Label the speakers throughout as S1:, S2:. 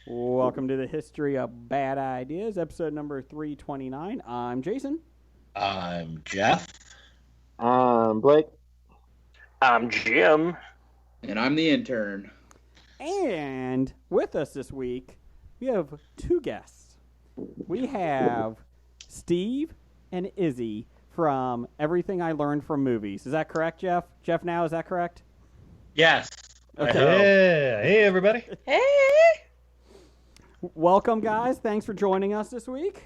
S1: Welcome to the History of Bad Ideas, episode number 329. I'm Jason.
S2: I'm Jeff.
S3: Blake.
S4: I'm Jim.
S5: And I'm the intern.
S1: And with us this week, we have two guests. We have Steve and Izzy from Everything I Learned from Movies. Is that correct, Jeff? Jeff now, is that correct?
S2: Yes.
S1: Okay.
S6: Yeah. Hey, everybody.
S7: Hey!
S1: Welcome, guys. Thanks for joining us this week.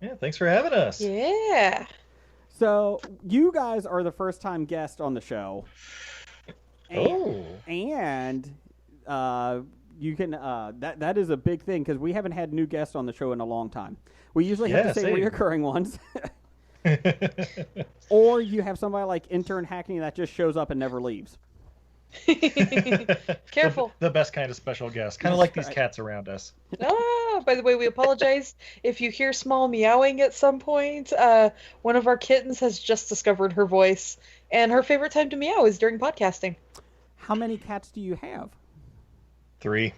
S6: Yeah, thanks for having us.
S7: Yeah.
S1: So, you guys are the first-time guest on the show. And you can that is a big thing because we haven't had new guests on the show in a long time. We usually have to say reoccurring ones. Or you have somebody like Intern Hackney that just shows up and never leaves.
S7: Careful.
S6: The best kind of special guest. Kind of like these cats around us.
S7: Oh, by the way, we apologize if you hear small meowing at some point. One of our kittens has just discovered her voice, and her favorite time to meow is during podcasting.
S1: How many cats do you have?
S6: 3.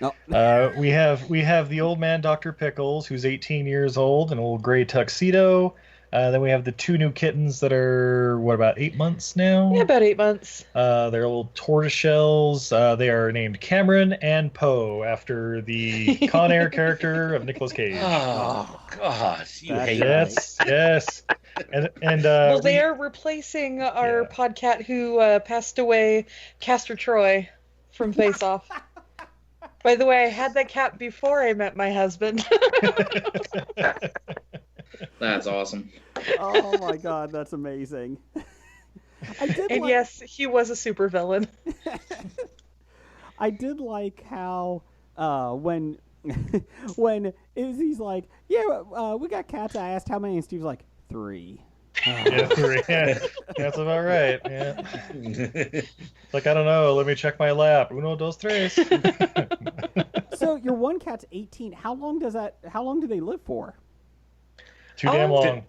S1: Oh.
S6: We have the old man, Dr. Pickles, who's 18 years old, an old gray tuxedo. Then we have the 2 new kittens that are, about 8 months now?
S7: Yeah, about 8 months.
S6: They're little tortoiseshells. They are named Cameron and Poe after the Con Air character of Nicolas Cage.
S2: Oh, God. You hate
S6: Yes, yes. And
S7: well, they are replacing our podcat who passed away, Castor Troy, from Face Off. By the way, I had that cat before I met my husband.
S5: That's awesome.
S1: Oh my God, that's amazing.
S7: Yes, he was a supervillain.
S1: I did like how when Izzy's like, we got cats. I asked how many, and Steve's like, 3.
S6: Yeah, 3. Yeah, that's about right. Yeah. It's like, I don't know. Let me check my lap. Uno, dos, tres.
S1: So your one cat's 18. How long do they live for?
S6: Too damn long.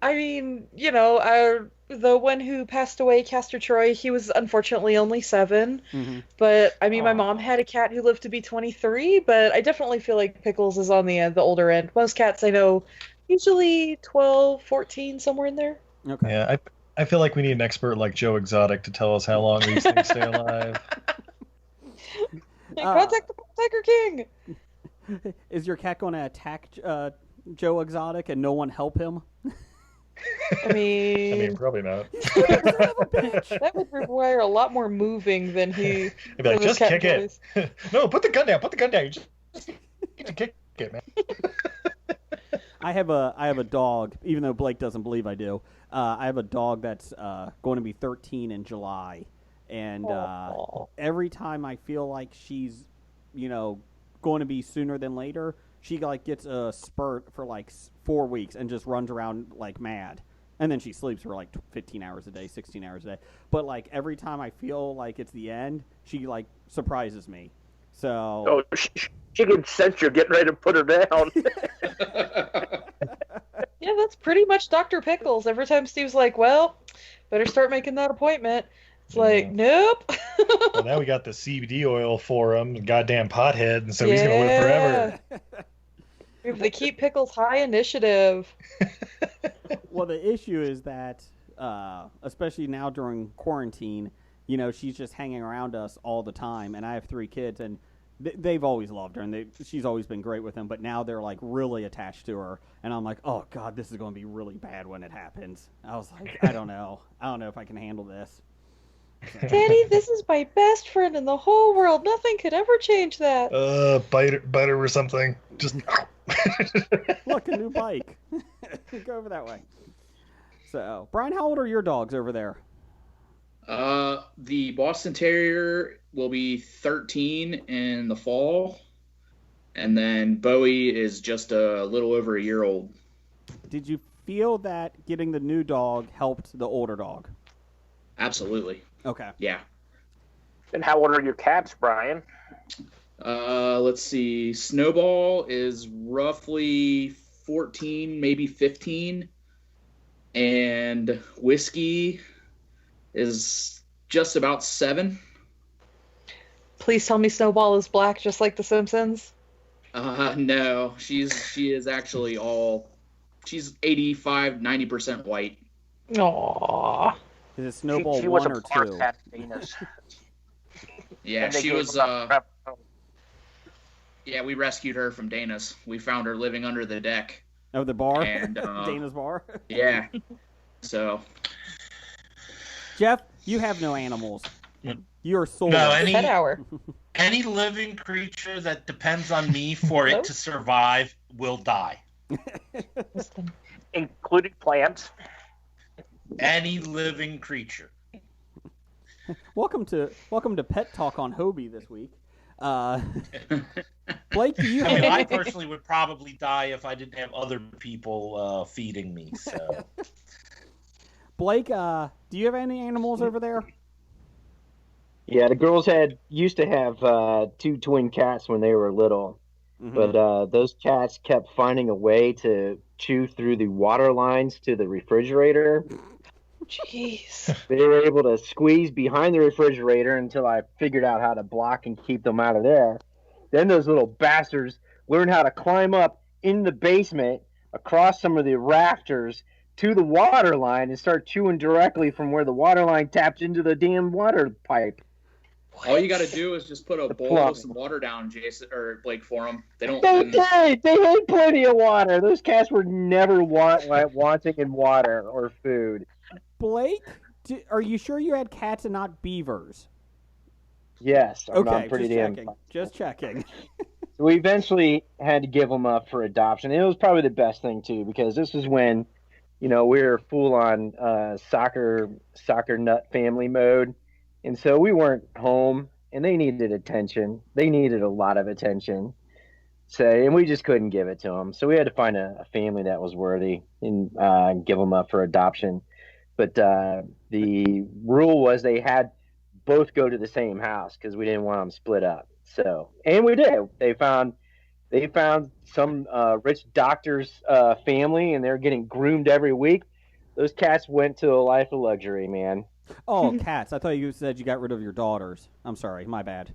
S7: I mean, the one who passed away, Castor Troy, he was unfortunately only 7.
S1: Mm-hmm.
S7: But, I mean, my mom had a cat who lived to be 23, but I definitely feel like Pickles is on the older end. Most cats I know, usually 12, 14, somewhere in there.
S1: Okay.
S6: Yeah, I feel like we need an expert like Joe Exotic to tell us how long these things stay alive.
S7: Contact the Tiger King!
S1: Is your cat going to attack Joe Exotic and no one help him?
S7: I mean,
S6: probably not.
S7: That would require a lot more moving than he.
S6: He'd be like, just kick it. No, put the gun down. Put the gun down. You just need to kick it, man.
S1: I have a dog, even though Blake doesn't believe I do. I have a dog that's going to be 13 in July, and every time I feel like she's, going to be sooner than later, she gets a spurt for 4 weeks and just runs around like mad. And then she sleeps for 15 hours a day, 16 hours a day. But every time I feel like it's the end, she surprises me. So
S4: she can sense you're getting ready to put her down.
S7: Yeah, that's pretty much Dr. Pickles. Every time Steve's like, well, better start making that appointment. It's like, nope.
S6: Well, now we got the CBD oil for him, goddamn pothead, and so he's going to live forever.
S7: We have to keep Pickles high initiative.
S1: Well, the issue is that, especially now during quarantine, she's just hanging around us all the time, and I have 3 kids, and they've always loved her, and she's always been great with them, but now they're really attached to her, and I'm like, oh God, this is going to be really bad when it happens. I was like, I don't know if I can handle this.
S7: Daddy, this is my best friend in the whole world. Nothing could ever change that.
S6: Bite her or something. Just
S1: Look, a new bike. Go over that way. So, Brian, how old are your dogs over there?
S5: The Boston Terrier will be 13 in the fall, and then Bowie is just a little over a year old.
S1: Did you feel that getting the new dog helped the older dog?
S5: Absolutely.
S1: Okay.
S5: Yeah.
S4: And how old are your cats, Brian?
S5: Let's see. Snowball is roughly 14, maybe 15. And Whiskey is just about 7.
S7: please tell me Snowball is black, just like The Simpsons.
S5: No, she is actually she's 85-90% white.
S7: Aww.
S1: Is it Snowball
S4: she was
S1: 1
S4: a
S1: or
S4: part
S1: 2?
S4: at Venus.
S5: Yeah,
S4: And they
S5: she
S4: gave
S5: was.
S4: her a-
S5: Yeah, we rescued her from Dana's. We found her living under the deck.
S1: Oh, the bar?
S5: And,
S1: Dana's bar?
S5: Yeah. So.
S1: Jeff, you have no animals. You're soulless.
S2: No,
S7: Pet hour.
S2: any living creature that depends on me for
S7: Hello?
S2: it to survive will die.
S4: including plants.
S2: Any living creature.
S1: Welcome to Pet Talk on Hobie this week. Blake, do you
S2: I mean,
S1: have
S2: I personally would probably die if I didn't have other people feeding me. So,
S1: Blake, do you have any animals over there?
S3: Yeah, the girls used to have 2 twin cats when they were little, but those cats kept finding a way to chew through the water lines to the refrigerator.
S7: Jeez.
S3: They were able to squeeze behind the refrigerator until I figured out how to block and keep them out of there. Then those little bastards learned how to climb up in the basement across some of the rafters to the water line and start chewing directly from where the water line taps into the damn water pipe.
S5: All you got to do is just put a bowl
S3: plumbing.
S5: of some water down, Jason or Blake, for them. They don't.
S3: They had plenty of water. Those cats were never wanting in water or food.
S1: Blake, are you sure you had cats and not beavers?
S3: Yes, I'm
S1: Okay,
S3: pretty
S1: just
S3: damn.
S1: checking. Just checking.
S3: So we eventually had to give them up for adoption. And it was probably the best thing too, because this is when, we were full on soccer nut family mode, and so we weren't home, and they needed attention. They needed a lot of attention. So, and we just couldn't give it to them. So we had to find a family that was worthy and give them up for adoption. But the rule was they had both go to the same house because we didn't want them split up. So, and we did. They found some rich doctor's family, and they're getting groomed every week. Those cats went to a life of luxury, man.
S1: Oh, cats. I thought you said you got rid of your daughters. I'm sorry. My bad.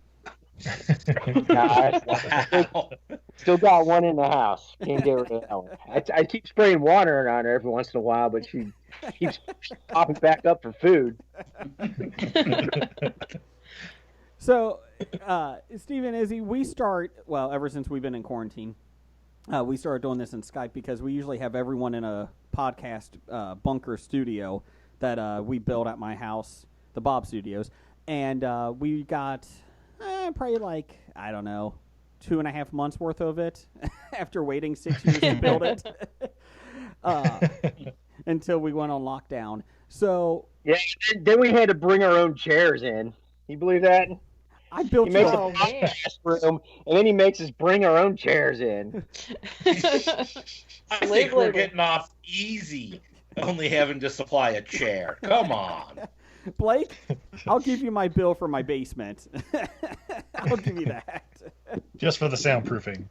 S2: wow.
S3: Still got one in the house. Can't get rid of that one. I keep spraying water on her every once in a while, but she keeps popping back up for food.
S1: So, Stephen, Izzy, ever since we've been in quarantine, we started doing this in Skype because we usually have everyone in a podcast bunker studio that we built at my house, the Bob Studios. And we got probably 2.5 months worth of it after waiting 6 years to build it until we went on lockdown. So
S3: yeah, then we had to bring our own chairs in. You believe that?
S1: I built
S3: He makes
S1: you
S3: a
S1: a
S3: podcast room, and then he makes us bring our own chairs in.
S2: I think we're getting off easy, only having to supply a chair. Come on.
S1: Blake, I'll give you my bill for my basement. I'll give you that.
S6: Just for the soundproofing.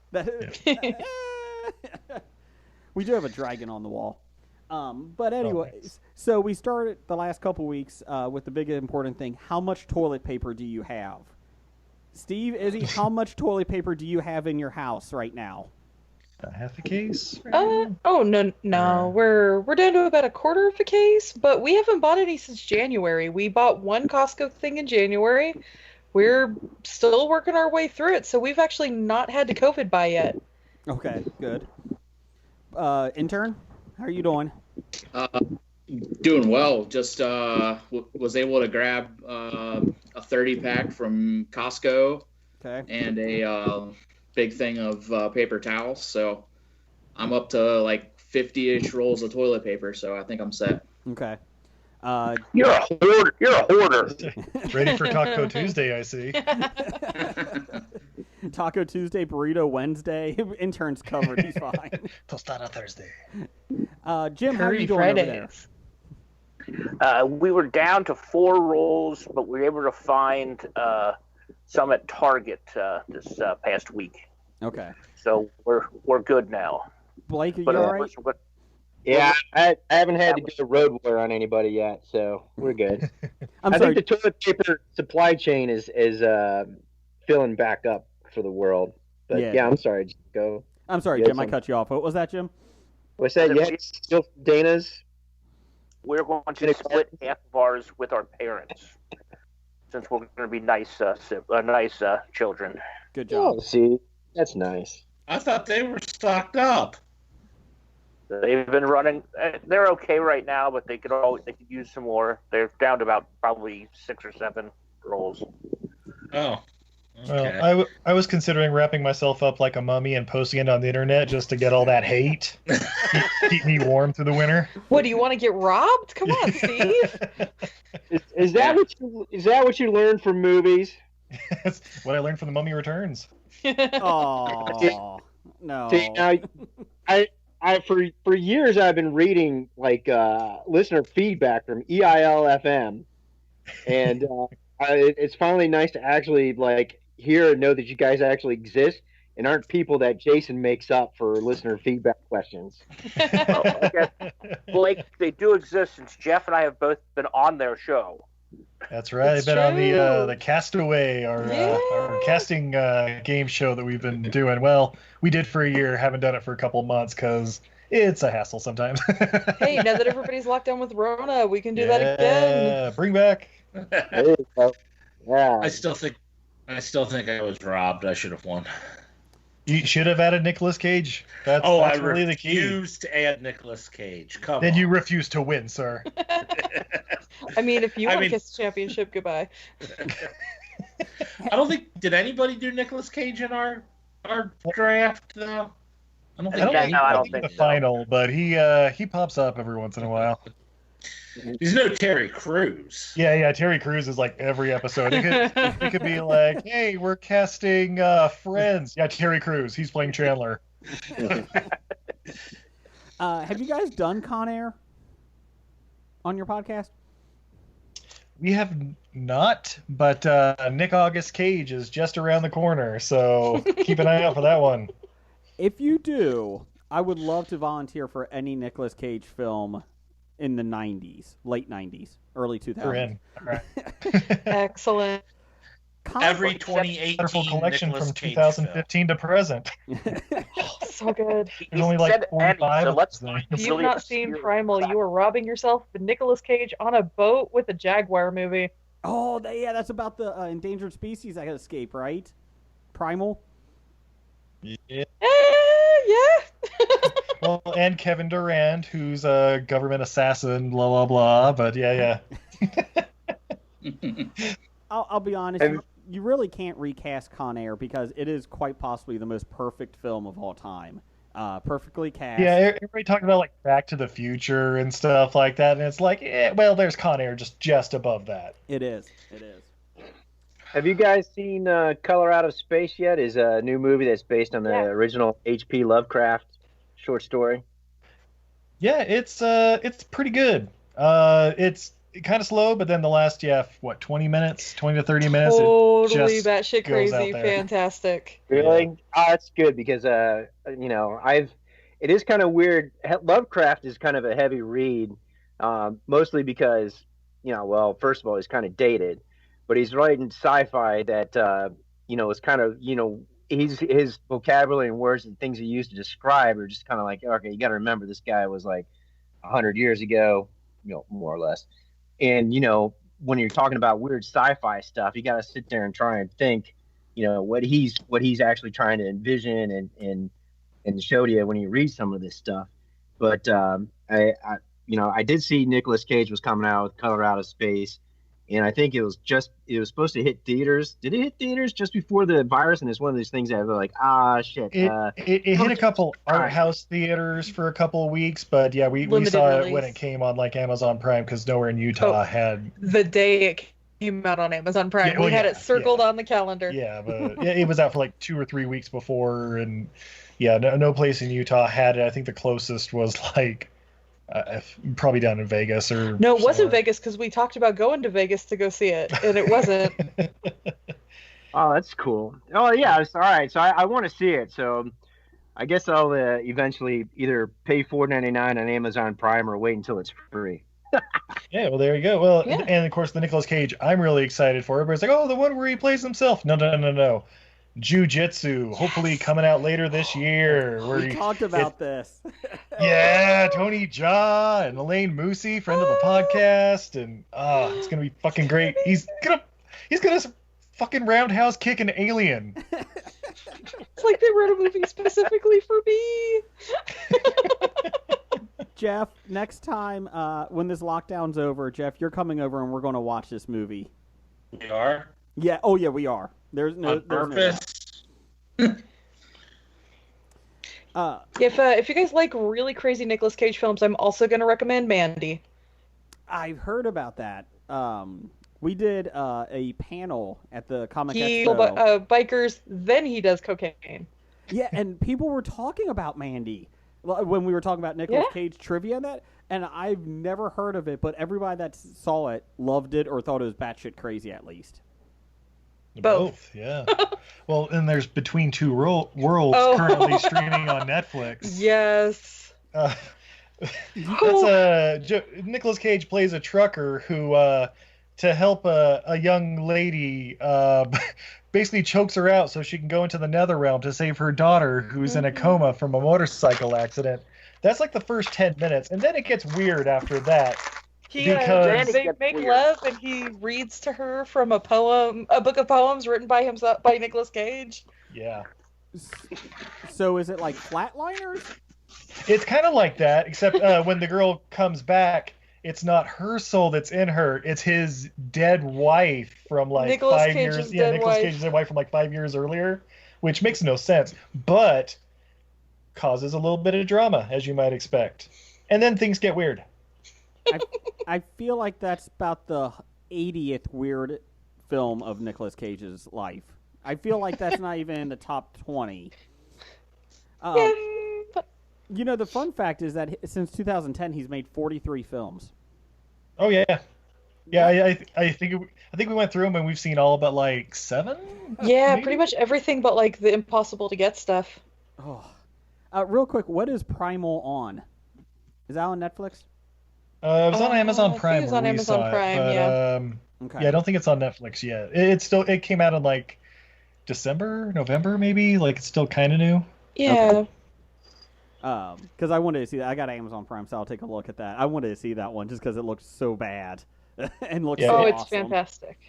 S1: We do have a dragon on the wall. But anyways, so we started the last couple weeks with the big important thing. How much toilet paper do you have? Steve, Izzy, how much toilet paper do you have in your house right now?
S6: Half a case?
S7: No. We're down to about a quarter of a case, but we haven't bought any since January. We bought one Costco thing in January. We're still working our way through it, so we've actually not had to COVID buy yet.
S1: Okay, good. Intern, how are you doing?
S5: Doing well. Just was able to grab a 30-pack from Costco.
S1: Okay.
S5: And a big thing of paper towels. So I'm up to 50-ish rolls of toilet paper. So I think I'm set.
S1: Okay.
S4: You're a hoarder. You're a hoarder.
S6: Ready for Taco Tuesday, I see.
S1: Taco Tuesday, Burrito Wednesday. Intern's covered. He's fine.
S6: Tostada Thursday.
S1: Jim, how are you
S7: Curry
S1: doing over there?
S7: Fridays.
S4: We were down to 4 rolls, but we were able to find some at Target this past week.
S1: Okay.
S4: So we're good now.
S1: Blake, are you
S4: But
S1: all
S4: of
S1: right?
S4: course, we're-
S3: Yeah, I haven't had to go road warrior on anybody yet, so we're good.
S1: I'm
S3: I
S1: sorry.
S3: think the toilet paper supply chain is filling back up for the world. But yeah, I'm sorry, go.
S1: I'm sorry, Jim. I cut you off. What was that, Jim?
S3: What's that? Yeah, still Dana's.
S4: We're going to split half of ours with our parents, since we're going to be nice children.
S1: Good job.
S3: Oh, see, that's nice.
S2: I thought they were stocked up.
S4: They've been running. They're okay right now, but they could use some more. They're down to about probably 6 or 7 rolls.
S2: Oh. Okay.
S6: Well, I was considering wrapping myself up like a mummy and posting it on the internet just to get all that hate. keep me warm through the winter.
S7: What, do you want to get robbed? Come on, Steve.
S3: Is that what you learned from movies?
S6: That's what I learned from The Mummy Returns.
S1: Oh no.
S3: See, now, I for years I've been reading like listener feedback from EILFM, and it's finally nice to actually like hear and know that you guys actually exist and aren't people that Jason makes up for listener feedback questions.
S4: Blake, they do exist since Jeff and I have both been on their show.
S6: That's right. I've been on the Castaway, our casting game show that we've been doing. Well, we did for a year, haven't done it for a couple months because it's a hassle sometimes.
S7: Hey, now that everybody's locked down with Rona, we can do that again.
S6: Bring back.
S3: There you go. Yeah.
S2: I still think I was robbed. I should have won.
S6: You should have added Nicolas Cage. That's really the key.
S2: I refused to add Nicolas Cage.
S6: Then you refuse to win, sir.
S7: I mean, if you want to kiss the championship, goodbye.
S2: I don't think did anybody do Nicolas Cage in our draft though. I don't think
S6: the final, but he pops up every once in a while.
S2: He's no Terry Crews.
S6: Yeah. Terry Crews is like every episode. It could be like, hey, we're casting Friends. Yeah, Terry Crews. He's playing Chandler.
S1: Have you guys done Con Air on your podcast?
S6: We have not, but Nick August Cage is just around the corner, so keep an eye out for that one.
S1: If you do, I would love to volunteer for any Nicolas Cage film in the 90s, late 90s, early 2000s.
S6: We're in. All right.
S7: Excellent.
S2: Every 2018
S6: wonderful collection
S2: Nicolas
S6: from
S2: Cage
S6: 2015 to present.
S7: So good.
S6: There's only like 45 of them.
S7: If you've not seen Primal, you are robbing yourself with Nicolas Cage on a boat with a Jaguar movie.
S1: Oh, that's about the endangered species that escape, right? Primal?
S6: Yeah.
S7: Yeah.
S6: Well, and Kevin Durant, who's a government assassin, blah, blah, blah. But yeah.
S1: I'll be honest. You really can't recast Con Air because it is quite possibly the most perfect film of all time. Perfectly cast.
S6: Yeah, everybody talking about like Back to the Future and stuff like that, and it's like, there's Con Air just above that.
S1: It is.
S3: Have you guys seen Color Out of Space yet? Is a new movie that's based on the original H.P. Lovecraft short story.
S6: Yeah, it's pretty good. It's kind of slow, but then the last 20 minutes, 20 to 30 minutes,
S7: totally
S6: it just
S7: batshit crazy, fantastic.
S3: Really? Yeah. Oh, that's good because it is kind of weird. Lovecraft is kind of a heavy read, mostly because first of all, he's kind of dated. But he's writing sci-fi that is kind of his vocabulary and words and things he used to describe are just kind of like, okay, you got to remember this guy was like 100 years ago, more or less. And when you're talking about weird sci-fi stuff, you got to sit there and try and think, what he's actually trying to envision and show to you when you read some of this stuff. But I did see Nicolas Cage was coming out with Color Out of Space. And I think it was supposed to hit theaters. Did it hit theaters just before the virus? And it's one of those things that were like, shit.
S6: It hit a couple art house theaters for a couple of weeks, but yeah, we saw it when it came on like Amazon Prime because nowhere in Utah had.
S7: The day it came out on Amazon Prime, we had it circled on the calendar.
S6: Yeah, but it was out for like 2 or 3 weeks before, and no place in Utah had it. I think the closest was like. Probably down in Vegas or
S7: no, it wasn't Vegas because we talked about going to Vegas to go see it, and it wasn't.
S3: Oh, that's cool. Oh yeah, it's all right. So I want to see it. So I guess I'll eventually either pay $4.99 on Amazon Prime or wait until it's free.
S6: Yeah, well, there you go. Well,
S7: Yeah.
S6: and of course, the Nicolas Cage, I'm really excited for. Everybody's like, oh, the one where he plays himself. No. Jiu-Jitsu, hopefully coming out later this year. Where
S1: We talked about this.
S6: Yeah, Tony Jaa and Elaine Moosey, friend of the podcast, and it's gonna be fucking great. He's gonna fucking roundhouse kick an alien.
S7: It's like they wrote a movie specifically for me.
S1: Jeff, next time when this lockdown's over, Jeff, you're coming over and we're going to watch this movie.
S2: We are?
S1: Yeah. Oh, yeah, we are. There's no
S2: On purpose?
S7: If you guys like really crazy Nicolas Cage films, I'm also going to recommend Mandy.
S1: I've heard about that. We did a panel at the Comic
S7: He
S1: Expo.
S7: bikers, then he does cocaine.
S1: Yeah, and people were talking about Mandy when we were talking about Nicolas Cage trivia and that, and I've never heard of it, but everybody that saw it loved it or thought it was batshit crazy at least.
S7: Both.
S6: Yeah. Well, and there's Between Two Worlds currently streaming on Netflix.
S7: Yes.
S6: Nicolas Cage plays a trucker who, to help a young lady, basically chokes her out so she can go into the nether realm to save her daughter who's in a coma from a motorcycle accident. That's like the first 10 minutes, and then it gets weird after that.
S7: They make love, and he reads to her from a book of poems written by Nicolas Cage.
S6: Yeah.
S1: So is it like Flatliners?
S6: It's kind of like that, except when the girl comes back, it's not her soul that's in her; it's his dead wife from like
S7: Nicolas
S6: 5
S7: Cage's
S6: years.
S7: dead
S6: Nicolas
S7: wife.
S6: Cage's dead wife from like 5 years earlier, which makes no sense, but causes a little bit of drama, as you might expect, and then things get weird.
S1: I feel like that's about the 80th weird film of Nicolas Cage's life. I feel like that's not even in the top 20. You know, the fun fact is that since 2010, he's made 43 films.
S6: Oh yeah, I think we went through them and we've seen all but like 7.
S7: Yeah,
S6: maybe?
S7: pretty much everything but like the impossible to get stuff.
S1: Oh, real quick, what is Primal on? Is that on Netflix?
S6: It was on Amazon
S7: I think
S6: Prime.
S7: it was on
S6: where we
S7: Amazon
S6: saw it,
S7: Prime,
S6: but,
S7: yeah.
S1: Okay.
S6: Yeah, I don't think it's on Netflix yet. It came out in like December, November, maybe. Like it's still kind of new.
S7: Yeah.
S1: Because I wanted to see that. I got Amazon Prime, so I'll take a look at that. I wanted to see that one just because it looks so bad and looks so
S7: it's
S1: awesome.
S7: fantastic.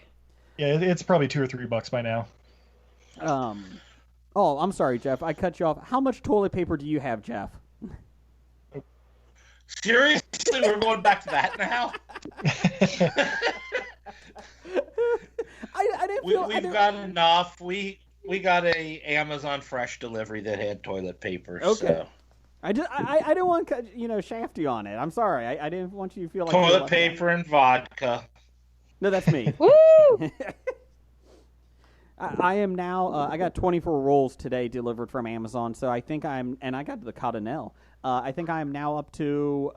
S6: Yeah, it's probably $2 or $3 by now.
S1: Oh, I'm sorry, Jeff. I cut you off. How much toilet paper do you have, Jeff?
S2: Seriously, we're going back to that now?
S1: I didn't feel.
S2: We've got enough. We got a Amazon Fresh delivery that had toilet paper.
S1: Okay.
S2: So.
S1: I didn't want to shaft you on it. I'm sorry. I didn't want you to feel like
S2: Toilet paper and vodka.
S1: No, that's me.
S7: Woo!
S1: I am now. I got 24 rolls today delivered from Amazon, so I think and I got the Cardinal. I think I am now up to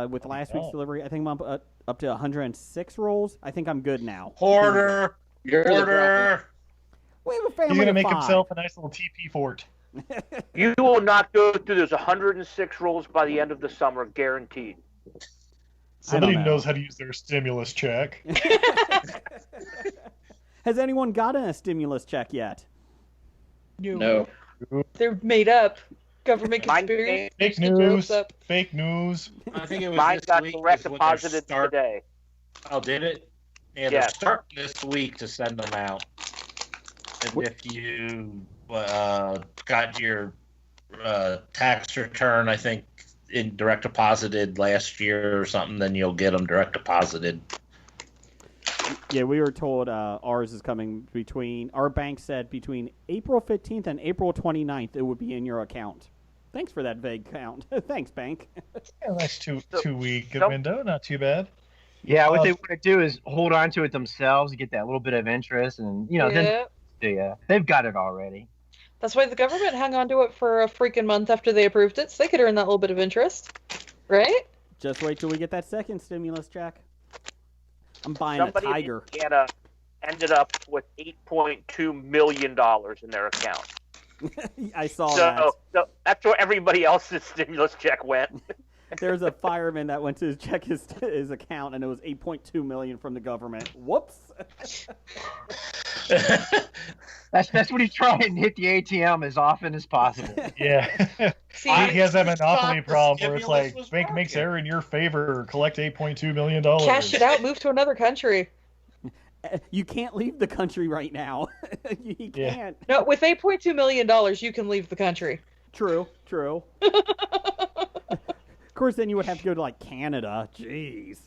S1: with last week's delivery. I think I'm up to 106 rolls. I think I'm good now.
S2: Hoarder.
S1: We have a family.
S6: He's gonna
S1: of
S6: make
S1: 5.
S6: himself a nice little TP fort.
S4: You will not go through those 106 rolls by the end of the summer, guaranteed.
S6: Somebody
S1: know.
S6: knows how to use their stimulus check.
S1: Has anyone gotten a stimulus check yet?
S5: No.
S7: They're made up. Government conspiracy.
S6: Fake news. Fake news.
S2: I think it was
S4: Mine
S2: this
S4: got
S2: week
S4: direct
S2: is when
S4: deposited today.
S2: Oh, did it? Yeah,
S4: Yeah.
S2: they're starting this week to send them out. And if you got your tax return, I think, in direct deposited last year or something, then you'll get them direct deposited.
S1: Yeah, we were told ours is coming our bank said between April 15th and April 29th it would be in your account. Thanks for that vague count. Thanks, bank.
S6: Yeah, nice two-week window. Not too bad.
S3: Yeah, what they want to do is hold on to it themselves, get that little bit of interest, and then they've got it already.
S7: That's why the government hung on to it for a freaking month after they approved it, so they could earn that little bit of interest, right?
S1: Just wait till we get that second stimulus check. I'm buying
S4: Somebody
S1: a tiger.
S4: in Indiana ended up with $8.2 million in their account.
S1: I saw that.
S4: So that's where everybody else's stimulus check went.
S1: There's a fireman that went to check his account, and it was $8.2 million from the government. Whoops.
S3: That's what he's trying to hit the ATM as often as possible.
S6: Yeah.
S7: See,
S6: He has that monopoly
S2: Stop the
S6: problem where it's
S2: stimulus
S6: like,
S2: was
S6: bank makes
S2: working.
S6: error in your favor, collect $8.2 million.
S7: cash it out, move to another country.
S1: You can't leave the country right now. You
S6: Yeah.
S1: can't.
S7: No, with $8.2 million, you can leave the country.
S1: True. Of course, then you would have to go to like Canada. Jeez.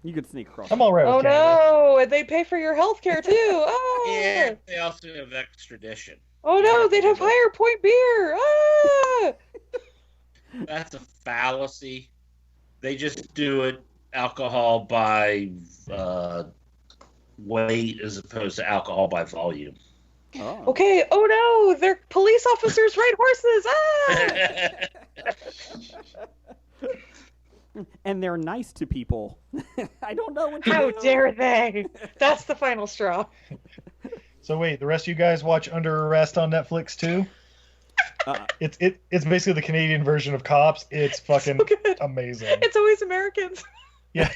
S1: You could sneak across.
S6: I'm all right with
S7: Oh
S6: Canada.
S7: no, and they pay for your health care too. Oh.
S2: Yeah, they also have extradition.
S7: Oh no, they'd have higher point beer. Ah!
S2: That's a fallacy. They just do it alcohol by weight as opposed to alcohol by volume.
S1: Oh.
S7: Okay. Oh no, they're police officers ride horses. Ah!
S1: And they're nice to people. I don't know what to
S7: How
S1: do.
S7: dare they? That's the final straw.
S6: So wait, the rest of you guys watch Under Arrest on Netflix too? It's basically the Canadian version of Cops. It's fucking
S7: So good.
S6: amazing.
S7: It's always Americans.
S6: Yeah.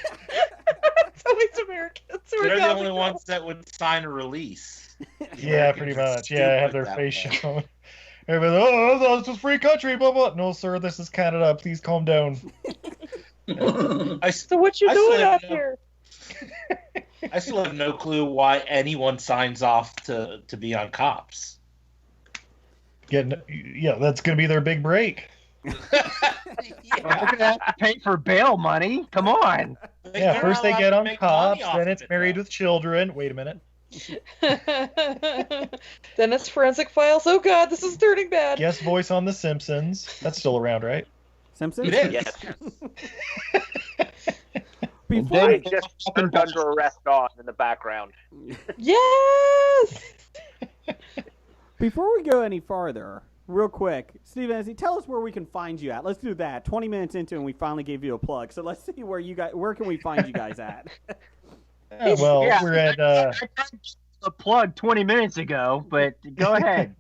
S7: It's always Americans.
S2: They're the only ones that would sign a release.
S6: Yeah, pretty much. Yeah, I have their
S2: Stupid
S6: face
S2: that way.
S6: shown. Everybody's like, oh, this is free country, blah, blah. No, sir, this is Canada. Please calm down.
S7: So what you
S2: I
S7: doing
S2: still
S7: out
S2: have no-
S7: here?
S2: I still have no clue why anyone signs off to be on Cops.
S6: Yeah, that's going to be their big break.
S3: They're gonna have to pay for bail money. Come on.
S6: Yeah, first they get on Cops, then
S2: then
S6: it's Married with Children. Wait a minute.
S7: Then it's Forensic Files. Oh god, this is turning bad.
S6: Guest voice on The Simpsons. That's still around, right?
S1: Simpsons?
S2: It is.
S4: Yes.
S1: Before
S4: I
S1: we,
S4: just turned Under Arrest on in the background.
S7: Yes.
S1: before we go any farther, real quick, Steve Hennessy, tell us where we can find you at. Let's do that. 20 minutes into and we finally gave you a plug. So let's see where can we find you guys at?
S6: Well,
S3: Yeah.
S6: we're at...
S3: I tried a plug 20 minutes ago, but go ahead.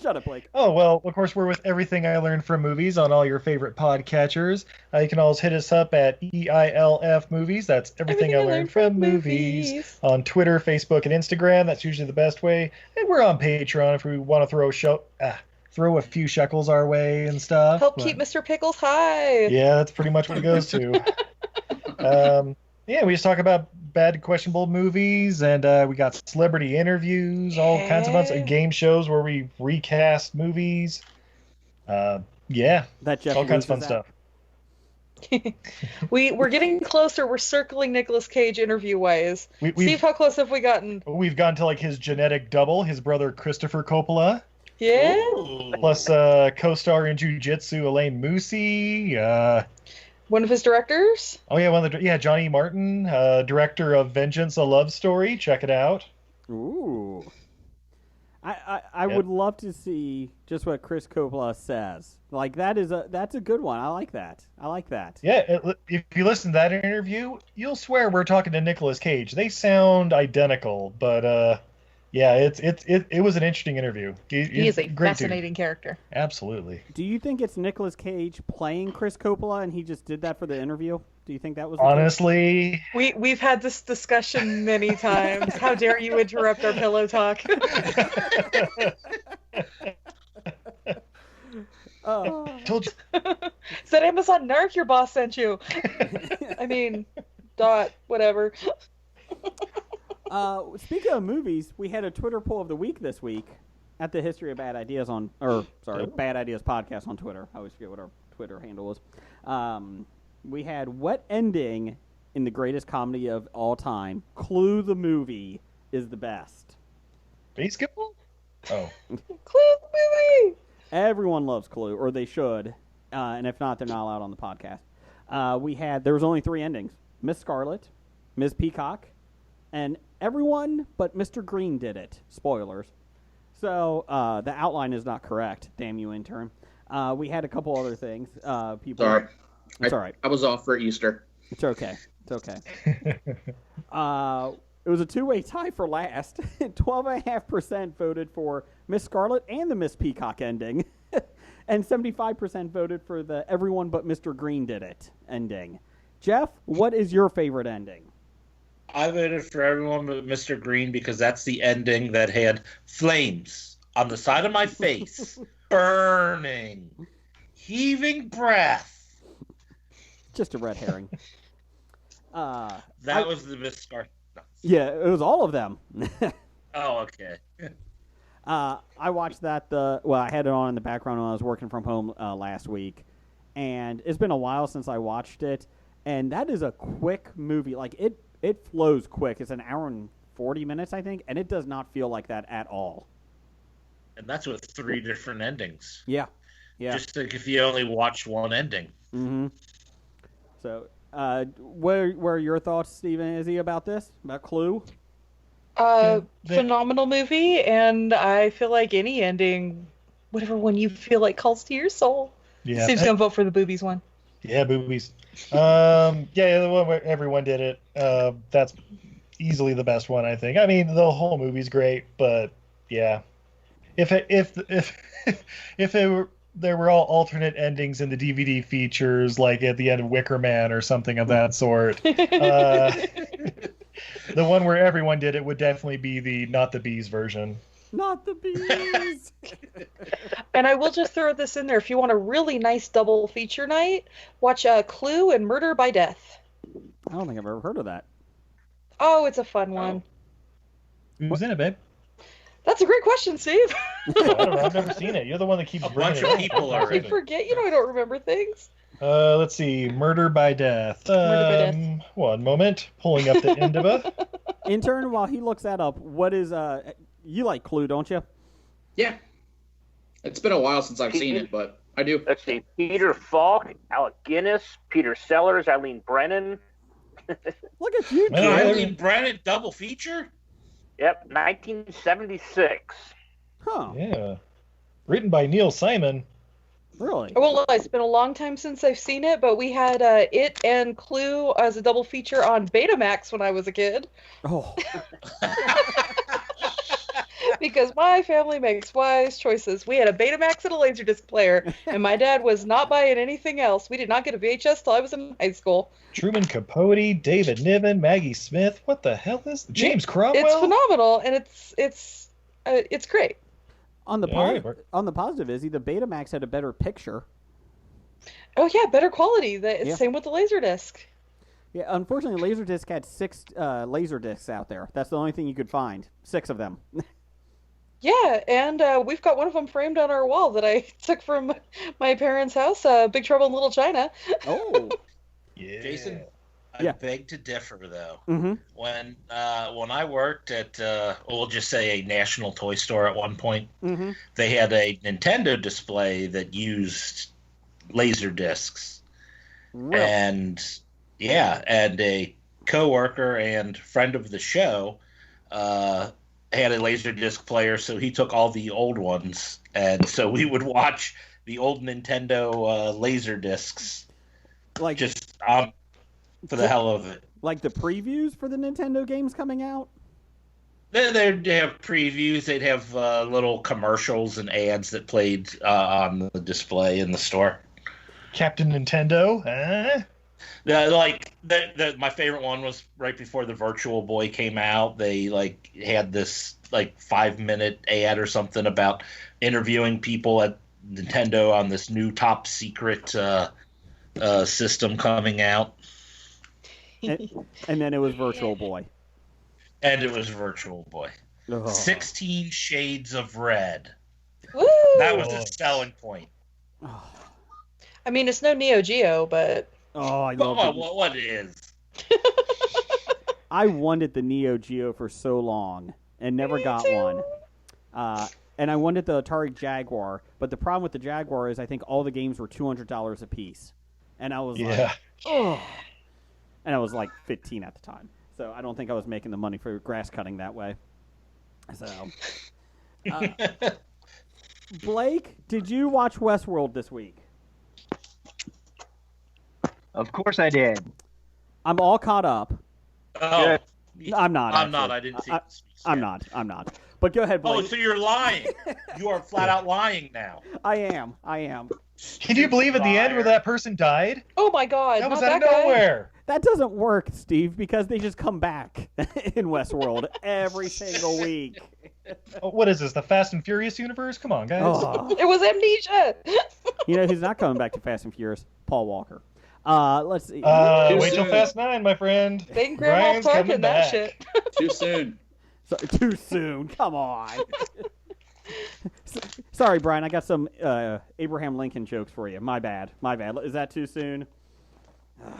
S1: Shut up, Blake.
S6: Oh, well, of course, we're with Everything I Learned from Movies on all your favorite podcatchers. You can always hit us up at EILF Movies. That's Everything I Learned from Movies. On Twitter, Facebook, and Instagram. That's usually the best way. And we're on Patreon if we want to throw a few shekels our way and stuff.
S7: Help
S6: but-
S7: keep Mr. Pickles high.
S6: Yeah, that's pretty much what it goes to. Yeah, we just talk about bad, questionable movies, and we got celebrity interviews, all kinds of fun game shows where we recast movies. Yeah,
S1: That Jeff
S6: all kinds of fun
S1: loses at.
S6: stuff.
S7: We're getting closer. We're circling Nicolas Cage interview wise. Steve,
S6: We've
S7: how close have we gotten?
S6: gotten to like his genetic double, his brother Christopher Coppola,
S7: Yeah.
S2: Ooh.
S6: plus co-star in Jiu-Jitsu Elaine Moosey.
S7: One of his directors.
S6: Oh yeah, Johnny Martin, director of Vengeance: A Love Story. Check it out.
S1: Ooh. I
S6: Yep.
S1: would love to see just what Chris Coppola says. Like that's a good one. I like that.
S6: Yeah, if you listen to that interview, you'll swear we're talking to Nicolas Cage. They sound identical, but yeah, it was an interesting interview.
S7: He is a
S6: great dude.
S7: fascinating character.
S6: Absolutely.
S1: Do you think it's Nicolas Cage playing Chris Coppola and he just did that for the interview? Do you think that was the case?
S6: Honestly,
S7: We've had this discussion many times. How dare you interrupt our pillow talk?
S6: told you.
S7: Said Amazon Narc, your boss sent you. I mean, whatever.
S1: Speaking of movies, we had a Twitter poll of the week this week at the History of Bad Ideas Bad Ideas podcast on Twitter. I always forget what our Twitter handle was. We had what ending in the greatest comedy of all time, Clue the movie, is the best.
S6: Basketball? Oh.
S7: Clue the movie.
S1: Everyone loves Clue, or they should, and if not, they're not allowed on the podcast. There was only 3 endings: Miss Scarlet, Ms. Peacock, and everyone but Mr. Green did it. Spoilers. So the outline is not correct. Damn you, intern. We had a couple other things. People.
S5: Sorry.
S1: It's all right.
S5: I was off for Easter.
S1: It's okay. It's okay. It was a 2-way tie for last. 12.5% voted for Miss Scarlet and the Miss Peacock ending. And 75% voted for the everyone but Mr. Green did it ending. Jeff, what is your favorite ending?
S2: I voted for everyone but Mr. Green because that's the ending that had flames on the side of my face, burning, heaving breath.
S1: Just a red herring.
S2: That was the misstart.
S1: Yeah, it was all of them.
S2: Oh, okay.
S1: I watched that. I had it on in the background when I was working from home last week, and it's been a while since I watched it. And that is a quick movie. Like it flows quick. It's an hour and 40 minutes, I think, and it does not feel like that at all.
S2: And that's with 3 different endings.
S1: Yeah.
S2: Just like if you only watch one ending.
S1: Mm-hmm. So, what are your thoughts, Stephen, Izzy, about this? About Clue?
S7: Phenomenal movie, and I feel like any ending, whatever one you feel like calls to your soul.
S6: Yeah.
S7: Steve's gonna vote for the boobies one.
S6: Yeah, boobies. The one where everyone did it. That's easily the best one, I think. I mean, the whole movie's great, but yeah, if there were all alternate endings in the DVD features, like at the end of Wicker Man or something of that sort, the one where everyone did it would definitely be the Not the Bees version.
S1: Not the bees.
S7: And I will just throw this in there. If you want a really nice double feature night, watch Clue and Murder by Death.
S1: I don't think I've ever heard of that.
S7: Oh, it's a fun one.
S6: Who's in it, babe?
S7: That's a great question, Steve.
S6: I don't know. I've never seen it. You're the one that keeps
S2: A
S6: bringing
S2: bunch
S6: it
S2: of
S6: up.
S2: people are
S7: You forget, I don't remember things.
S6: Let's see. Murder by Death.
S7: Murder by Death.
S6: One moment. Pulling up the Indiva.
S1: Intern, while he looks that up, what is you like Clue, don't you?
S5: Yeah. It's been a while since I've seen it, but I do.
S4: Let's see. Peter Falk, Alec Guinness, Peter Sellers, Eileen Brennan.
S1: Look at you,
S6: Well,
S1: Jim.
S2: Eileen Brennan double feature?
S4: Yep, 1976.
S1: Huh?
S6: Yeah. Written by Neil Simon.
S1: Really?
S7: Well, it's been a long time since I've seen it, but we had it and Clue as a double feature on Betamax when I was a kid.
S1: Oh.
S7: Because my family makes wise choices. We had a Betamax and a Laserdisc player, and my dad was not buying anything else. We did not get a VHS till I was in high school.
S6: Truman Capote, David Niven, Maggie Smith. What the hell is James Cromwell?
S7: It's phenomenal, and it's great.
S1: On the
S6: Yeah, all right,
S1: on the positive, Izzy, the Betamax had a better picture.
S7: Oh yeah, better quality.
S1: Yeah.
S7: Same with the Laserdisc.
S1: Yeah, unfortunately, Laserdisc had 6 Laserdiscs out there. That's the only thing you could find. 6 of them.
S7: Yeah, and we've got one of them framed on our wall that I took from my parents' house, Big Trouble in Little China.
S1: Oh.
S6: Yeah.
S2: Jason, I
S1: Yeah.
S2: beg to differ, though.
S1: Mm-hmm.
S2: When I worked at, we'll just say a national toy store at one point,
S1: Mm-hmm.
S2: they had a Nintendo display that used laser discs.
S1: Really?
S2: And a coworker and friend of the show had a laser disc player, so he took all the old ones, and so we would watch the old Nintendo laser discs
S1: Like
S2: just for the hell of it.
S1: Like the previews for the Nintendo games coming out?
S2: They'd have previews. They'd have little commercials and ads that played on the display in the store.
S6: Captain Nintendo, huh?
S2: My favorite one was right before the Virtual Boy came out. They had this 5-minute ad or something about interviewing people at Nintendo on this new top secret system coming out.
S1: And then it was Virtual Boy.
S2: And it was Virtual Boy.
S1: Oh.
S2: 16 Shades of Red.
S7: Woo!
S2: That was a selling point.
S1: Oh,
S7: I mean, it's no Neo Geo, but
S1: I love it.
S2: What is?
S1: I wanted the Neo Geo for so long and never got one. And I wanted the Atari Jaguar, but the problem with the Jaguar is I think all the games were $200 a piece. And I was like, oh. And I was like 15 at the time. So I don't think I was making the money for grass cutting that way. So, Blake, did you watch Westworld this week?
S3: Of course I did.
S1: I'm all caught up.
S2: Oh,
S1: I'm not.
S2: I'm
S1: actually.
S2: not. I didn't see.
S1: I'm not. But go ahead, Blake.
S2: Oh, so you're lying. You are flat out lying now.
S1: I am.
S6: Can you believe at the end where that person died?
S7: Oh my God!
S6: That was
S7: not
S6: out of
S7: that guy.
S6: nowhere.
S1: That doesn't work, Steve, because they just come back in Westworld every single week.
S6: Oh, what is this? The Fast and Furious universe? Come on, guys.
S1: Oh.
S7: It was amnesia.
S1: You know who's not coming back to Fast and Furious? Paul Walker. Let's see.
S6: Wait till Fast 9, my friend.
S7: They can Grandma
S6: Brian's
S7: Park
S6: coming
S7: and that
S6: back.
S7: shit.
S5: Too soon.
S1: Too soon. Come on. Sorry, Brian. I got some Abraham Lincoln jokes for you. My bad. Is that too soon?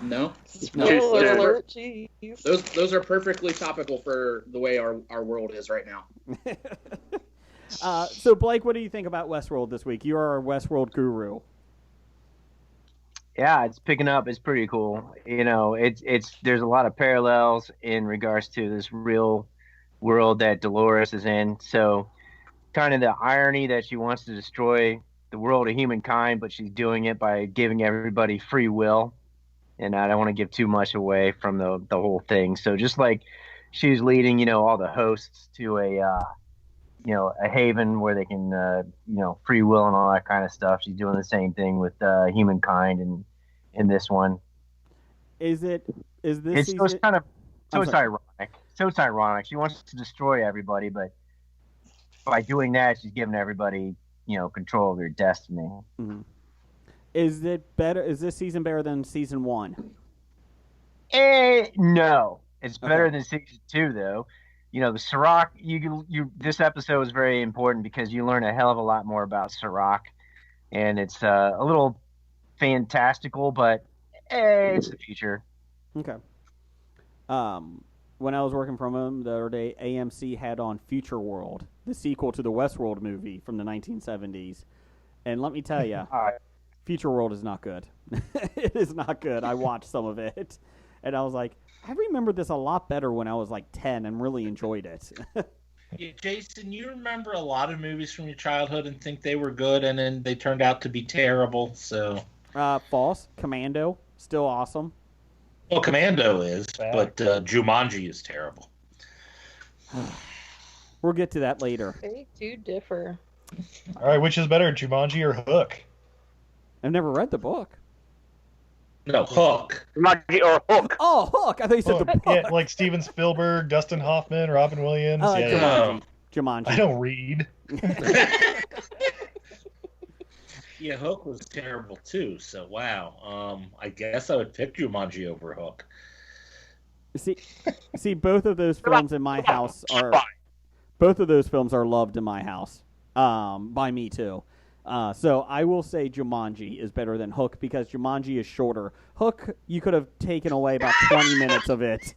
S5: No.
S7: Spoiler alert. Jeez.
S5: Those are perfectly topical for the way our world is right now.
S1: So, Blake, what do you think about Westworld this week? You are our Westworld guru.
S3: Yeah, it's picking up. It's pretty cool. You know, it's there's a lot of parallels in regards to this real world that Dolores is in. So, kind of the irony that she wants to destroy the world of humankind, but she's doing it by giving everybody free will. And I don't want to give too much away from the whole thing. So just like she's leading, you know, all the hosts to a haven where they can, free will and all that kind of stuff. She's doing the same thing with humankind and in this one.
S1: Is this
S3: it's
S1: season?
S3: It's ironic. So it's ironic. She wants to destroy everybody, but by doing that, she's giving everybody, control of their destiny.
S1: Mm-hmm. Is it better? Is this season better than season 1?
S3: No, it's better than season 2, though. The Sirach. This episode is very important because you learn a hell of a lot more about Sirach, and it's a little fantastical, but it's the future.
S1: Okay. When I was working from home the other day, AMC had on Future World, the sequel to the Westworld movie from the 1970s, and let me tell you. Future World is not good. It is not good. I watched some of it, and I was like, I remember this a lot better when I was like 10 and really enjoyed it.
S2: Yeah, Jason, you remember a lot of movies from your childhood and think they were good, and then they turned out to be terrible. So,
S1: false. Commando, still awesome.
S2: Well, Commando is, but Jumanji is terrible.
S1: We'll get to that later.
S7: They do differ.
S6: All right, which is better, Jumanji or Hook?
S1: I've never read the book.
S2: No, Hook.
S4: Jumanji or Hook.
S1: Oh, Hook! I thought you said the book.
S6: Yeah, like Steven Spielberg, Dustin Hoffman, Robin Williams.
S1: Jumanji.
S6: I don't read.
S2: Yeah, Hook was terrible too. So wow. I guess I would pick Jumanji over Hook.
S1: See, both of those films in my house are. Both of those films are loved in my house. By me too. So I will say Jumanji is better than Hook because Jumanji is shorter. Hook, you could have taken away about 20 minutes of it.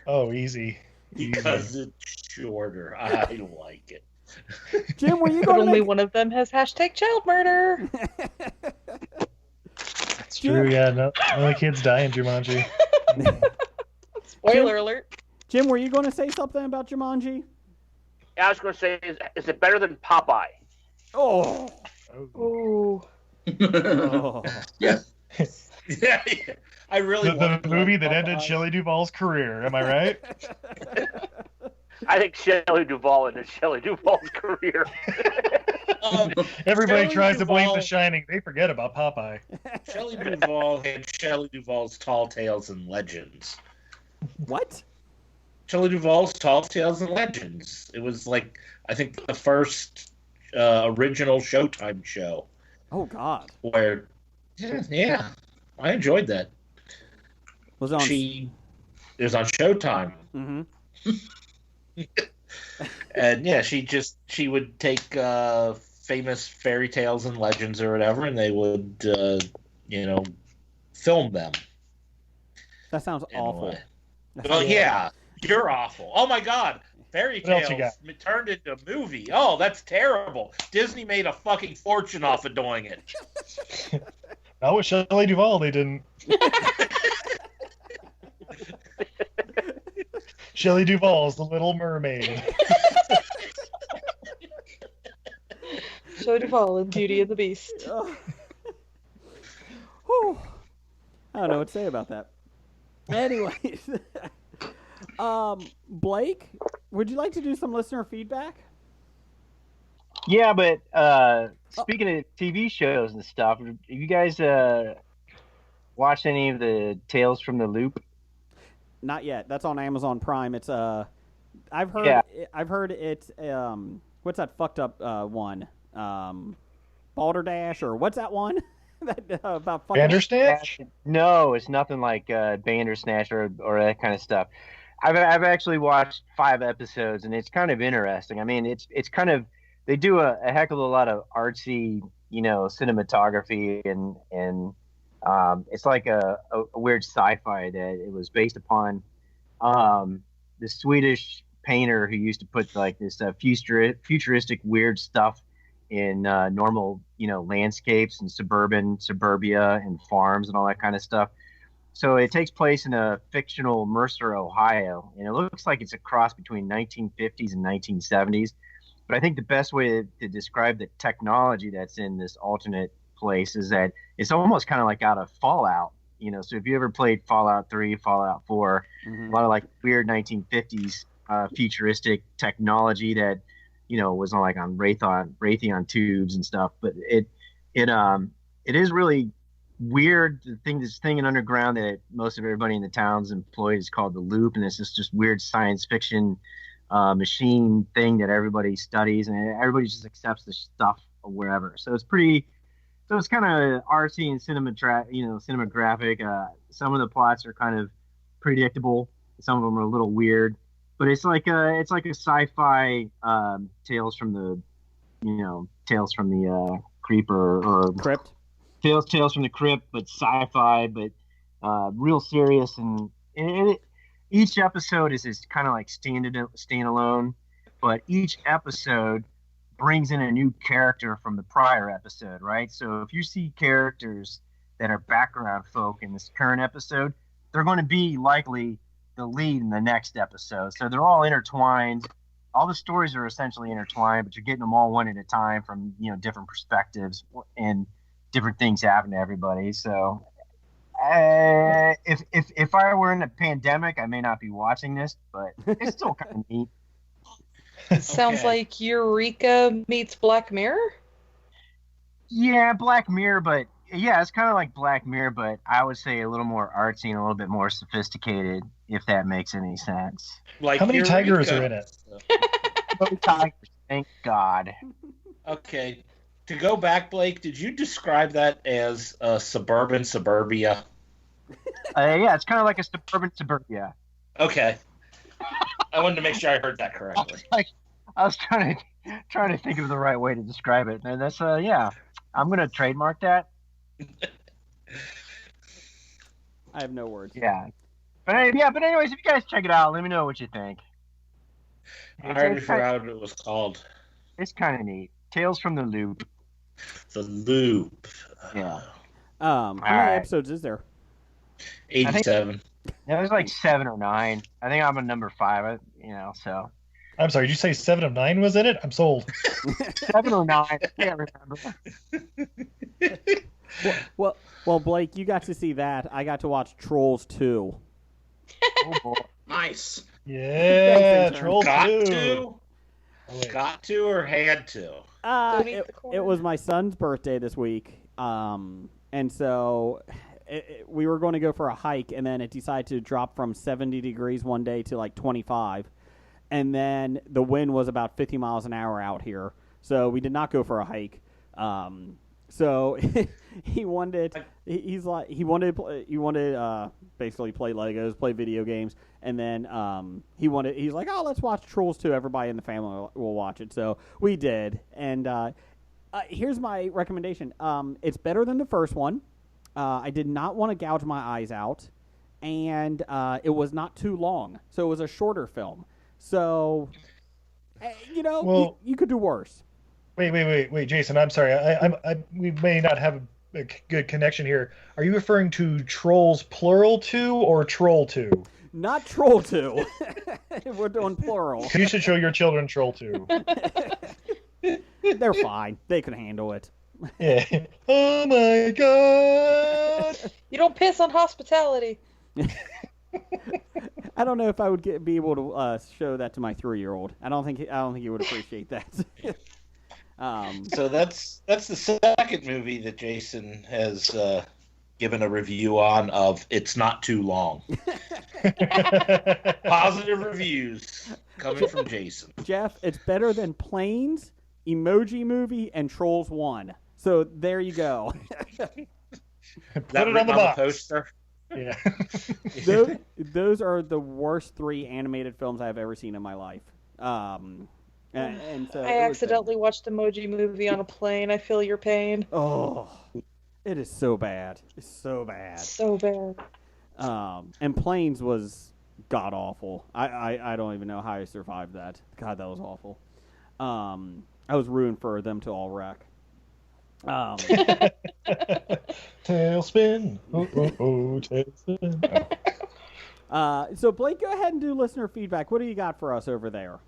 S6: Oh, easy.
S2: Because it's shorter. I like it.
S1: Jim, were you
S7: But
S1: going to
S7: only
S1: make...
S7: one of them has #child murder.
S6: That's true, yeah. No kids die in Jumanji.
S7: Spoiler alert.
S1: Jim, were you going to say something about Jumanji?
S4: I was going to say, is it better than Popeye?
S1: Oh.
S7: Ooh.
S1: Oh.
S5: Yeah.
S2: Yeah, I really
S6: The movie that ended Shelley Duvall's career, am I right?
S4: I think Shelley Duvall ended Shelley Duvall's career.
S6: Everybody
S2: Shelley
S6: tries to blame
S2: Duvall-
S6: The Shining. They forget about Popeye.
S2: Shelley Duvall had Shelley Duvall's Tall Tales and Legends.
S1: What?
S2: Shelley Duvall's Tall Tales and Legends. It was like, I think, the first original Showtime show.
S1: Oh, God.
S2: Where, yeah, I enjoyed that.
S1: Was it on...
S2: It was on Showtime.
S1: Mm-hmm.
S2: And yeah, she would take famous fairy tales and legends or whatever, and they would, film them.
S1: That sounds awful.
S2: Well, yeah, you're awful. Oh my God, fairy
S6: What else you
S2: tales turned into a movie. Oh, that's terrible. Disney made a fucking fortune off of doing it.
S6: Not with Shelley Duvall, they didn't. Shelley Duvall's The Little Mermaid.
S7: Shelley Duvall in Beauty and the Beast.
S1: Whew. I don't know what to say about that. Anyways, Blake, would you like to do some listener feedback?
S3: Yeah, but speaking of TV shows and stuff, have you guys watched any of the Tales from the Loop?
S1: Not yet. That's on Amazon Prime. It's I've heard
S3: Yeah.
S1: I've heard it's what's that fucked up one? Balderdash or what's that one? that about fucking
S6: Bandersnatch?
S3: No, it's nothing like Bandersnatch or that kind of stuff. I've actually watched 5 episodes and it's kind of interesting. I mean, it's kind of they do a heck of a lot of artsy, cinematography and it's like a weird sci-fi that it was based upon the Swedish painter who used to put like this futuristic weird stuff in normal landscapes and suburbia and farms and all that kind of stuff. So it takes place in a fictional Mercer, Ohio, and it looks like it's a cross between 1950s and 1970s. But I think the best way to describe the technology that's in this alternate place is that it's almost kind of like out of Fallout. So if you ever played Fallout 3, Fallout 4, a lot of like weird 1950s futuristic technology that was on like on Raytheon tubes and stuff. But it is really weird. This thing in underground that most of everybody in the town's employed is called the Loop, and it's just weird science fiction machine thing that everybody studies, and everybody just accepts the stuff wherever. So it's kind of artsy and cinematographic. Some of the plots are kind of predictable. Some of them are a little weird, but it's like a sci-fi tales from the creep or
S1: Crypt.
S3: Tales from the Crypt, but sci-fi, but real serious. And each episode is kind of like standalone, but each episode brings in a new character from the prior episode, right? So if you see characters that are background folk in this current episode, they're going to be likely the lead in the next episode. So they're all intertwined. All the stories are essentially intertwined, but you're getting them all one at a time from different perspectives, and different things happen to everybody. So if I were in a pandemic, I may not be watching this, but it's still kind of neat.
S7: Sounds like Eureka meets Black Mirror.
S3: Yeah, Black Mirror, but yeah, it's kind of like Black Mirror, but I would say a little more artsy and a little bit more sophisticated, if that makes any sense.
S2: Like
S6: How many
S2: Eureka.
S6: tigers are in it?
S3: No tigers, thank God.
S2: Okay. To go back, Blake, did you describe that as suburbia?
S3: Yeah, it's kind of like a suburbia.
S2: Okay. I wanted to make sure I heard that correctly.
S3: I was trying to think of the right way to describe it, and that's yeah. I'm gonna trademark that.
S1: I have no words.
S3: Yeah, but anyways, if you guys check it out, let me know what you think.
S2: I already forgot what it was called.
S3: It's kind of neat. Tales from the Loop.
S2: The Loop.
S3: Yeah.
S1: How many episodes is there?
S2: 87.
S3: There's like 7 or 9. I think I'm on number 5. So.
S6: I'm sorry, did you say 7 of 9 was in it? I'm sold.
S3: 7 or 9. I can't remember.
S1: Well, Blake, you got to see that. I got to watch Trolls 2.
S3: Oh, boy.
S5: Nice.
S6: Yeah,
S1: Thanks,
S6: Troll
S2: Got
S6: 2.
S2: to?
S6: Oh, wait.
S2: Got to or had to?
S7: Don't eat the corn.
S1: It was my son's birthday this week, and so we were going to go for a hike, and then it decided to drop from 70 degrees one day to like 25, and then the wind was about 50 miles an hour out here, so we did not go for a hike. So he wanted basically play Legos, play video games, and then he's like, oh, let's watch Trolls 2. Everybody in the family will watch it. So we did, and here's my recommendation. It's better than the first one. I did not want to gouge my eyes out, and it was not too long, so it was a shorter film. So
S6: Well-
S1: you could do worse.
S6: Wait, Jason. I'm sorry. We may not have a good connection here. Are you referring to Trolls plural 2 or Troll 2?
S1: Not Troll 2. We're doing plural.
S6: You should show your children Troll 2.
S1: They're fine. They can handle it.
S6: Yeah. Oh my God.
S7: You don't piss on hospitality.
S1: I don't know if I would be able to show that to my 3-year-old. I don't think he would appreciate that.
S2: So that's the second movie that Jason has given a review on of It's Not Too Long. Positive reviews coming from Jason.
S1: Jeff, it's better than Planes, Emoji Movie, and Trolls 1. So there you go.
S6: Put it on the box.
S2: Poster.
S6: Yeah.
S1: Those are the worst 3 animated films I've ever seen in my life. And so
S7: I accidentally watched Emoji Movie on a plane. I feel your pain.
S1: Oh, it is so bad. It's so bad.
S7: So bad.
S1: And Planes was god awful. I don't even know how I survived that. God, that was awful. I was rooting for them to all wreck.
S6: Tailspin. Tailspin.
S1: So Blake, go ahead and do listener feedback. What do you got for us over there?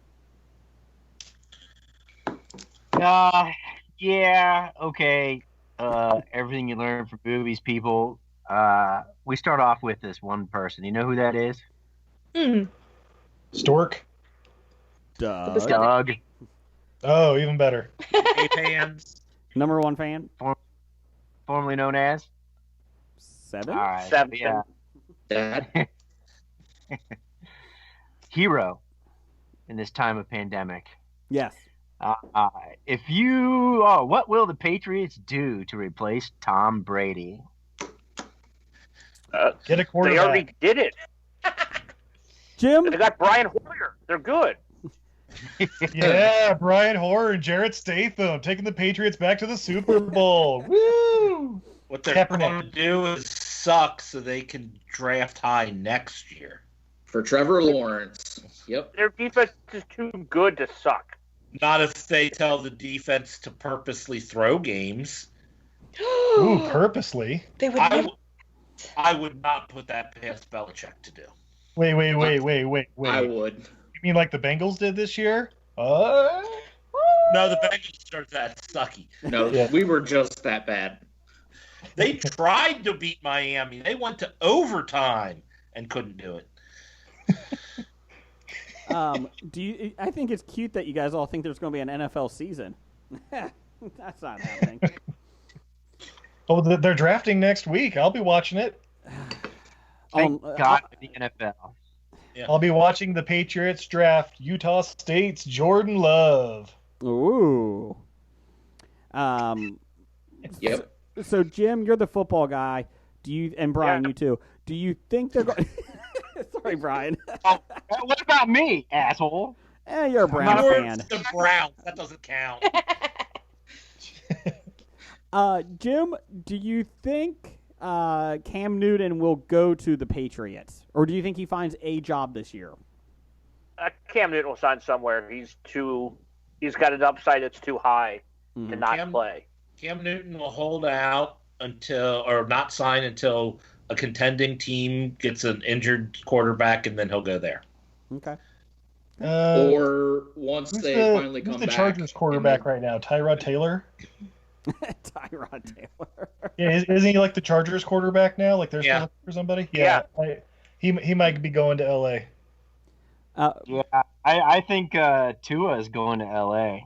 S3: Yeah, okay. Everything you learn from movies, people. We start off with this one person. You know who that is?
S6: Stork.
S3: Doug.
S6: Oh, even better.
S2: Hey, fans.
S1: Number 1 fan?
S3: Formerly known as?
S1: 7?
S3: All right.
S4: 7.
S3: Yeah.
S5: Dad.
S3: Hero in this time of pandemic.
S1: Yes.
S3: What will the Patriots do to replace Tom Brady?
S6: Get a quarterback.
S4: They already did it.
S1: Jim?
S4: They got Brian Hoyer. They're good.
S6: Yeah, Brian Hoyer and Jarrett Statham taking the Patriots back to the Super Bowl. Woo!
S2: What they're
S6: Kaepernick.
S2: going to do is suck so they can draft high next year.
S5: For Trevor Lawrence. Yep.
S4: Their defense is too good to suck.
S2: Not if they tell the defense to purposely throw games.
S6: Ooh, purposely.
S7: They would
S2: I,
S7: never.
S2: w- I would not put that past Belichick to do.
S6: Wait.
S5: I would.
S6: You mean like the Bengals did this year?
S2: No, the Bengals are that sucky.
S5: No,
S6: Yeah.
S5: we were just that bad.
S2: They tried to beat Miami. They went to overtime and couldn't do it.
S1: I think it's cute that you guys all think there's going to be an NFL season. That's not happening.
S6: Oh, they're drafting next week. I'll be watching it.
S3: Thank God for the NFL.
S2: Yeah.
S6: I'll be watching the Patriots draft Utah State's Jordan Love.
S1: Ooh.
S5: Yep.
S1: So Jim, you're the football guy. And Brian,
S4: Yeah.
S1: you too. Do you think they're going? Sorry, Brian.
S3: What about me, asshole?
S1: You're a Brown
S2: You're
S1: fan.
S2: the Browns. That doesn't count.
S1: Jim, do you think Cam Newton will go to the Patriots, or do you think he finds a job this year?
S4: Cam Newton will sign somewhere. He's got an upside that's too high to not play.
S2: Cam Newton will hold out or not sign until a contending team gets an injured quarterback, and then he'll go there.
S1: Okay.
S5: Or once they finally come
S6: who's the
S5: back.
S6: Chargers quarterback right now? Tyrod Taylor?
S1: Tyrod Taylor.
S6: Yeah, isn't he like the Chargers quarterback now? Like they're still looking for somebody?
S4: Yeah.
S6: He might be going to LA.
S3: I think Tua is going to LA.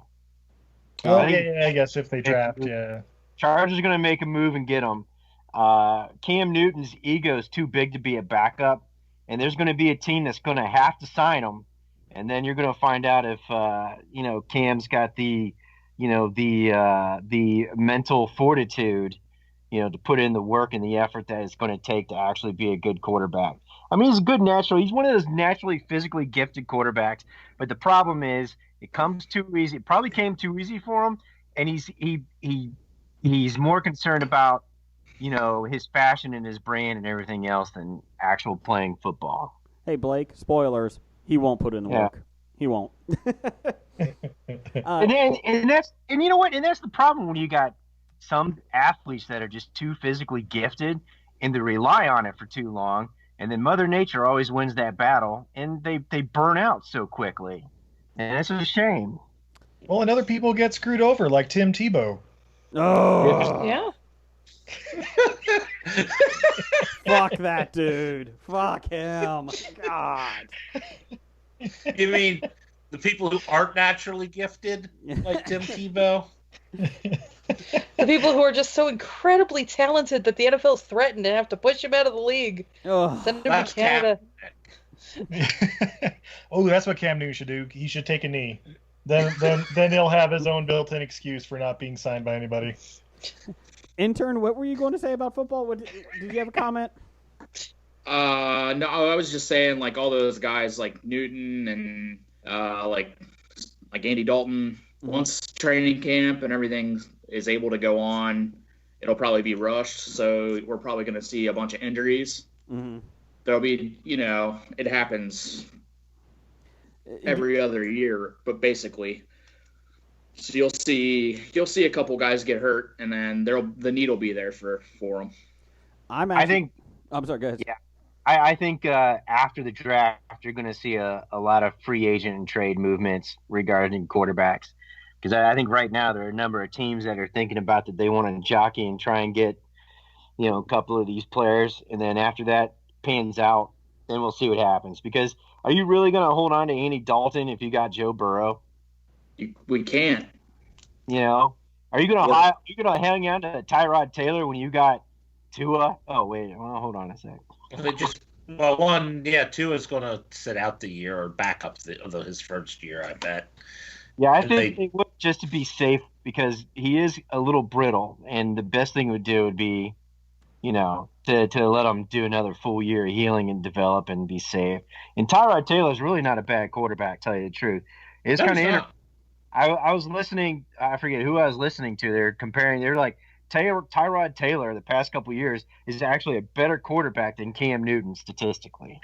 S6: Oh, yeah, I guess if they draft, yeah.
S3: Chargers are going to make a move and get him. Cam Newton's ego is too big to be a backup, and there's going to be a team that's going to have to sign him, and then you're going to find out if Cam's got the mental fortitude, to put in the work and the effort that it's going to take to actually be a good quarterback. I mean, he's a good he's one of those naturally physically gifted quarterbacks, but the problem is it comes too easy. It probably came too easy for him, and he's more concerned about his fashion and his brand and everything else than actual playing football.
S1: Hey, Blake, spoilers. He won't put in the work. He won't.
S3: And that's the problem when you got some athletes that are just too physically gifted and they rely on it for too long, and then Mother Nature always wins that battle, and they burn out so quickly, and it's a shame.
S6: Well, and other people get screwed over, like Tim Tebow.
S1: Oh,
S7: Yeah.
S1: fuck that dude. Fuck him. God.
S2: You mean The people who aren't naturally gifted, like Tim Tebow.
S7: The people who are just so incredibly talented that the NFL is threatened and have to push him out of the league.
S1: Oh,
S7: Send him to
S2: That's
S7: Canada.
S6: Oh, that's what Cam Newton should do. He should take a knee. Then he'll have his own built-in excuse for not being signed by anybody.
S1: Intern, what were you going to say about football? Did you have a comment?
S5: No, I was just saying, like, all those guys like Newton and like Andy Dalton. Once training camp and everything is able to go on, it'll probably be rushed. So we're probably going to see a bunch of injuries.
S1: Mm-hmm.
S5: There'll be, it happens every other year, but basically, so you'll see a couple guys get hurt, and then the need will be there for them.
S1: I'm sorry. Go ahead.
S3: Yeah. I think after the draft, you're going to see a lot of free agent and trade movements regarding quarterbacks. Because I think right now there are a number of teams that are thinking about that they want to jockey and try and get, a couple of these players. And then after that pans out, then we'll see what happens. Because are you really going to hold on to Andy Dalton if you got Joe Burrow?
S5: We can't.
S3: Are you going to hang on to Tyrod Taylor when you got Tua? Oh, wait. Well, hold on a sec.
S2: Tua's going to sit out the year or back up his first year, I bet.
S3: Yeah, I think they would, just to be safe, because he is a little brittle, and the best thing would be, to let him do another full year of healing and develop and be safe. And Tyrod Taylor's really not a bad quarterback, tell you the truth. It's kind of interesting. I was listening, I forget who I was listening to. They're like, Tyrod Taylor the past couple of years is actually a better quarterback than Cam Newton statistically.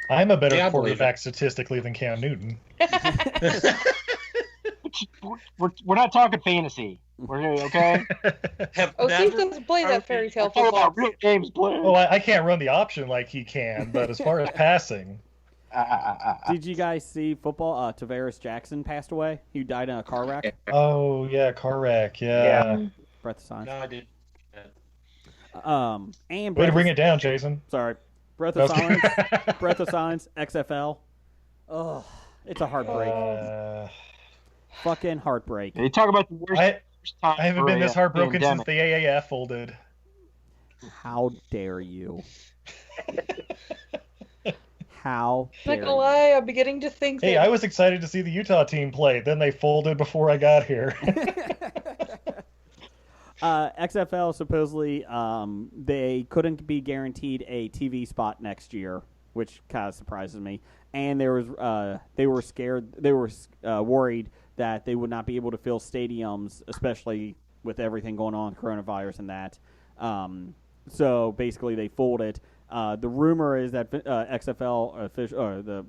S6: I'm a better quarterback statistically than Cam Newton.
S3: We're not talking fantasy. We're okay.
S7: Steve doesn't play that fairy tale football.
S3: Real games played.
S6: Well, I can't run the option like he can, but as far as passing.
S1: Did you guys see football? Tavares Jackson passed away. He died in a car wreck.
S6: Oh, yeah, car wreck, yeah.
S1: Breath of Science.
S2: No, I did.
S1: And
S6: way to bring it down, Jason.
S1: Sorry. Breath of Science. Breath of Science, XFL. Oh, it's a heartbreak. Fucking heartbreak.
S3: You talk about the worst time.
S6: I haven't been this heartbroken since the AAF folded.
S1: How dare you? How dare
S7: I'm not gonna lie, I'm beginning to think
S6: Hey, I was excited to see the Utah team play. Then they folded before I got here.
S1: XFL supposedly they couldn't be guaranteed a TV spot next year, which kind of surprises me. And they were scared. They were worried that they would not be able to fill stadiums, especially with everything going on, coronavirus and that. So basically, they folded. The rumor is that XFL official, or the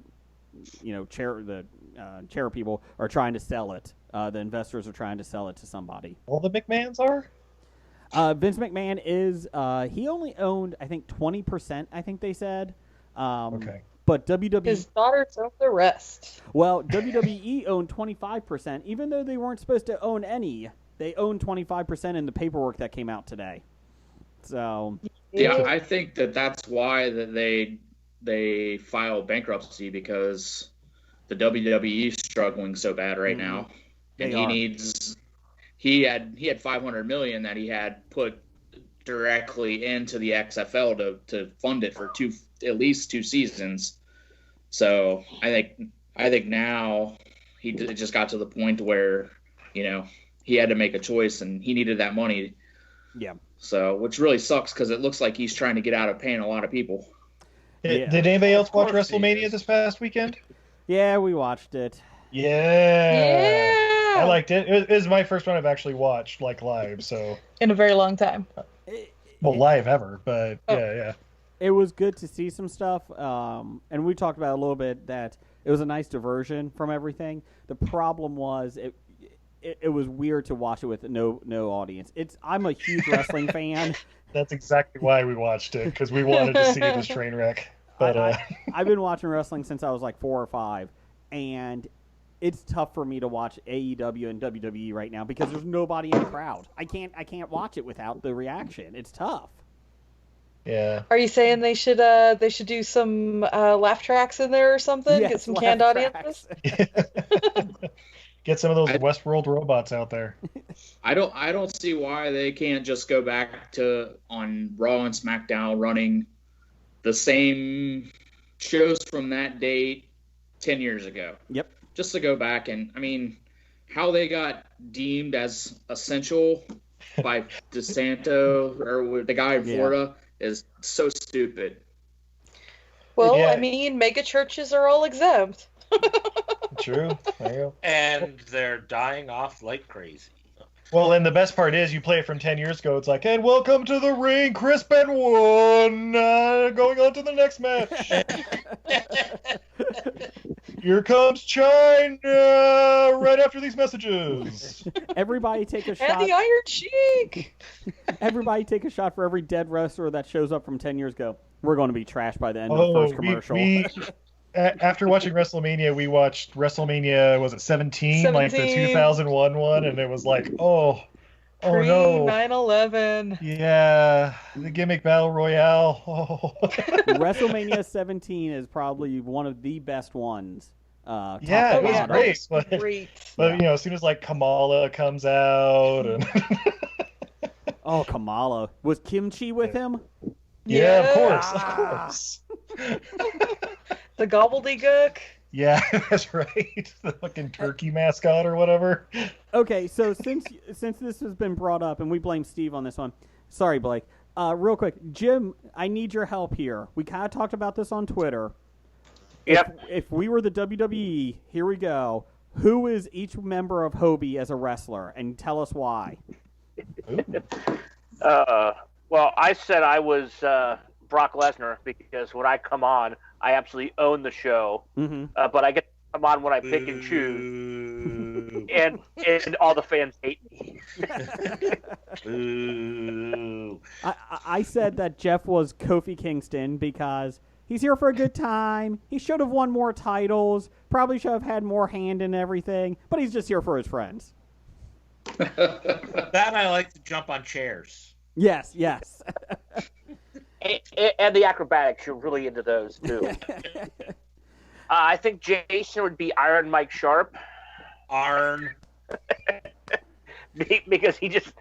S1: chair people are trying to sell it. The investors are trying to sell it to somebody.
S6: All the McMahons are?
S1: Vince McMahon is he only owned, I think, 20%. I think they said.
S6: Okay.
S1: But WWE,
S7: his daughters own the rest.
S1: Well, WWE owned 25%, even though they weren't supposed to own any. They owned 25% in the paperwork that came out today. So
S5: yeah, I think that's why that they filed bankruptcy, because the WWE is struggling so bad right now, and he had $500 million that he had put directly into the XFL to fund it for at least two seasons. So I think now it just got to the point where he had to make a choice, and he needed that money.
S1: Yeah.
S5: So, which really sucks, because it looks like he's trying to get out of paying a lot of people.
S6: Yeah. Did anybody else watch WrestleMania this past weekend?
S1: Yeah, we watched it.
S6: Yeah. I liked it. It was my first one I've actually watched live. So
S7: in a very long time.
S6: Live ever, but yeah.
S1: It was good to see some stuff, and we talked about a little bit that it was a nice diversion from everything. The problem was it was weird to watch it with no audience. I'm a huge wrestling fan.
S6: That's exactly why we watched it, because we wanted to see this train wreck. But
S1: I've been watching wrestling since I was like 4 or 5, and it's tough for me to watch AEW and WWE right now because there's nobody in the crowd. I can't watch it without the reaction. It's tough.
S6: Yeah.
S7: Are you saying they should do some laugh tracks in there or something?
S1: Yes,
S7: Get some
S1: laugh
S7: canned
S1: tracks.
S7: audiences?
S6: Get some of those Westworld robots out there.
S5: I don't see why they can't just go back to on Raw and SmackDown running the same shows from that date 10 years ago.
S1: Yep.
S5: Just to go back and, I mean, how they got deemed as essential by DeSanto or the guy in Florida is so stupid.
S7: Well, I mean, mega churches are all exempt.
S6: True. There you go.
S2: And they're dying off like crazy.
S6: Well, and the best part is you play it from 10 years ago. It's like, and welcome to the ring, Chris Benoit, going on to the next match. Here comes China right after these messages.
S1: Everybody take a shot.
S7: And the Iron Sheik.
S1: Everybody take a shot for every dead wrestler that shows up from 10 years ago. We're going to be trashed by the end of the first commercial.
S6: After watching WrestleMania, we watched WrestleMania, was it 17? Like the 2001 one, and it was like, oh no.
S7: 9/11.
S6: Yeah, the gimmick battle royale. Oh.
S1: WrestleMania 17 is probably one of the best ones.
S6: Yeah, it was great. But as soon as like Kamala comes out, and
S1: oh, Kamala, was Kimchi with him?
S6: Yeah, of course.
S7: The gobbledygook.
S6: Yeah, that's right. The fucking turkey mascot or whatever.
S1: Okay, so since this has been brought up, and we blame Steve on this one. Sorry, Blake. Real quick, Jim, I need your help here. We kind of talked about this on Twitter.
S4: Yep.
S1: If we were the WWE, here we go. Who is each member of Hobie as a wrestler? And tell us why.
S4: Well, I said I was Brock Lesnar because when I come on, I absolutely own the show.
S1: Mm-hmm.
S4: But I get to come on when I pick and choose, and all the fans hate me.
S1: I said that Jeff was Kofi Kingston because he's here for a good time. He should have won more titles. Probably should have had more hand in everything. But he's just here for his friends.
S2: That I like to jump on chairs.
S1: Yes.
S4: And the acrobatics, you're really into those too. I think Jason would be Iron Mike Sharp.
S2: Arn.
S4: Because he's just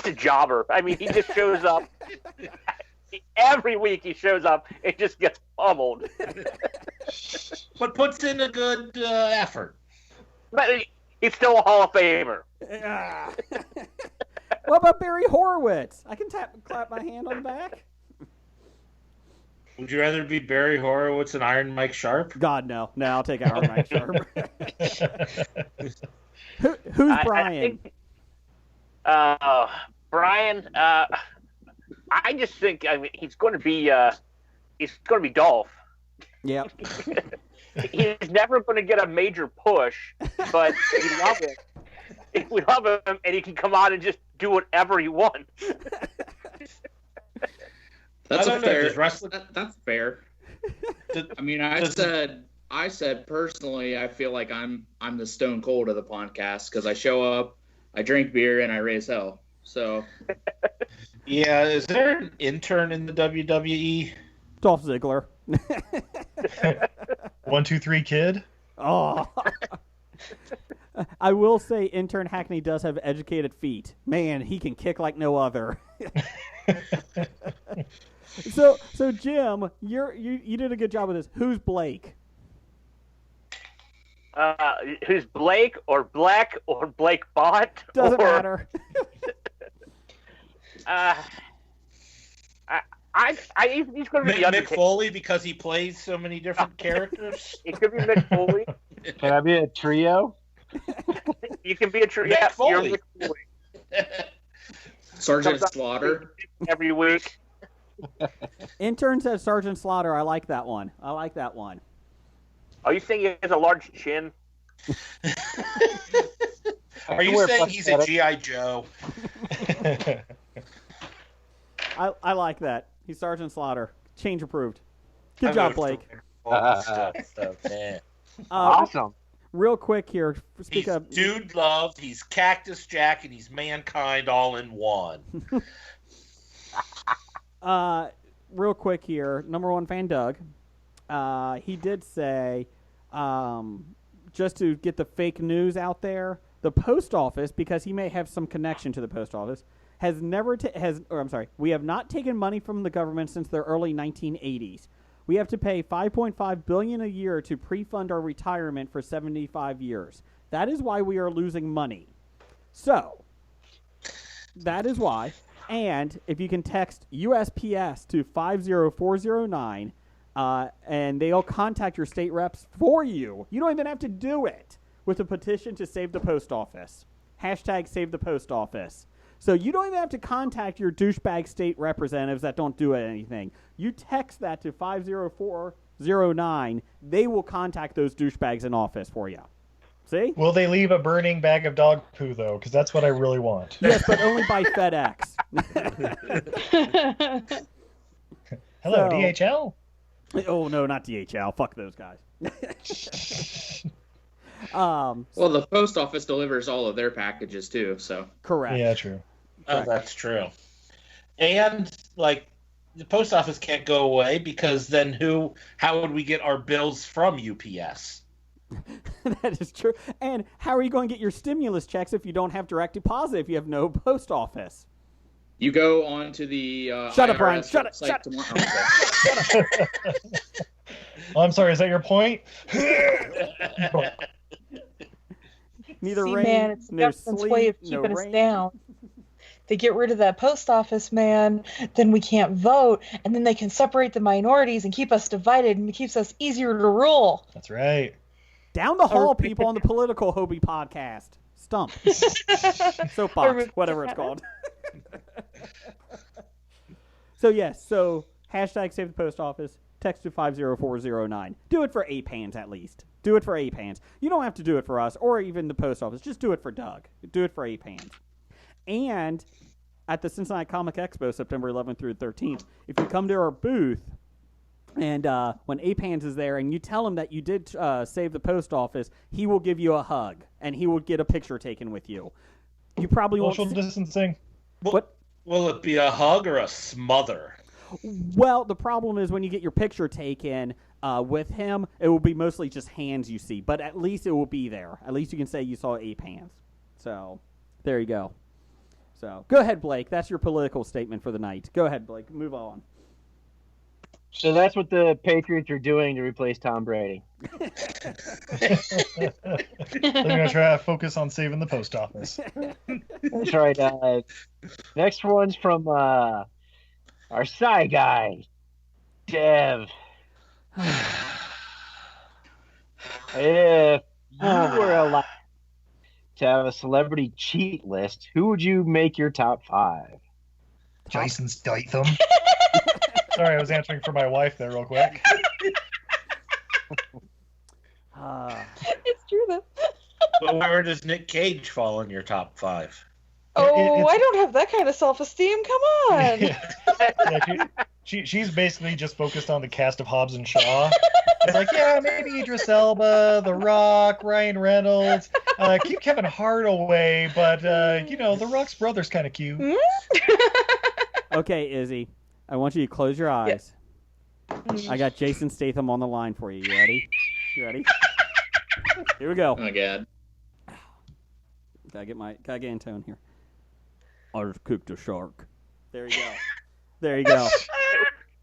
S4: a jobber. I mean, he just shows up. Every week he shows up and just gets pummeled.
S2: But puts in a good effort.
S4: But he's still a Hall of Famer.
S1: What about Barry Horowitz? I can clap my hand on the back.
S2: Would you rather be Barry Horowitz and Iron Mike Sharp?
S1: God, no. No, I'll take Iron Mike Sharp. Who's Brian?
S4: Brian, I just think he's going to be Dolph.
S1: Yep.
S4: He's never going to get a major push, but we love him. We love him, and he can come on and just do whatever he wants.
S5: That's fair. That's fair. I mean, I said personally, I feel like I'm the Stone Cold of the podcast because I show up, I drink beer, and I raise hell. So,
S2: yeah, is there an intern in the WWE?
S1: Dolph Ziggler.
S6: 1, 2, 3 kid.
S1: Oh. I will say, intern Hackney does have educated feet. Man, he can kick like no other. So Jim, you did a good job with this. Who's Blake?
S4: Who's Blake or Black or Blake Bot?
S1: Doesn't matter.
S4: He's going to be
S2: Mick Foley because he plays so many different characters.
S4: It could be Mick Foley.
S3: Can I be a trio?
S4: You can be a trio.
S2: Mick Foley.
S4: You're Mick Foley.
S5: Sergeant Slaughter
S4: every week.
S1: Intern says Sergeant Slaughter. I like that one.
S4: Are you saying he has a large chin?
S2: Are you saying he's a G.I. Joe?
S1: I like that. He's Sergeant Slaughter. Change approved. Good job, Blake.
S3: Awesome.
S1: Real quick here.
S2: He's Dude Love, he's Cactus Jack, and he's Mankind all in one.
S1: real quick here, number one fan Doug, he did say, just to get the fake news out there, the post office, because he may have some connection to the post office, we have not taken money from the government since the early 1980s. We have to pay $5.5 billion a year to pre-fund our retirement for 75 years. That is why we are losing money. So, that is why. And if you can text USPS to 50409, and they'll contact your state reps for you. You don't even have to do it with a petition to save the post office. Hashtag save the post office. So you don't even have to contact your douchebag state representatives that don't do anything. You text that to 50409. They will contact those douchebags in office for you. See?
S6: Will they leave a burning bag of dog poo, though? Because that's what I really want.
S1: Yes, but only by FedEx.
S6: Hello, DHL?
S1: Oh, no, not DHL. Fuck those guys.
S5: Well, the post office delivers all of their packages, too, so.
S1: Correct.
S6: Yeah, true.
S2: Oh, that's true. And, like, the post office can't go away because then how would we get our bills from UPS?
S1: That is true. And how are you going to get your stimulus checks if you don't have direct deposit, if you have no post office?
S5: You go on to the
S1: Shut up,
S5: IRS
S1: Brian. Shut
S5: website
S1: up.
S5: tomorrow.
S6: Oh, I'm sorry, is that your point?
S1: Neither
S7: See,
S1: rain,
S7: man, it's the
S1: no
S7: government's
S1: sleep,
S7: way of
S1: no
S7: keeping us
S1: rain.
S7: down. They get rid of that post office, man, then we can't vote, and then they can separate the minorities and keep us divided, and it keeps us easier to rule.
S6: That's right.
S1: Down the hall, people on the Political Hobie podcast. Stump. Soapbox, whatever it's called. So, yes. So, hashtag save the post office. Text to 50409. Do it for APANs at least. Do it for APANs. You don't have to do it for us or even the post office. Just do it for Doug. Do it for APANs. And at the Cincinnati Comic Expo, September 11th through 13th, if you come to our booth, and when APANS is there and you tell him that you did save the post office, he will give you a hug, and he will get a picture taken with you. You probably
S6: Social
S1: won't...
S6: distancing.
S1: What?
S2: Will it be a hug or a smother?
S1: Well, the problem is when you get your picture taken with him, it will be mostly just hands you see, but at least it will be there. At least you can say you saw APANS. So, there you go. So, go ahead, Blake. That's your political statement for the night. Go ahead, Blake. Move on.
S3: So that's what the Patriots are doing to replace Tom Brady.
S6: They're going to try to focus on saving the post office.
S3: That's right. Next one's from our Psy guy, Dev. If you were allowed to have a celebrity cheat list, who would you make your top 5?
S6: Jason Statham. Sorry, I was answering for my wife there real quick.
S7: It's true, though.
S2: But where does Nick Cage fall in your top 5?
S7: Oh, I don't have that kind of self-esteem. Come on.
S6: Yeah, she's basically just focused on the cast of Hobbs and Shaw. It's like, yeah, maybe Idris Elba, The Rock, Ryan Reynolds. Keep Kevin Hart away, but, The Rock's brother's kind of cute.
S1: Okay, Izzy. I want you to close your eyes. I got Jason Statham on the line for you. You ready? You ready? Here we go.
S5: Oh my god.
S1: Gotta get in tone here. I just cooked a shark. There you go. There you go.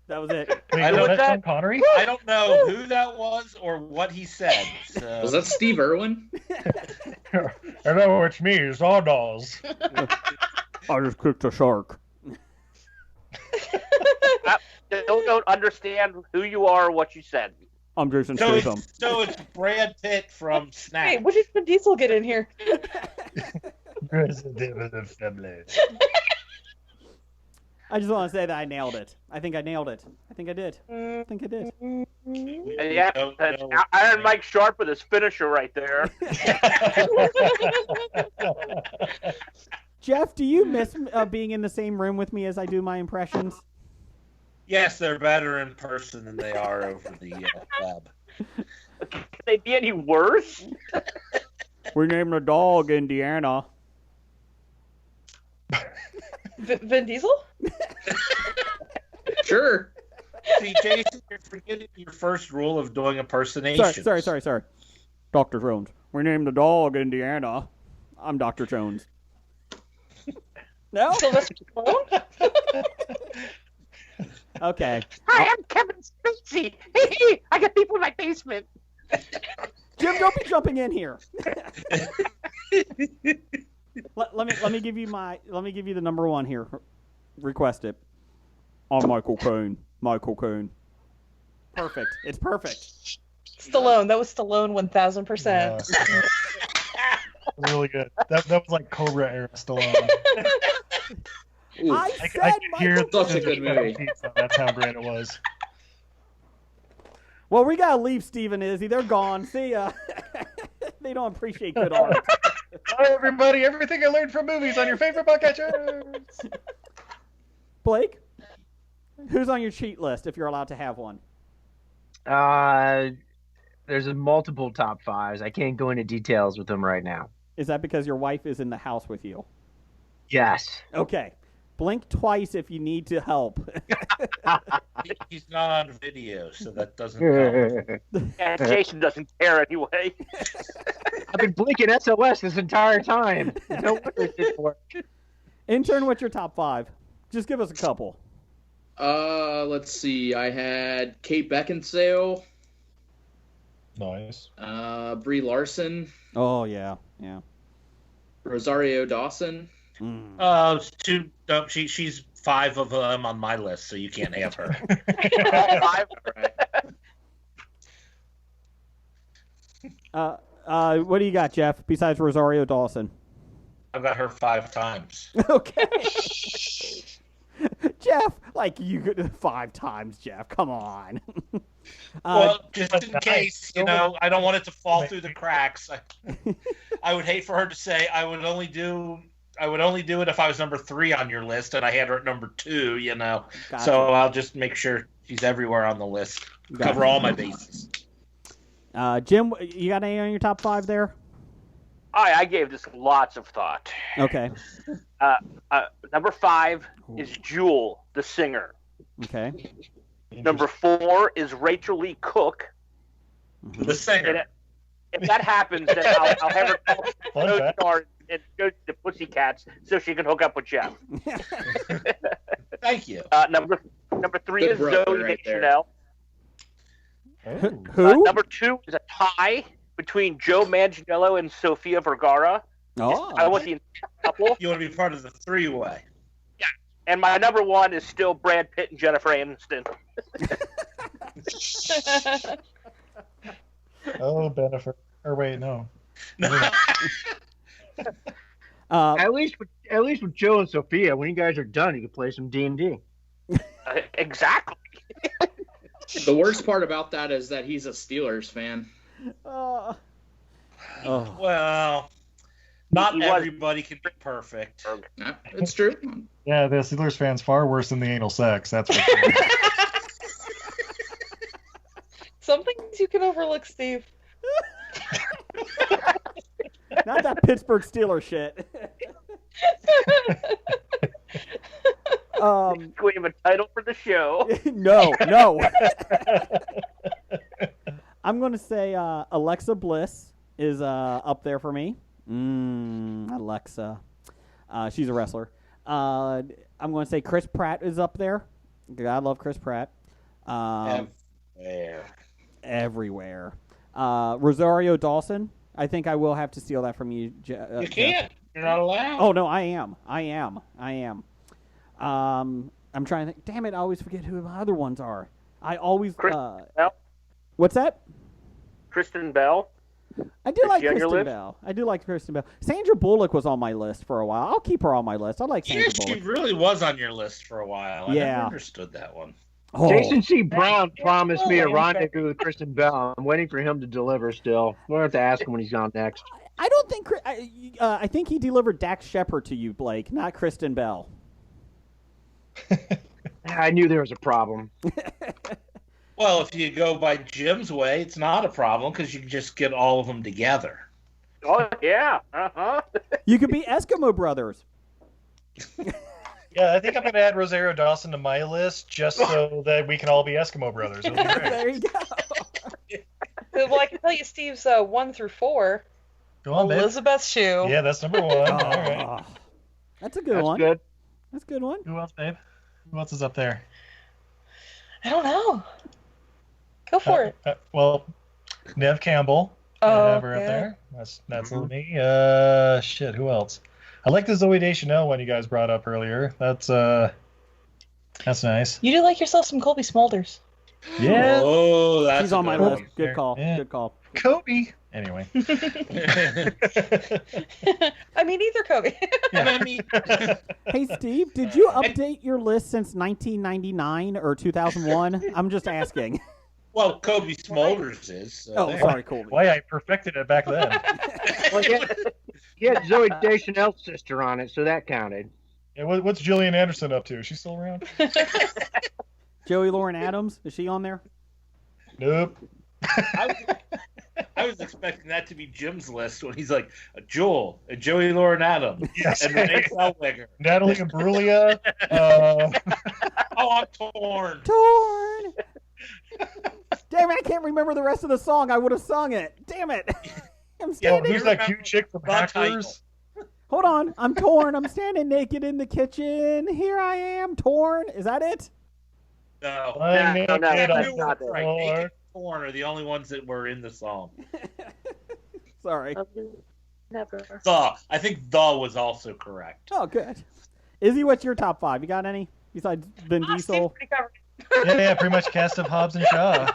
S1: That was it.
S6: Wait,
S2: I
S6: was
S2: don't-
S6: that Sean Connery?
S2: I don't know who that was or what he said. So.
S5: Was that Steve Irwin?
S6: I know it's me, Sawdalls.
S1: I just cooked a shark.
S4: I don't understand who you are or what you said.
S1: I'm Jason
S2: So
S1: Statham.
S2: it's Brad Pitt from Snap.
S7: Hey, when did Vin Diesel get in here?
S6: President of the family.
S1: I just want to say that I nailed it. I think I nailed it. I think I did. I think I did.
S4: And yeah, that's Iron Mike Sharp with his finisher right there.
S1: Jeff, do you miss being in the same room with me as I do my impressions?
S2: Yes, they're better in person than they are over the web.
S4: Can they be any worse?
S1: We named a dog Indiana.
S7: Vin Diesel?
S5: Sure.
S2: See, Jason, you're forgetting your first rule of doing impersonations.
S1: Sorry. Dr. Jones. We named the dog Indiana. I'm Dr. Jones. No?
S7: Sylvester Stallone?
S1: Okay.
S4: Hi, I'm Kevin Spacey. I got people in my basement.
S1: Jim, don't be jumping in here. let me give you the number one here. Request it. I'm Michael Caine. Perfect. It's perfect.
S7: Stallone. That was Stallone 1000%.
S6: Really good. That was like Cobra era Stallone.
S1: I said
S6: I could hear
S1: Michael
S5: Such a good movie.
S6: pizza. That's how great it was.
S1: Well, we gotta leave Steve and Izzy. They're gone. See ya. They don't appreciate good art.
S6: Hi, everybody. Everything I learned from movies on your favorite podcatchers.
S1: Blake, who's on your cheat list if you're allowed to have one?
S3: There's multiple top fives. I can't go into details with them right now.
S1: Is that because your wife is in the house with you?
S3: Yes.
S1: Okay. Blink twice if you need to help.
S2: He's not on video, so that doesn't help.
S4: And Jason doesn't care anyway.
S3: I've been blinking SOS this entire time. No wonder it didn't work.
S1: Intern, what's your top five? Just give us a couple.
S5: Let's see. I had Kate Beckinsale,
S6: Nice.
S5: Brie Larson,
S1: Oh, yeah.
S5: Rosario Dawson.
S2: She's 5 of them on my list, so you can't have her.
S1: What do you got, Jeff, besides Rosario Dawson?
S2: I've got her 5 times.
S1: Okay. Jeff, like you could 5 times, Jeff. Come on.
S2: Well, just in case, I don't want it to fall through the cracks. I would hate for her to say I would only do it if I was number 3 on your list and I had her at number 2,
S1: Gotcha.
S2: So I'll just make sure she's everywhere on the list.
S1: Gotcha.
S2: Cover all my bases.
S1: Jim, you got any on your top 5 there?
S4: I gave this lots of thought.
S1: Okay.
S4: Number 5 is Jewel, the singer.
S1: Okay.
S4: Number 4 is Rachel Lee Cook.
S2: The singer.
S4: If that happens, then I'll have her call
S6: Fun
S4: star and go to the Pussycats so she can hook up with Jeff.
S2: Thank you.
S4: Number 3
S5: Good
S4: is
S5: brother
S4: Zoe
S5: right there.
S4: Chanel.
S1: Who?
S4: Number 2 is a tie between Joe Manganiello and Sofia Vergara.
S1: Oh.
S4: I want the entire couple.
S2: You want to be part of the 3-way.
S4: And my number 1 is still Brad Pitt and Jennifer Aniston.
S6: Oh, Bennifer. Or wait, no.
S3: At least with Joe and Sophia, when you guys are done, you can play some D&D.
S4: Exactly.
S5: The worst part about that is that he's a Steelers fan.
S1: Oh.
S2: Well, not
S4: He was-
S2: everybody can be perfect.
S5: Yeah, it's true.
S6: Yeah, the Steelers fan's far worse than the anal sex. That's for sure.
S7: Some things you can overlook, Steve.
S1: Not that Pittsburgh Steelers shit.
S4: Do we have a title for the show?
S1: No. I'm going to say Alexa Bliss is up there for me. Alexa. She's a wrestler. I'm going to say Chris Pratt is up there. I love Chris Pratt. Everywhere. Rosario Dawson. I think I will have to steal that from you.
S2: You can't. You're not allowed.
S1: Oh, no, I am. I'm trying to think. Damn it, I always forget who my other ones are. I always...
S4: Bell?
S1: What's that?
S4: Kristen Bell?
S1: I do like Kristen Bell. Sandra Bullock was on my list for a while. I'll keep her on my list. I like Sandra
S2: She
S1: Bullock.
S2: really was on your list for a while. I
S1: Yeah.
S2: never understood that one.
S1: Oh.
S3: Jason C. Brown promised me a rendezvous with Kristen Bell. I'm waiting for him to deliver still. We'll have to ask him when he's on next.
S1: I don't think... I think he delivered Dax Shepard to you, Blake, not Kristen Bell.
S3: I knew there was a problem.
S2: Well, if you go by Jim's way, it's not a problem because you can just get all of them together.
S4: Oh, yeah. Uh-huh.
S1: You could be Eskimo Brothers.
S6: Yeah, I think I'm going to add Rosario Dawson to my list just so that we can all be Eskimo brothers. It'll be great.
S1: There you go.
S7: Well, I can tell you Steve's 1 through 4.
S6: Go on, babe.
S7: Elizabeth's Shoe.
S6: Yeah, that's number 1. All right.
S1: That's a good
S3: That's
S1: one.
S3: good.
S1: That's a good one.
S6: Who else, babe? Who else is up there?
S7: I don't know. Go for it.
S6: Well, Nev Campbell. I have her up there. That's me. Shit. Who else? I like the Zoe Deschanel one you guys brought up earlier. That's nice.
S7: You do like yourself some Colby Smulders.
S6: Yeah.
S2: Oh, that's
S1: She's on my
S2: good
S1: list.
S2: one.
S1: Good call.
S6: Yeah.
S1: Good call.
S6: Kobe. Anyway.
S7: I mean, either Kobe.
S1: Hey, Steve, did you update your list since 1999 or 2001? I'm just asking.
S2: Well, Kobe Smulders is. So
S1: Oh,
S2: there.
S1: sorry, Colby.
S6: Why I perfected it back then.
S3: Well, he had Zoe Deschanel's sister on it, so that counted.
S6: Yeah, what's Gillian Anderson up to? Is she still around?
S1: Joey Lauren Adams, is she on there?
S6: Nope.
S2: I was expecting that to be Jim's list when he's like, Joel, Joey Lauren Adams,
S6: Yes.
S2: and Renee Zellweger.
S6: Natalie Imbruglia.
S2: Oh, I'm torn.
S1: Torn. Damn it! I can't remember the rest of the song. I would have sung it. Damn it! I'm standing.
S6: Who's that cute chick from Hackers?
S1: Hold on. I'm torn. I'm standing naked in the kitchen. Here I am, torn. Is that it?
S2: No.
S6: I'm
S4: No,
S6: naked on
S4: that's
S6: the
S4: not it.
S2: Right,
S6: floor.
S2: Naked and Torn are the only ones that were in the song.
S1: Sorry.
S4: Never.
S2: I think the was also correct.
S1: Oh, good. Izzy, what's your top 5? You got any besides Vin
S7: Steve's
S1: Diesel?
S7: pretty covered.
S6: Yeah, pretty much cast of Hobbs and Shaw.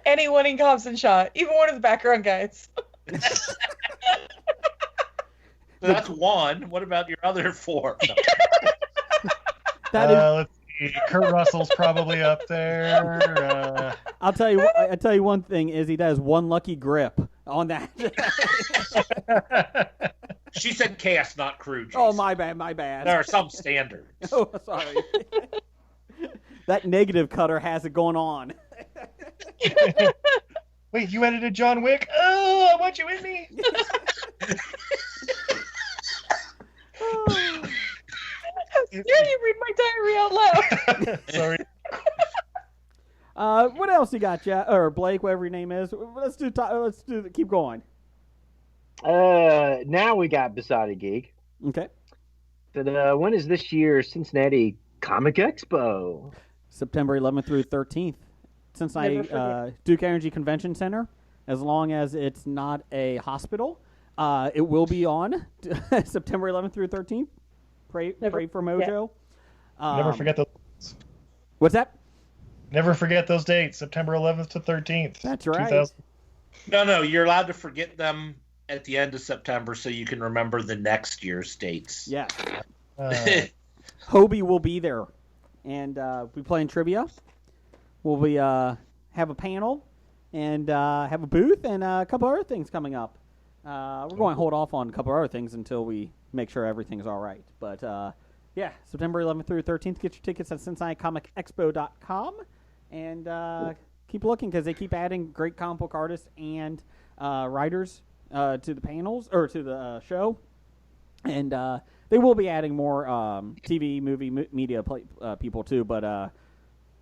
S7: Anyone in Cobbs and Shaw, even one of the background guys.
S2: So that's one. What about your other 4? No.
S1: That is.
S6: Let's see. Kurt Russell's probably up there.
S1: I'll tell you one thing, Izzy. That is one lucky grip on that.
S2: She said cast, not crew. Jason.
S1: Oh, my bad. My bad.
S2: There are some standards.
S1: Oh, sorry. That negative cutter has it going on.
S6: Wait, you edited John Wick? Oh, I want you in me.
S7: How dare you read my diary out loud?
S6: Sorry.
S1: What else you got, or Blake, whatever your name is? Keep going.
S3: Now we got Besotted Geek.
S1: Okay.
S3: But when is this year's Cincinnati Comic Expo?
S1: September 11th through 13th. Cincinnati Duke Energy Convention Center. As long as it's not a hospital, it will be on September 11th through 13th. Pray for Mojo.
S6: Never forget those.
S1: What's that?
S6: Never forget those dates. September 11th to 13th.
S1: That's right.
S6: 2000.
S2: No, you're allowed to forget them at the end of September so you can remember the next year's dates.
S1: Yeah.
S6: Uh,
S1: Hobie will be there, and we playing trivia. We'll be have a panel and have a booth and a couple other things coming up. We're going to hold off on a couple other things until we make sure everything's all right. But yeah, September 11th through 13th. Get your tickets at CincinnatiComicExpo.com and keep looking because they keep adding great comic book artists and writers to the panels or to the show, and they will be adding more TV, movie, media people too. But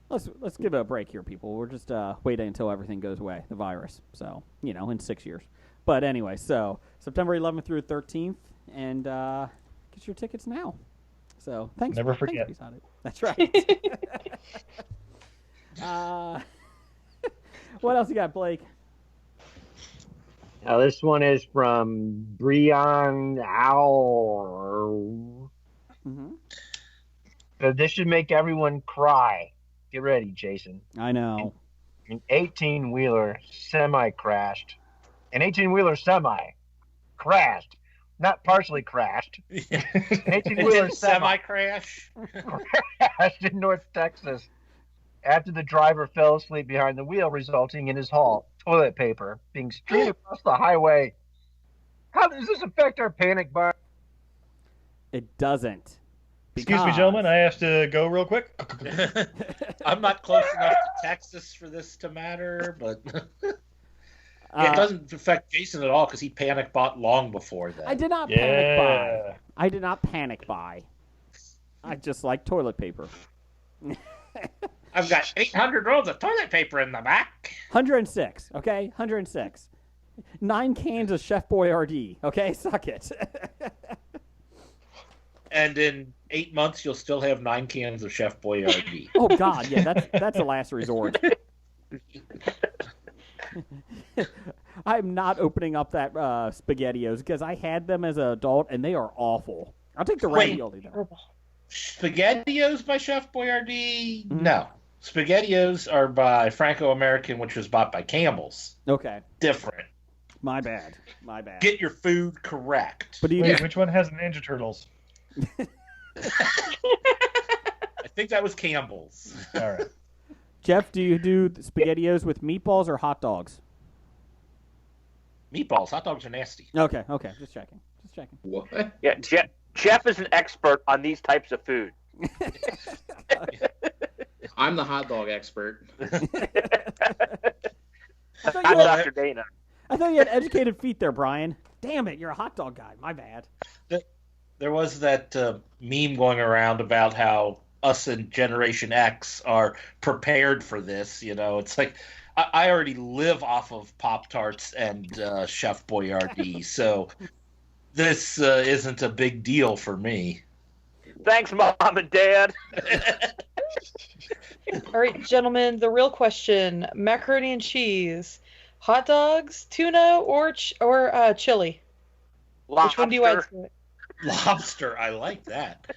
S1: let's give it a break here, people. We're just waiting until everything goes away, the virus. So in 6 years. But anyway, so September 11th through 13th, and get your tickets now. So thanks.
S6: Never forget.
S1: Thanks, Besotted. That's right. What else you got, Blake?
S3: Now this one is from Brian Owl.
S1: Mm-hmm.
S3: This should make everyone cry. Get ready, Jason.
S1: I know.
S3: An 18-wheeler semi crashed. An 18-wheeler semi crashed. Not partially crashed. An 18-wheeler
S2: semi-crash.
S3: crashed in North Texas after the driver fell asleep behind the wheel, resulting in his haul, toilet paper, being strewn across the highway. How does this affect our panic button?
S1: It doesn't.
S6: Excuse me, gentlemen. I have to go real quick.
S2: I'm not close enough to Texas for this to matter, but yeah, it doesn't affect Jason at all because he panic bought long before that.
S1: I did not panic buy. I did not panic buy. I just like toilet paper.
S2: I've got 800 rolls of toilet paper in the back.
S1: 106, okay? 106. 9 cans of Chef Boyardee, okay? Suck it.
S2: And in 8 months, you'll still have 9 cans of Chef Boyardee.
S1: Oh, God, yeah, that's a last resort. I'm not opening up that SpaghettiOs because I had them as an adult, and they are awful. I'll take the ravioli, though.
S2: SpaghettiOs by Chef Boyardee? No. SpaghettiOs are by Franco-American, which was bought by Campbell's.
S1: Okay.
S2: Different.
S1: My bad.
S2: Get your food correct.
S1: But
S6: Wait, which one has Ninja Turtles?
S2: I think that was Campbell's.
S6: All right.
S1: Jeff, do you do SpaghettiOs with meatballs or hot dogs?
S2: Meatballs. Hot dogs are nasty.
S1: Okay. Just checking.
S5: What?
S4: Yeah, Jeff is an expert on these types of food.
S5: I'm the hot dog expert.
S4: I'm Dr. Dana.
S1: I thought you had educated feet there, Brian. Damn it, you're a hot dog guy. My bad.
S2: There was that meme going around about how us in Generation X are prepared for this. You know, it's like I already live off of Pop-Tarts and Chef Boyardee, so this isn't a big deal for me.
S4: Thanks, Mom and Dad.
S7: All right, gentlemen, the real question: macaroni and cheese, hot dogs, tuna, or chili?
S4: Lobster.
S7: Which one do you add to it?
S2: Lobster, I like that.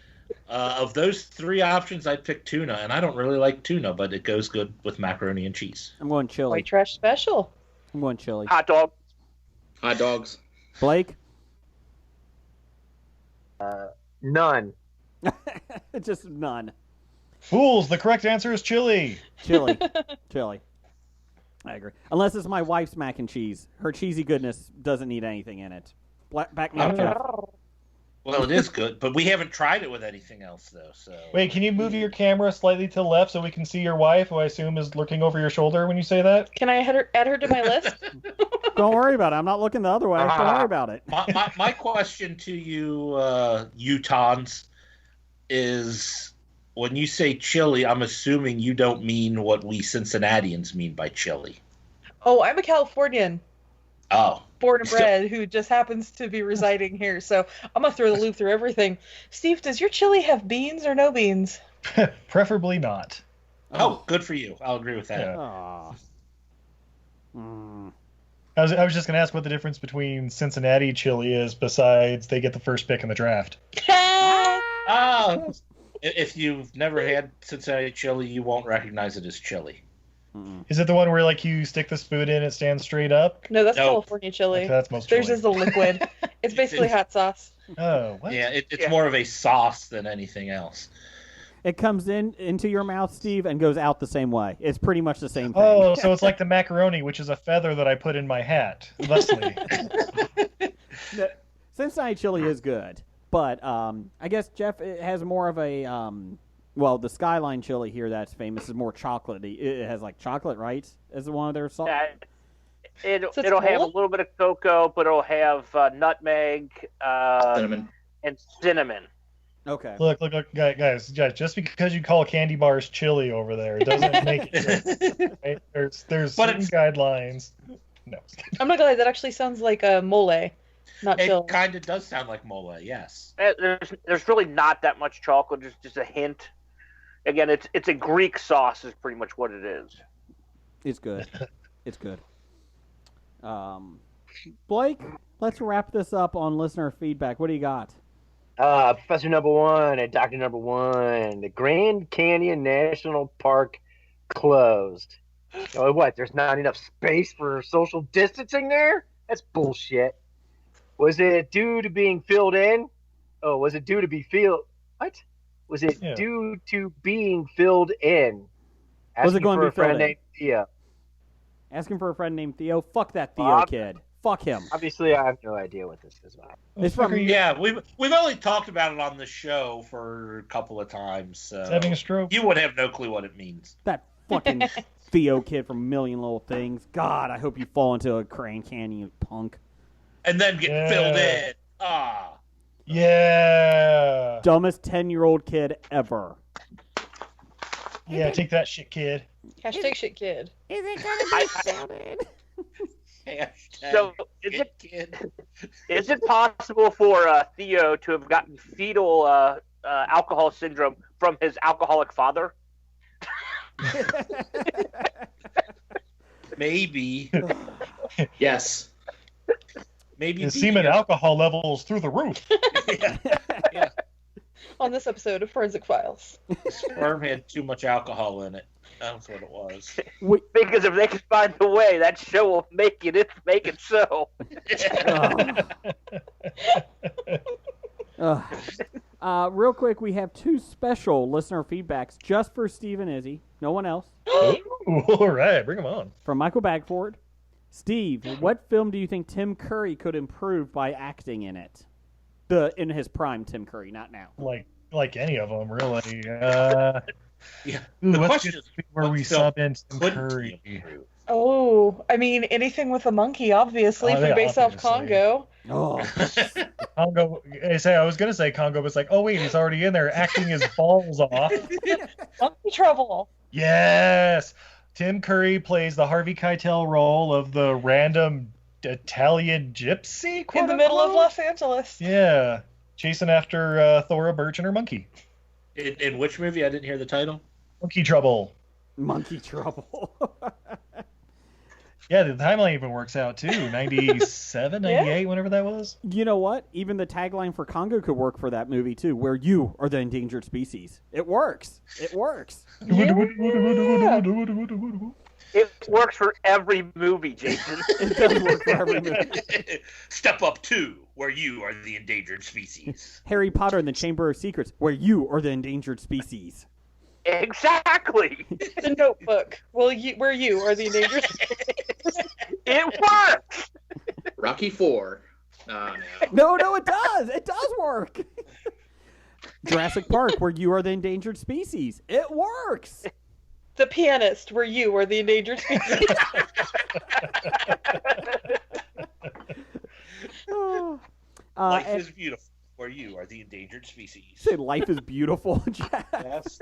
S2: Of those 3 options, I'd pick tuna, and I don't really like tuna, but it goes good with macaroni and cheese.
S1: I'm going chili.
S7: White trash special.
S1: I'm going chili.
S4: Hot dog.
S5: Hot dogs.
S1: Blake?
S3: None.
S1: Just none.
S6: Fools, the correct answer is chili.
S1: Chili. I agree. Unless it's my wife's mac and cheese. Her cheesy goodness doesn't need anything in it. Back me up, Jeff.
S2: Well, it is good, but we haven't tried it with anything else, though. So
S6: Wait, can you move your camera slightly to the left so we can see your wife, who I assume is looking over your shoulder when you say that?
S7: Can I add her to my list?
S1: Don't worry about it. I'm not looking the other way. Don't worry about it.
S2: my question to you, Utahns, is when you say chili, I'm assuming you don't mean what we Cincinnatians mean by chili.
S7: Oh, I'm a Californian,
S2: Oh.
S7: born and bred, who just happens to be residing here. So I'm going to throw the loop through everything. Steve, does your chili have beans or no beans?
S6: Preferably not.
S2: Oh, good for you. I'll agree with that.
S6: Yeah.
S1: Aw. Mm.
S6: I was just going to ask what the difference between Cincinnati chili is besides they get the first pick in the draft.
S2: Oh, if you've never had Cincinnati chili, you won't recognize it as chili.
S6: Is it the one where like you stick the spoon in, it stands straight up?
S7: No, that's
S2: No.
S7: California chili.
S6: Okay, that's most
S7: Theirs
S6: chili.
S7: is the liquid. It's basically hot sauce.
S6: Oh, what?
S2: Yeah, it's
S4: Yeah.
S2: more of a sauce than anything else.
S1: It comes into your mouth, Steve, and goes out the same way. It's pretty much the same thing.
S6: Oh, so it's like the macaroni, which is a feather that I put in my hat. Leslie.
S1: Cincinnati chili is good, but I guess Jeff, it has more of a the Skyline chili here that's famous is more chocolatey. It has like chocolate, right? As one of their sauce.
S4: Yeah,
S7: So it's
S4: it'll have a
S7: cold?
S4: little bit of cocoa, but it'll have nutmeg
S5: Cinnamon.
S4: and cinnamon.
S1: Okay.
S6: Look, guys, just because you call candy bars chili over there doesn't make it chili. Right? There's
S2: But
S6: certain
S2: it's-
S6: guidelines. No.
S7: I'm not gonna lie, that actually sounds like a mole, not chili.
S2: It kind of does sound like mole, yes.
S4: There's really not that much chocolate, just a hint. Again, it's a Greek sauce is pretty much what it is.
S1: It's good. It's good. Blake, let's wrap this up on listener feedback. What do you got?
S3: Professor Number One and Doctor Number One. The Grand Canyon National Park closed. Oh, what? There's not enough space for social distancing there? That's bullshit. Was it due to being filled in? Oh, was it due to be filled? What? Was it due to being filled in?
S1: Was it going to be
S3: for a friend
S1: filled in?
S3: named Theo.
S1: Asking for a friend named Theo. Fuck that Theo kid. Fuck him.
S3: Obviously, I have no idea what this is about.
S1: It's from
S2: Yeah, we've only talked about it on the show for a couple of times. So
S6: It's having a stroke.
S2: you would have no clue what it means.
S1: that fucking Theo kid from Million Little Things. God, I hope you fall into a Grand Canyon, you punk.
S2: And then get
S6: Yeah.
S2: filled in. Ah.
S6: Yeah,
S1: dumbest 10-year-old kid ever.
S6: Yeah, take that shit, kid.
S7: Hashtag shit kid.
S1: Is it gonna be salmon?
S4: So is it possible for Theo to have gotten fetal alcohol syndrome from his alcoholic father?
S2: Maybe.
S5: Yes.
S2: Maybe
S6: His semen alcohol levels through the roof.
S2: yeah.
S7: On this episode of Forensic Files.
S2: Sperm had too much alcohol in it. That's what it was.
S4: Because if they can find a way, that show will make it so.
S1: Real quick, we have 2 special listener feedbacks just for Steve and Izzy. No one else.
S6: All right, bring them on.
S1: From Michael Bagford. Steve, what film do you think Tim Curry could improve by acting in it? In his prime Tim Curry, not now.
S6: Like any of them, really.
S2: Yeah. The question is
S6: where we sub in Tim Curry.
S7: Oh, I mean, anything with a monkey, obviously, if we base off Congo.
S1: Oh.
S6: Congo. I was going to say Congo, but it's like, oh, wait, he's already in there acting his balls off.
S7: Monkey trouble.
S6: Yes. Tim Curry plays the Harvey Keitel role of the random Italian gypsy,
S7: in the middle of Los Angeles.
S6: Yeah. Chasing after Thora Birch and her monkey.
S2: In which movie? I didn't hear the title.
S6: Monkey Trouble.
S1: Monkey Trouble.
S6: Yeah, the timeline even works out, too. 97, 98, whenever that was.
S1: You know what? Even the tagline for Congo could work for that movie, too, where you are the endangered species. It works. It works.
S7: Yeah.
S4: It works for every movie, Jason.
S1: It does work for every movie.
S2: Step Up 2, where you are the endangered species.
S1: Harry Potter and the Chamber of Secrets, where you are the endangered species.
S4: Exactly.
S7: The Notebook. Where you are the endangered species.
S4: It works.
S5: Rocky 4. No.
S1: No, it does. It does work. Jurassic Park, where you are the endangered species. It works.
S7: The Pianist, where you are the endangered species.
S2: Life is beautiful, where you are the endangered species.
S1: Say life is beautiful, Jack.
S2: Yes.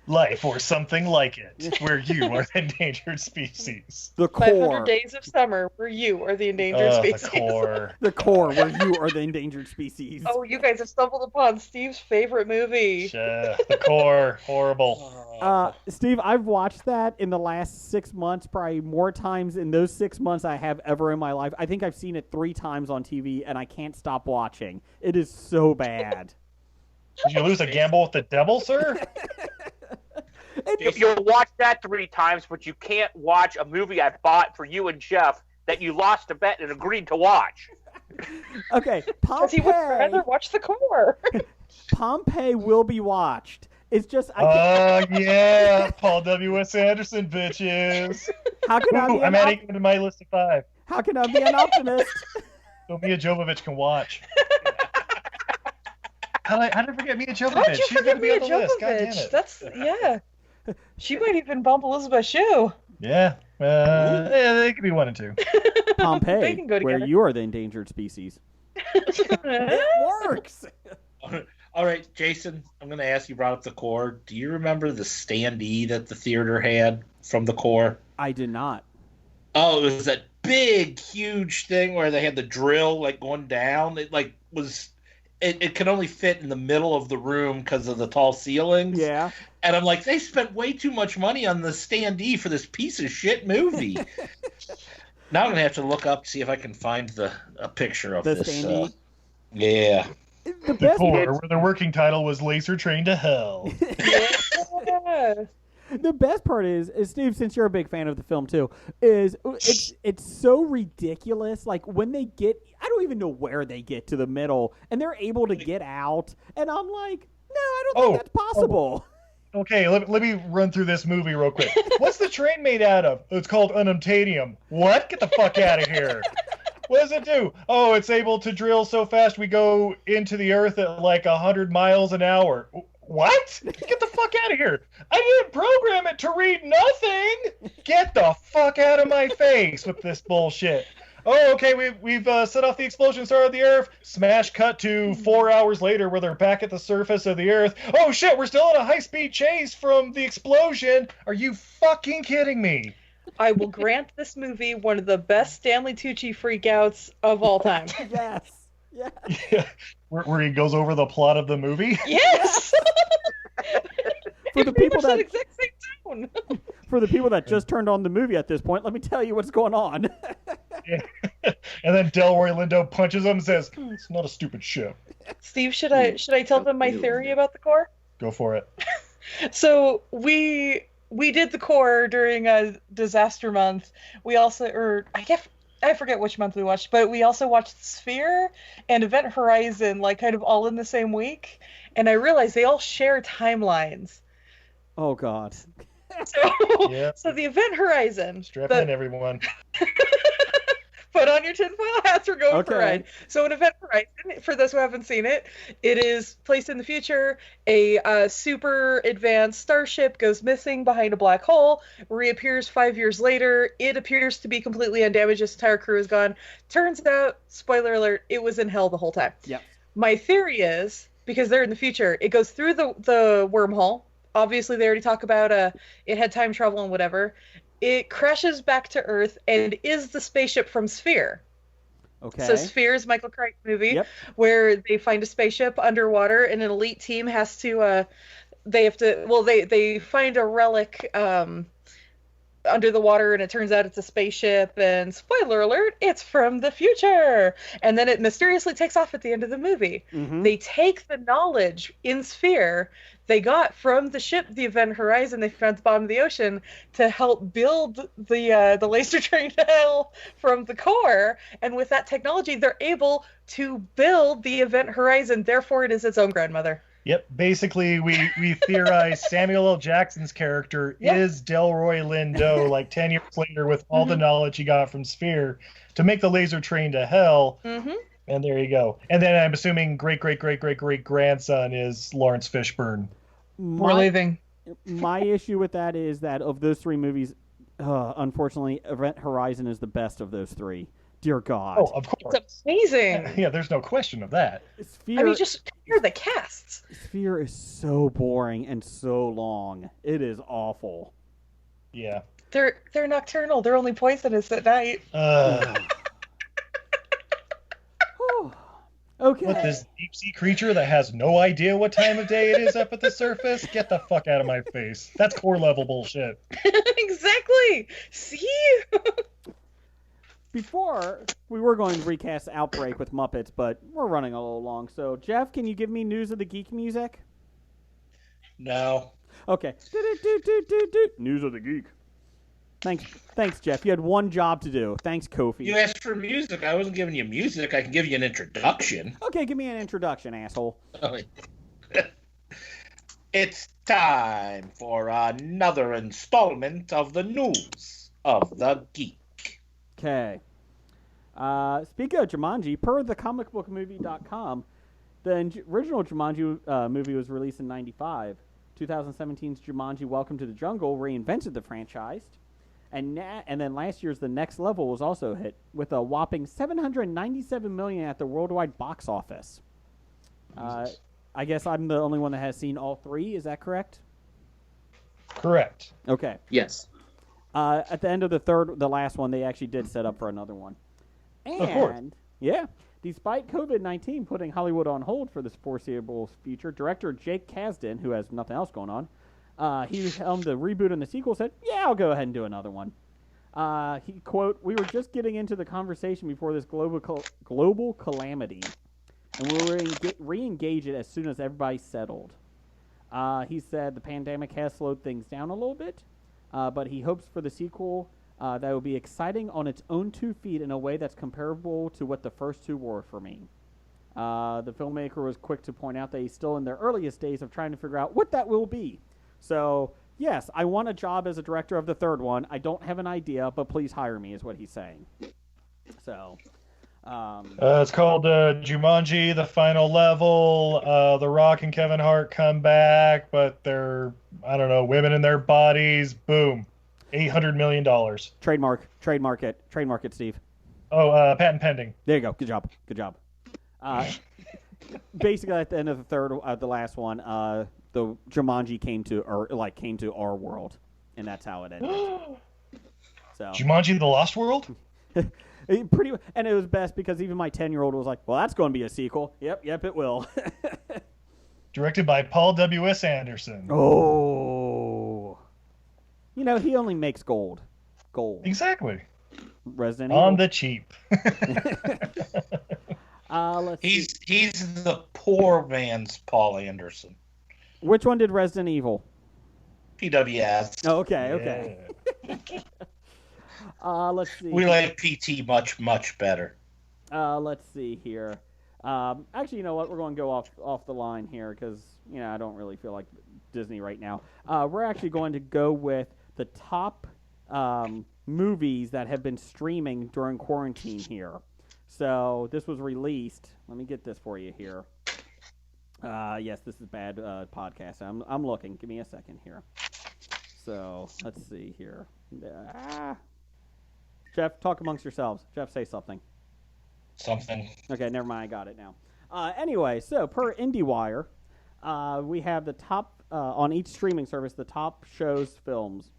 S6: Life, or something like it, where you are the endangered species.
S1: The
S7: 500
S1: core.
S7: Days of Summer, where you are the endangered species.
S6: The core.
S1: The core, where you are the endangered species.
S7: Oh, you guys have stumbled upon Steve's favorite movie.
S6: The core. Horrible.
S1: Steve, I've watched that in the last 6 months, probably more times in those 6 months I have ever in my life. I think I've seen it 3 times on TV, and I can't stop watching. It is so bad.
S6: Did you lose a gamble with the devil, sir?
S4: You'll watch that 3 times, but you can't watch a movie I bought for you and Jeff that you lost a bet and agreed to watch.
S1: Okay,
S7: Because he would rather watch the core.
S1: Pompeii will be watched. It's just
S6: yeah, Paul W.S. Anderson, bitches.
S1: How can I be
S6: I'm adding him to my list of 5.
S1: How can I be an optimist?
S6: So Mia Jovovich can watch. How did I forget Mia Jovovich?
S7: How'd you
S6: She's
S7: forget
S6: gonna be on
S7: Mia
S6: the list. God damn
S7: Jovovich?
S6: it.
S7: That's, yeah. She might even bump Elizabeth Shue.
S6: Yeah. They could be 1 and 2.
S7: They
S1: Pompeii,
S7: can go
S1: where
S7: together.
S1: you are the endangered species. It works.
S2: All right, Jason, I'm going to ask you, brought up the core. Do you remember the standee that the theater had from the core?
S1: I did not.
S2: Oh, it was that big, huge thing where they had the drill going down. It could only fit in the middle of the room because of the tall ceilings.
S1: Yeah.
S2: And I'm like, they spent way too much money on the standee for this piece of shit movie. Now I'm going to have to look up to see if I can find a picture of this.
S1: Standee?
S2: Yeah.
S6: The core, where the working title was Laser Train to Hell.
S7: Yeah.
S1: The best part is Steve, since you're a big fan of the film too, is it's so ridiculous. Like when they get, I don't even know where they get to the middle, and they're able to get out, and I'm like, no, I don't think that's possible.
S6: Okay, let me run through this movie real quick. What's the train made out of? It's called unobtainium. What? Get the fuck out of here. What does it do? Oh, it's able to drill so fast we go into the earth at like 100 miles an hour. What? Get the fuck out of here. I didn't program it to read nothing. Get the fuck out of my face with this bullshit. oh, okay, we've set off the explosion, started the Earth. Smash cut to 4 hours later where they're back at the surface of the Earth. Oh shit, we're still in a high-speed chase from the explosion. Are you fucking kidding me?
S7: I will grant this movie one of the best Stanley Tucci freakouts of all time.
S1: Yes. Yeah.
S6: Yeah. Where he goes over the plot of the movie?
S7: Yes!
S1: For the people that
S7: exact same tone.
S1: For the people that just turned on the movie at this point, let me tell you what's going on.
S6: Yeah. And then Delroy Lindo punches him and says, "It's not a stupid ship."
S7: Steve, should I tell them my theory about the core?
S6: Go for it.
S7: So we did the core during a disaster month. We also, I forget which month we watched, but we also watched Sphere and Event Horizon, like kind of all in the same week. And I realized they all share timelines.
S1: Oh God.
S7: So the Event Horizon.
S6: Strap in, everyone.
S7: Put on your tinfoil hats, we're going for a ride. So an Event Horizon, for those who haven't seen it, it is placed in the future. A super advanced starship goes missing behind a black hole, reappears 5 years later. It appears to be completely undamaged. Its entire crew is gone. Turns out, spoiler alert, it was in hell the whole time.
S1: Yep.
S7: My theory is, because they're in the future, it goes through the wormhole. Obviously, they already talk about it had time travel and whatever. It crashes back to Earth and is the spaceship from Sphere.
S1: Okay.
S7: So Sphere is Michael Crichton's movie where they find a spaceship underwater and an elite team has to they find a relic under the water, and it turns out it's a spaceship, and spoiler alert, it's from the future. And then it mysteriously takes off at the end of the movie.
S1: Mm-hmm.
S7: They take the knowledge in Sphere they got from the ship, the Event Horizon, they found at the bottom of the ocean, to help build the laser train to hell from the core. And with that technology, they're able to build the Event Horizon. Therefore, it is its own grandmother.
S6: Yep. Basically, we theorize Samuel L. Jackson's character is Delroy Lindo, like 10 years later, with all the knowledge he got from Sphere to make the laser train to hell.
S7: Mm-hmm.
S6: And there you go. And then I'm assuming great grandson is Lawrence Fishburne.
S7: We're leaving.
S1: My issue with that is that of those three movies, unfortunately, Event Horizon is the best of those three. Dear God.
S6: Oh, of course.
S7: It's amazing.
S6: Yeah, there's no question of that.
S1: Sphere,
S7: I mean, just compare the casts.
S1: Sphere is so boring and so long. It is awful.
S6: Yeah.
S7: They're nocturnal. They're only poisonous at night.
S1: Okay.
S6: What, this deep sea creature that has no idea what time of day it is up at the surface? Get the fuck out of my face. That's core level bullshit.
S7: Exactly. See?
S1: Before, we were going to recast Outbreak with Muppets, but we're running a little long. So, Jeff, can you give me News of the Geek music?
S2: No.
S1: Okay. News of the Geek. Thanks, Jeff. You had one job to do. Thanks, Kofi.
S2: You asked for music. I wasn't giving you music. I can give you an introduction.
S1: Okay, give me an introduction, asshole.
S2: It's time for another installment of the News of the Geek.
S1: Okay. Speaking of Jumanji, per the comicbookmovie.com, the original Jumanji movie was released in 1995. 2017's Jumanji Welcome to the Jungle reinvented the franchise. And then last year's The Next Level was also a hit with a whopping $797 million at the worldwide box office. I guess I'm the only one that has seen all three. Is that correct?
S6: Correct.
S1: Okay.
S5: Yes.
S1: At the end of the last one, they actually did set up for another one. And,
S6: of course.
S1: Yeah, despite COVID-19 putting Hollywood on hold for this foreseeable future, director Jake Kasdan, who has nothing else going on, he helmed the reboot and the sequel, said, yeah, I'll go ahead and do another one. He, quote, we were just getting into the conversation before this global calamity, and we were re-engage it as soon as everybody settled. He said the pandemic has slowed things down a little bit, but he hopes for the sequel that will be exciting on its own 2 feet in a way that's comparable to what the first two were for me. The filmmaker was quick to point out that he's still in their earliest days of trying to figure out what that will be. So, yes, I want a job as a director of the third one. I don't have an idea, but please hire me, is what he's saying. So,
S6: it's called Jumanji: The Final Level. The Rock and Kevin Hart come back, but they're, I don't know, women in their bodies. Boom. $800 million.
S1: Trademark it, Steve.
S6: Oh, patent pending.
S1: There you go. Good job. Good job. Basically, at the end of the last one, the Jumanji came to our world, and that's how it ended. So
S6: Jumanji: The Lost World.
S1: And it was best because even my 10-year-old was like, "Well, that's going to be a sequel." Yep, it will.
S6: Directed by Paul W.S. Anderson.
S1: Oh, he only makes gold.
S6: Exactly.
S1: Resident Evil.
S6: On the cheap.
S1: Let's see.
S2: He's the poor man's Paul Anderson.
S1: Which one did Resident Evil?
S2: PWS.
S1: Oh, okay. Let's see.
S2: We like PT much, much better.
S1: Let's see here. Actually, you know what? We're going to go off the line here because I don't really feel like Disney right now. We're actually going to go with the top movies that have been streaming during quarantine here. So this was released. Let me get this for you here. Yes, this is bad podcast. I'm looking. Give me a second here. So let's see here. Jeff, talk amongst yourselves. Jeff, say something.
S2: Something.
S1: Okay, never mind. I got it now. Anyway, so per IndieWire, we have the top on each streaming service, the top films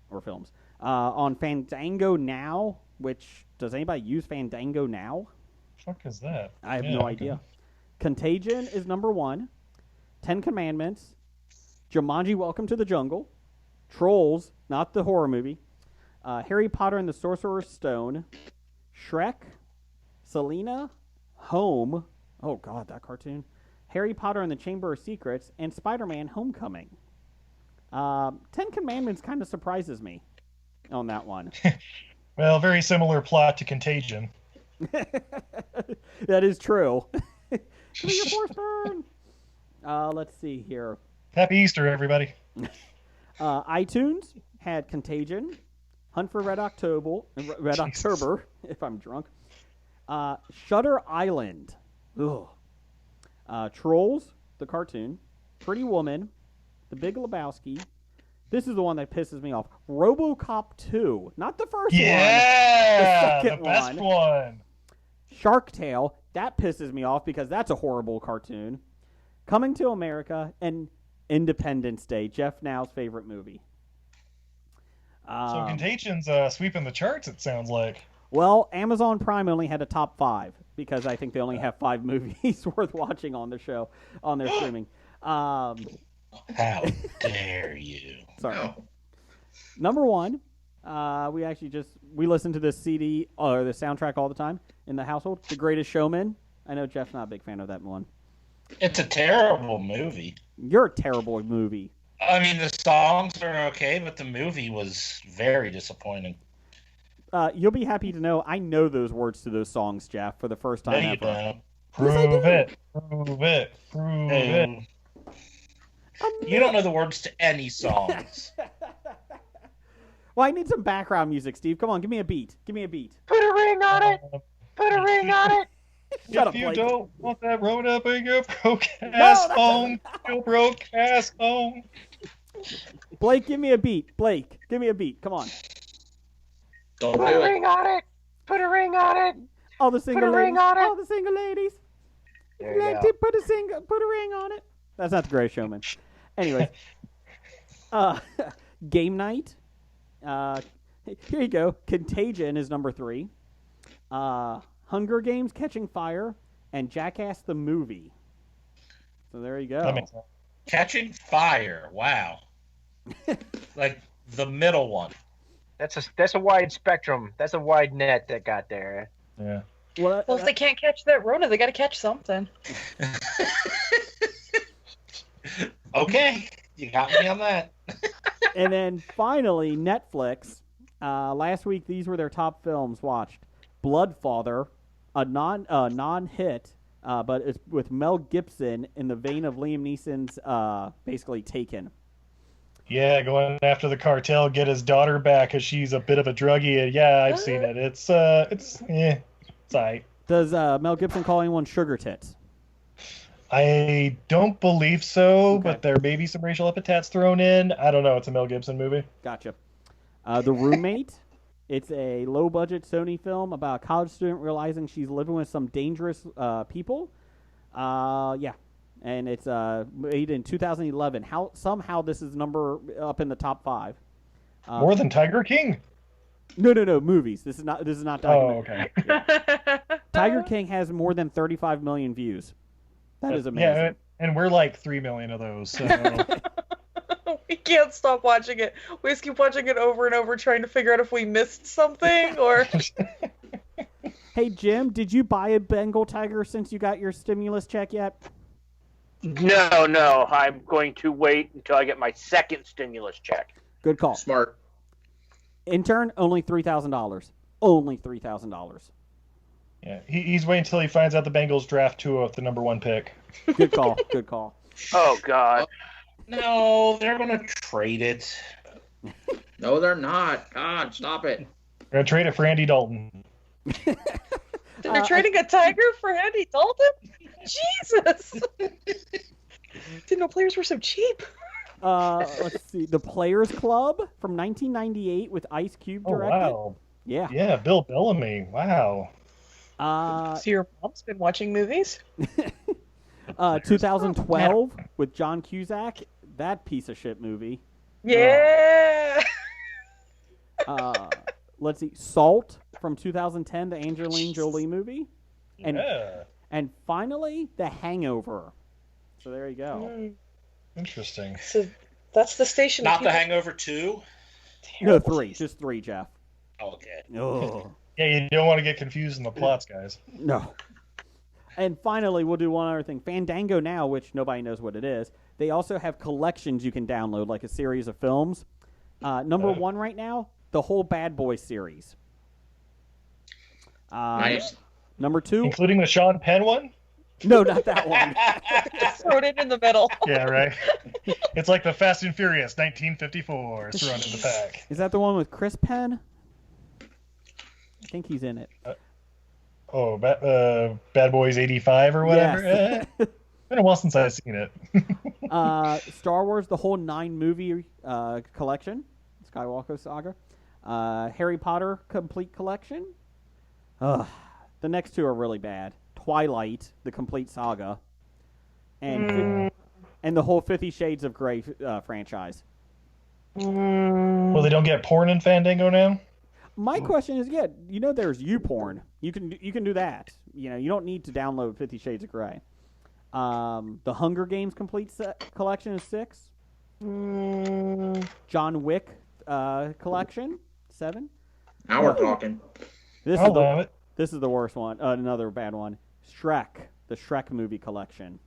S1: on Fandango now. Which does anybody use Fandango now?
S6: Fuck is that?
S1: I have no idea. Contagion is number 1. 10 Commandments. Jumanji: Welcome to the Jungle. Trolls, not the horror movie. Harry Potter and the Sorcerer's Stone. Shrek. Selena. Home. Oh, God, that cartoon. Harry Potter and the Chamber of Secrets. And Spider-Man: Homecoming. 10 Commandments kind of surprises me on that one.
S6: Well, very similar plot to Contagion.
S1: That is true. Your force burn. Let's see here.
S6: Happy Easter, everybody.
S1: iTunes had Contagion, Hunt for Red October, if I'm drunk. Shutter Island. Ugh. Trolls, the cartoon. Pretty Woman, The Big Lebowski. This is the one that pisses me off. RoboCop 2. Not the first one.
S6: Yeah!
S1: The second
S6: best one.
S1: Shark Tale. That pisses me off because that's a horrible cartoon. Coming to America and Independence Day. Jeff Now's favorite movie.
S6: So Contagion's sweeping the charts, it sounds like.
S1: Well, Amazon Prime only had a top 5 because I think they only have 5 movies worth watching on the show, on their streaming.
S2: How dare you?
S1: Sorry.
S2: No.
S1: Number 1, we listen to this CD or the soundtrack all the time in the household. The Greatest Showman. I know Jeff's not a big fan of that one.
S2: It's a terrible movie.
S1: You're a terrible movie.
S2: I mean, the songs are okay, but the movie was very disappointing.
S1: You'll be happy to know I know those words to those songs, Jeff, for the first time
S2: No, you
S1: ever.
S2: don't.
S6: Prove it. Prove it. Prove it.
S2: You don't know the words to any songs.
S1: Well, I need some background music, Steve. Come on, give me a beat. Give me a beat.
S4: Put a ring on it. Put a ring on it.
S1: Shut
S6: If
S1: up,
S6: you
S1: Blake.
S6: don't want that road up in your broke ass home, your broke ass home.
S1: Blake, give me a beat. Blake, give me a beat. Come on.
S5: Don't
S4: Put
S5: do
S4: a
S5: it.
S4: ring on it. Put a ring on it.
S1: All the single
S4: Put a
S1: ladies.
S4: ring on it.
S1: All the single ladies.
S4: There you
S1: Like
S4: go.
S1: to put a ring on it. That's not the Greatest Showman. Anyways, Game Night. Here you go. Contagion is number 3. Hunger Games: Catching Fire, and Jackass the Movie. So there you go.
S6: That makes sense.
S2: Catching Fire. Wow. Like the middle one.
S3: That's a wide spectrum. That's a wide net that got there.
S6: Yeah.
S1: Well,
S7: Well, if they can't catch that Rona, they got to catch something.
S2: Okay, you got me on that.
S1: and then finally, Netflix. Last week, these were their top films watched. Bloodfather, a non-hit, but it's with Mel Gibson in the vein of Liam Neeson's basically Taken.
S6: Yeah, going after the cartel, get his daughter back because she's a bit of a druggie. And yeah, I've seen it. It's alright.
S1: Does Mel Gibson call anyone sugar tits?
S6: I don't believe so,
S1: Okay.
S6: but there may be some racial epithets thrown in. I don't know. It's a Mel Gibson movie.
S1: Gotcha. The Roommate, It's a low-budget Sony film about a college student realizing she's living with some dangerous people. Yeah, and it's made in 2011. Somehow this is number up in the top 5.
S6: More than Tiger King?
S1: No, movies. This is not Tiger.
S6: Oh, okay.
S1: Yeah. Tiger King has more than 35 million views. That is amazing.
S6: Yeah, and we're like 3 million of those. So.
S7: We can't stop watching it. We just keep watching it over and over, trying to figure out if we missed something or.
S1: Hey Jim, did you buy a Bengal tiger since you got your stimulus check yet?
S4: No. I'm going to wait until I get my second stimulus check.
S1: Good call.
S5: Smart.
S1: Intern, only $3,000. Only $3,000.
S6: Yeah, he's waiting until he finds out the Bengals draft Tua with the number 1 pick.
S1: Good call. Good call.
S4: Oh God.
S2: No, they're gonna trade it.
S5: No, they're not. God, stop it.
S6: We're gonna trade it for Andy Dalton.
S7: They're trading a tiger for Andy Dalton? Jesus! Didn't know players were so cheap.
S1: Let's see. The Players Club from 1998 with Ice Cube directed.
S6: Oh, wow.
S1: Yeah.
S6: Yeah, Bill Bellamy. Wow.
S7: So your mom's been watching movies?
S1: 2012 with John Cusack. That piece of shit movie.
S7: Yeah!
S1: Let's see. Salt from 2010, the Angelina Jolie movie. And finally, The Hangover. So there you go.
S6: Interesting.
S7: So that's the station.
S2: Not The Hangover 2?
S1: No, 3. Just 3, Jeff.
S2: Oh, okay.
S1: Oh.
S6: Yeah, you don't want to get confused in the plots, guys.
S1: No. And finally, we'll do one other thing. Fandango now, which nobody knows what it is, they also have collections you can download, like a series of films. Number 1 right now, the whole Bad Boys series.
S5: Nice.
S1: Number 2.
S6: Including the Sean Penn one?
S1: No, not that one.
S7: Throw it in the middle.
S6: Yeah, right. It's like the Fast and Furious 1954 thrown in the pack.
S1: Is that the one with Chris Penn? I think he's in it.
S6: Bad Boys 85 or whatever?
S1: Yes.
S6: It's been a while since I've seen it.
S1: Star Wars, the whole 9-movie collection. Skywalker Saga. Harry Potter complete collection. The next 2 are really bad. Twilight, the complete saga. And the whole 50 Shades of Grey franchise.
S6: Well, they don't get porn in Fandango now?
S1: My question is, there's YouPorn. You can do that. You don't need to download 50 Shades of Grey. The Hunger Games complete collection is 6. John Wick collection 7.
S5: Now we're talking.
S1: This
S6: I'll love it.
S1: This is the worst one. Another bad one. Shrek, the Shrek movie collection.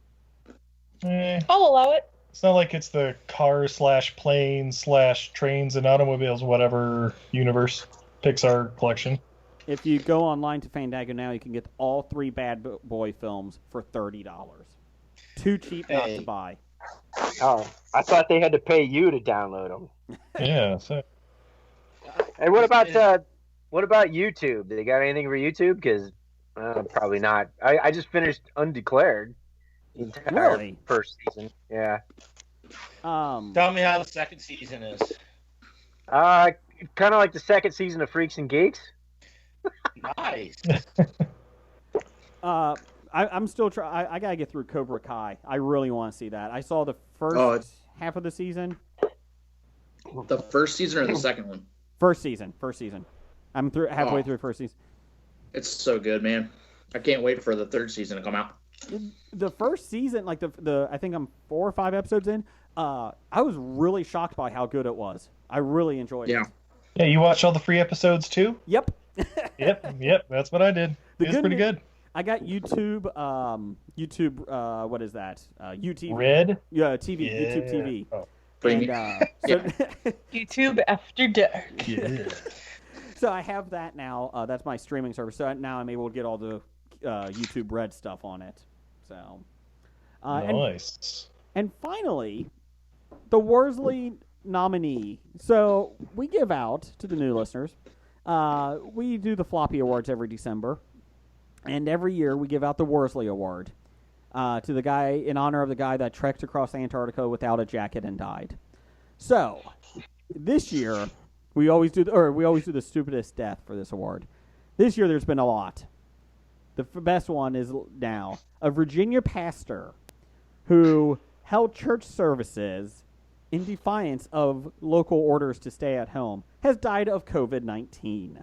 S7: I'll allow it.
S6: It's not like it's the car/plane/trains and automobiles, whatever universe Pixar collection.
S1: If you go online to Fandango now, you can get all 3 Bad Boy films for $30. Too cheap not to buy.
S3: Oh, I thought they had to pay you to download them.
S6: Yeah. So.
S3: Hey, what about YouTube? They got anything for YouTube? Because probably not. I just finished Undeclared. The entire first season. Yeah.
S2: Tell me how the second season is.
S3: Kind of like the second season of Freaks and Geeks.
S2: Nice.
S1: I'm still trying. I gotta get through Cobra Kai. I really want to see that. I saw the first half of the season.
S5: The first season or the second one?
S1: First season. I'm halfway through first season.
S5: It's so good, man. I can't wait for the third season to come out.
S1: The first season, like the I think I'm 4 or 5 episodes in. I was really shocked by how good it was. I really enjoyed it.
S6: Yeah, you watched all the free episodes too?
S1: Yep.
S6: Yep. That's what I did. It's pretty good.
S1: I got YouTube. What is that? UTV.
S6: Red.
S1: Yeah, TV.
S6: Yeah.
S1: YouTube TV.
S6: Oh.
S1: And,
S7: YouTube After Dark.
S6: Yeah.
S1: So I have that now. That's my streaming service. So now I'm able to get all the YouTube Red stuff on it. So.
S6: Nice.
S1: And finally, the Worsley nominee. So we give out to the new listeners. We do the Floppy Awards every December, and every year we give out the Worsley Award to the guy in honor of the guy that trekked across Antarctica without a jacket and died. So this year, We always do the stupidest death for this award. This year, there's been a lot. The best one is now a Virginia pastor who held church services in defiance of local orders to stay at home has died of COVID-19.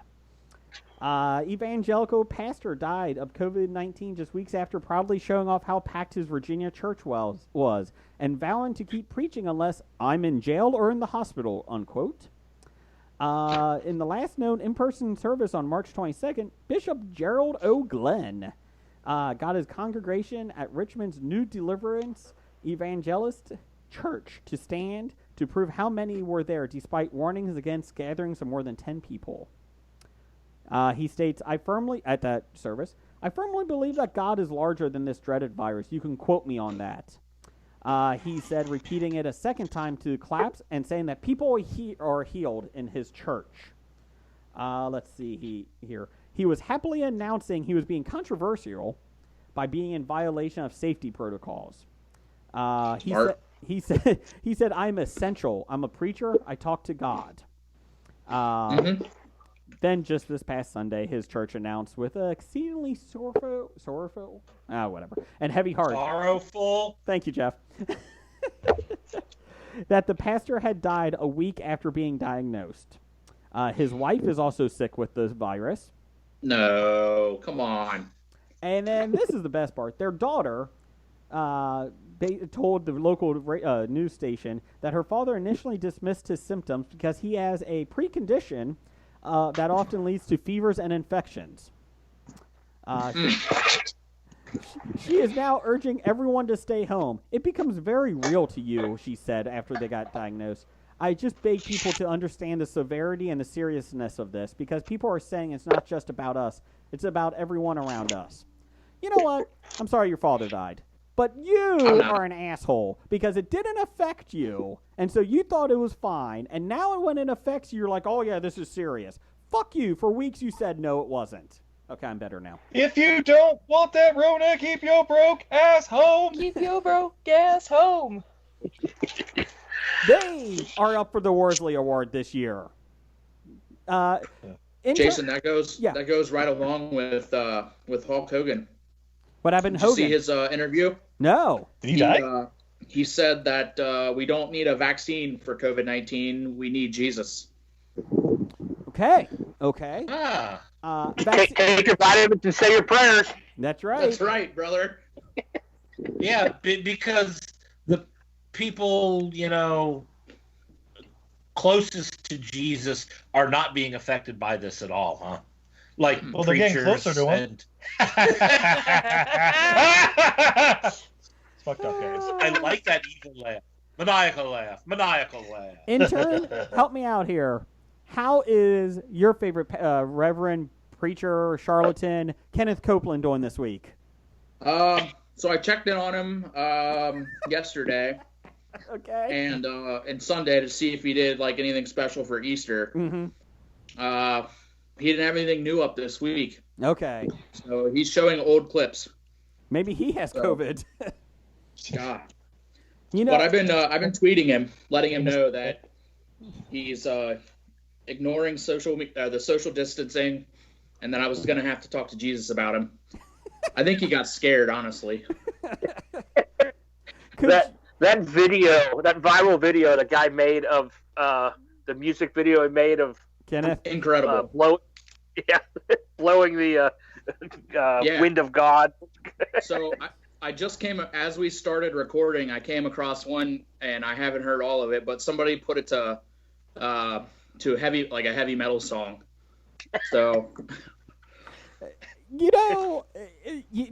S1: Evangelical pastor died of COVID-19 just weeks after proudly showing off how packed his Virginia church was and vowing to keep preaching unless I'm in jail or in the hospital, unquote. In the last known in-person service on March 22nd, Bishop Gerald O. Glenn got his congregation at Richmond's New Deliverance Evangelist Church to stand to prove how many were there despite warnings against gatherings of more than 10 people. He states, at that service, I firmly believe that God is larger than this dreaded virus. You can quote me on that. He said, repeating it a second time to claps and saying that people are healed in his church. Let's see here. He was happily announcing he was being controversial by being in violation of safety protocols. He said, I'm essential. I'm a preacher. I talk to God. Then just this past Sunday, his church announced with a exceedingly sorrowful, whatever, and heavy heart.
S2: Sorrowful.
S1: Thank you, Jeff. That the pastor had died a week after being diagnosed. His wife is also sick with the virus.
S5: No, come on.
S1: And then this is the best part. Their daughter told the local news station that her father initially dismissed his symptoms because he has a precondition that often leads to fevers and infections. She is now urging everyone to stay home. It becomes very real to you, she said after they got diagnosed. I just beg people to understand the severity and the seriousness of this because people are saying it's not just about us. It's about everyone around us. You know what? I'm sorry your father died. But you are an asshole because it didn't affect you, and so you thought it was fine, and now when it affects you, you're like, oh, yeah, this is serious. Fuck you. For weeks you said no, it wasn't. Okay, I'm better now.
S6: If you don't want that Rona, keep your broke ass home.
S7: Keep your broke ass home.
S1: They are up for the Worsley Award this year.
S5: Jason, that goes right along with Hulk Hogan.
S1: What happened to
S5: Did you
S1: Hogan?
S5: see his interview?
S1: No.
S6: Did he die?
S5: He said that we don't need a vaccine for COVID-19. We need Jesus.
S1: Okay.
S4: Take your vitamins and say your prayers.
S1: That's right.
S5: That's right, brother.
S2: Yeah, because the people, closest to Jesus are not being affected by this at all, huh? Like
S6: well, they're getting closer to him. It's fucked up, guys.
S2: I like that evil laugh. Maniacal laugh.
S1: Intern, help me out here. How is your favorite reverend, preacher, charlatan, Kenneth Copeland doing this week?
S5: So I checked in on him yesterday.
S1: Okay.
S5: And Sunday to see if he did like anything special for Easter.
S1: Mm-hmm.
S5: He didn't have anything new up this week.
S1: Okay.
S5: So he's showing old clips.
S1: Maybe he has COVID.
S5: God. But I've been tweeting him, letting him know that he's ignoring the social distancing, and that I was going to have to talk to Jesus about him. I think he got scared, honestly.
S4: That viral video the guy made of the music video he made of
S1: Kenneth,
S5: incredible.
S4: Blowing the wind of God.
S5: So I just as we started recording, I came across one, and I haven't heard all of it, but somebody put it to a heavy metal song. So,
S1: do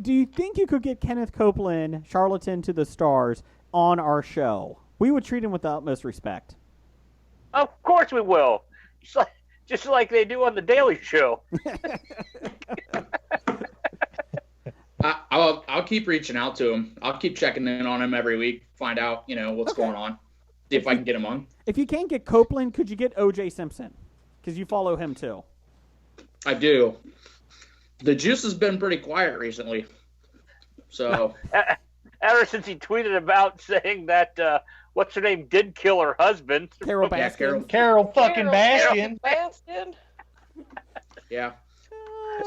S1: you think you could get Kenneth Copeland, charlatan to the stars, on our show? We would treat him with the utmost respect.
S4: Of course we will. Just like they do on the Daily Show.
S5: I'll keep reaching out to him. I'll keep checking in on him every week, find out, what's going on. See if I can get him on.
S1: If you can't get Copeland, could you get O.J. Simpson? Because you follow him too.
S5: I do. The juice has been pretty quiet recently. So
S4: ever since he tweeted about saying that what's her name did kill her husband.
S1: Carol
S5: Yeah,
S1: Baskin.
S6: Carol fucking Baskin.
S7: Baskin.
S5: Yeah.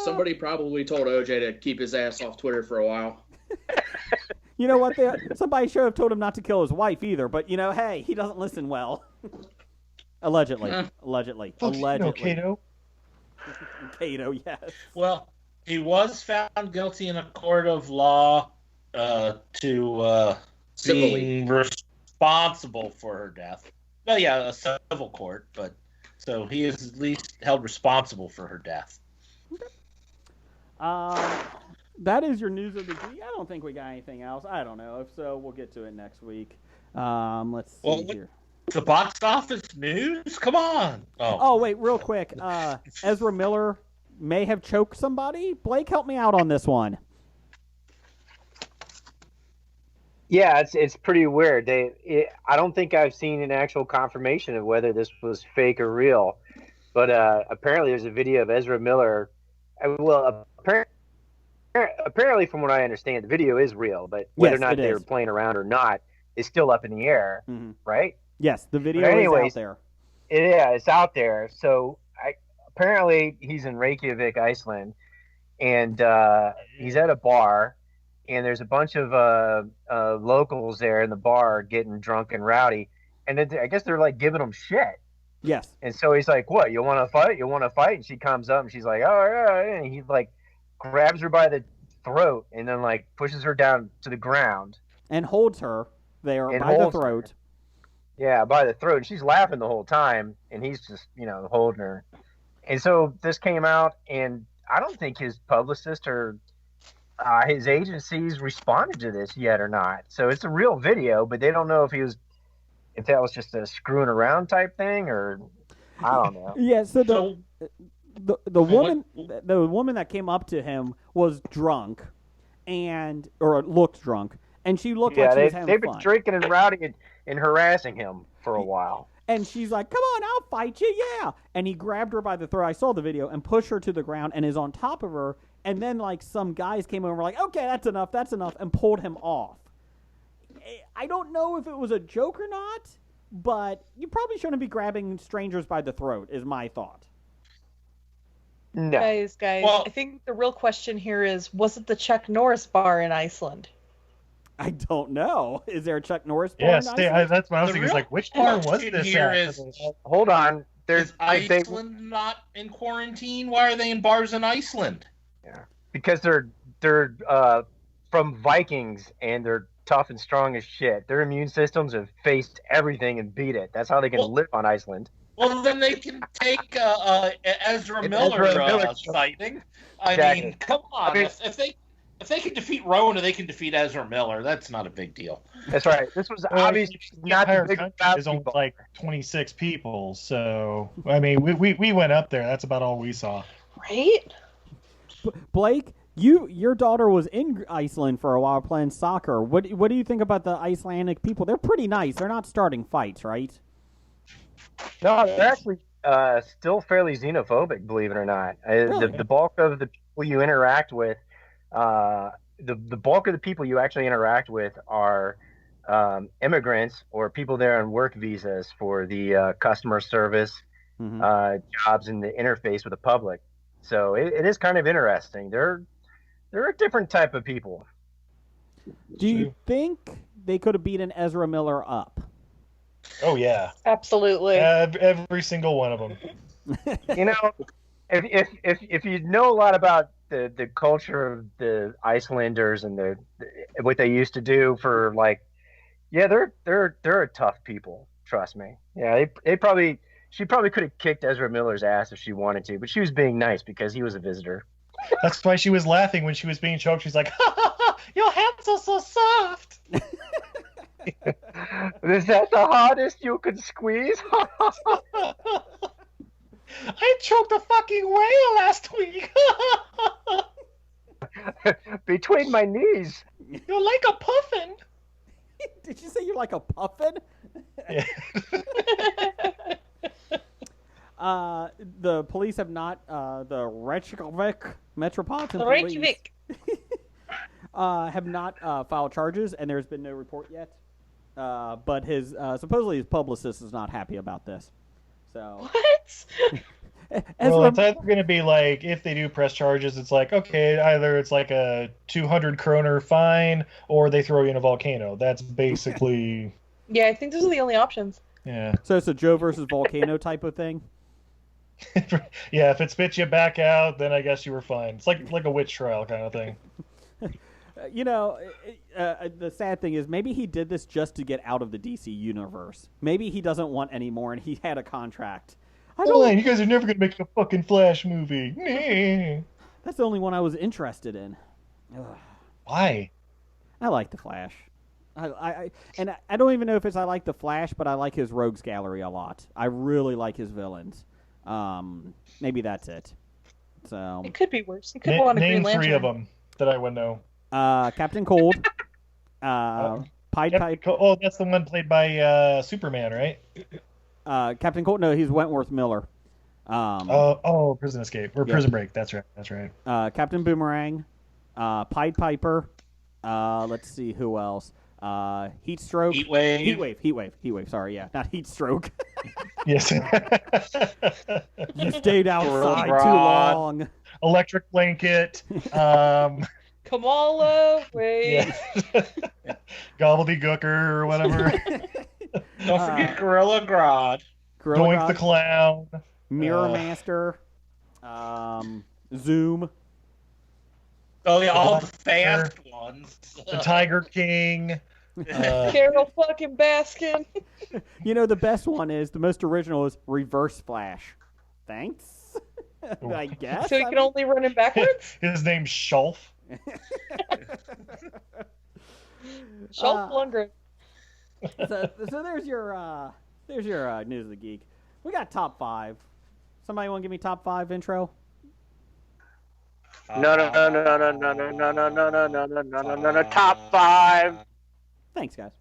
S5: Somebody probably told OJ to keep his ass off Twitter for a while.
S1: You know what? Somebody should have told him not to kill his wife either. But hey, he doesn't listen well. Allegedly. Allegedly.
S6: Fuck you,
S1: Allegedly.
S6: Kato.
S1: Kato, yes.
S2: Well, he was found guilty in a court of law to being responsible for her death. Well, yeah, a civil court, but so he is at least held responsible for her death.
S1: That is your news of the week. I don't think we got anything else. I don't know. If so, we'll get to it next week. Let's see here.
S2: The box office news? Come on.
S1: Oh, wait, real quick. Ezra Miller may have choked somebody. Blake, help me out on this one.
S3: Yeah, it's pretty weird. I don't think I've seen an actual confirmation of whether this was fake or real, but apparently there's a video of Ezra Miller. Well, apparently, from what I understand, the video is real, but whether or not they were playing around or not is still up in the air, right?
S1: Yes, the video is out there.
S3: Yeah, it's out there. So apparently he's in Reykjavik, Iceland, and he's at a bar, and there's a bunch of locals there in the bar getting drunk and rowdy, and then I guess they're like giving him shit.
S1: Yes.
S3: And so he's like, "What? You want to fight? You want to fight?" And she comes up and she's like, "Oh yeah," and he like grabs her by the throat and then like pushes her down to the ground
S1: and holds her there by the throat.
S3: Yeah, by the throat. And she's laughing the whole time, and he's just holding her. And so this came out, and I don't think his publicist or his agencies responded to this yet or not. So it's a real video, but they don't know if that was just a screwing around type thing, or I don't know.
S1: Yeah. So the woman that came up to him was drunk, or looked drunk, and she looked like she was having fun.
S3: They've been drinking and rowdying and harassing him for a while.
S1: And she's like, "Come on, I'll fight you, yeah!" And he grabbed her by the throat. I saw the video, and pushed her to the ground, and is on top of her. And then like some guys came over, and were like, "Okay, that's enough, and pulled him off. I don't know if it was a joke or not, but you probably shouldn't be grabbing strangers by the throat. Is my thought.
S3: No.
S7: Guys, well, I think the real question here is, was it the Chuck Norris bar in Iceland?
S1: I don't know. Is there a Chuck Norris bar in Iceland?
S6: That's what I was thinking. Like, which bar was this at?
S3: Hold on.
S2: Is Iceland not in quarantine? Why are they in bars in Iceland?
S3: Yeah, because they're from Vikings, and they're tough and strong as shit. Their immune systems have faced everything and beat it. That's how they can live on Iceland.
S2: Well, then they can take Ezra Miller sighting.
S3: Exactly.
S2: I mean, come on. If they can defeat Rona, they can defeat Ezra Miller. That's not a big deal.
S3: That's right. This was obviously not the big
S6: country. There's only like 26 people, so I mean, we went up there. That's about all we saw.
S7: Right?
S1: Blake, your daughter was in Iceland for a while playing soccer. What do you think about the Icelandic people? They're pretty nice. They're not starting fights, right?
S3: No, they're actually still fairly xenophobic, believe it or not.
S1: Really?
S3: The bulk of the people you interact with, the bulk of the people you actually interact with are immigrants or people there on work visas for the customer service jobs and the interface with the public. So it is kind of interesting. They're a different type of people.
S1: Do you think they could have beaten Ezra Miller up?
S6: Oh yeah,
S7: absolutely.
S6: Every single one of them.
S3: If you know a lot about the culture of the Icelanders and what they used to do for they're a tough people. Trust me. Yeah, she probably could have kicked Ezra Miller's ass if she wanted to, but she was being nice because he was a visitor.
S6: That's why she was laughing when she was being choked. She's like, "Ha ha ha! Your hands are so soft."
S3: Is that the hardest you can squeeze?
S6: I choked a fucking whale last week.
S3: Between my knees.
S6: You're like a puffin.
S1: Did you say you're like a puffin?
S6: Yeah.
S1: The police have not, the Reykjavik Metropolitan
S7: Reykjavik.
S1: Police have not filed charges, and there's been no report yet. But his supposedly his publicist is not happy about this. So
S7: What?
S6: Well, it's either going to be like, if they do press charges, it's like, okay, either it's like a 200 kroner fine, or they throw you in a volcano. That's basically.
S7: Yeah, I think those are the only options.
S6: Yeah.
S1: So it's a Joe versus volcano type of thing.
S6: Yeah, if it spits you back out, then I guess you were fine. It's like a witch trial kind of thing.
S1: The sad thing is maybe he did this just to get out of the DC universe. Maybe he doesn't want any more, and he had a contract.
S6: You guys are never going to make a fucking Flash movie.
S1: That's the only one I was interested in. Ugh.
S6: Why?
S1: I like the Flash. I don't even know if I like the Flash, but I like his rogues gallery a lot. I really like his villains. Maybe that's it. So
S7: it could be worse. It could go on a Green Lantern.
S6: Name 3 of them that I would know.
S1: Captain Cold. Pied Piper.
S6: Oh, that's the one played by Superman, right?
S1: Captain Cold. No, he's Wentworth Miller.
S6: Prison Escape or Prison Break. That's right.
S1: Captain Boomerang. Pied Piper. Let's see who else. Heat Stroke.
S2: Heat Wave.
S1: Sorry, yeah, not Heat Stroke.
S6: Yes.
S1: You stayed outside too long.
S6: Electric Blanket.
S7: Kamala. Wait.
S6: Yeah. Gobbledygooker or whatever.
S2: Don't forget Gorilla Grodd.
S6: Doink the Clown.
S1: Mirror Master. Zoom.
S2: Oh yeah, all the fast ones.
S6: The Tiger King.
S7: Carol fucking Baskin.
S1: The best one is, the most original is Reverse Flash. Thanks. I guess.
S7: So you can only run him backwards?
S6: His name's Shulf.
S7: Shulf Lundgren.
S1: So there's your news of the geek. We got top 5. Somebody want to give me top 5 intro?
S4: No. Top 5.
S1: Thanks, guys.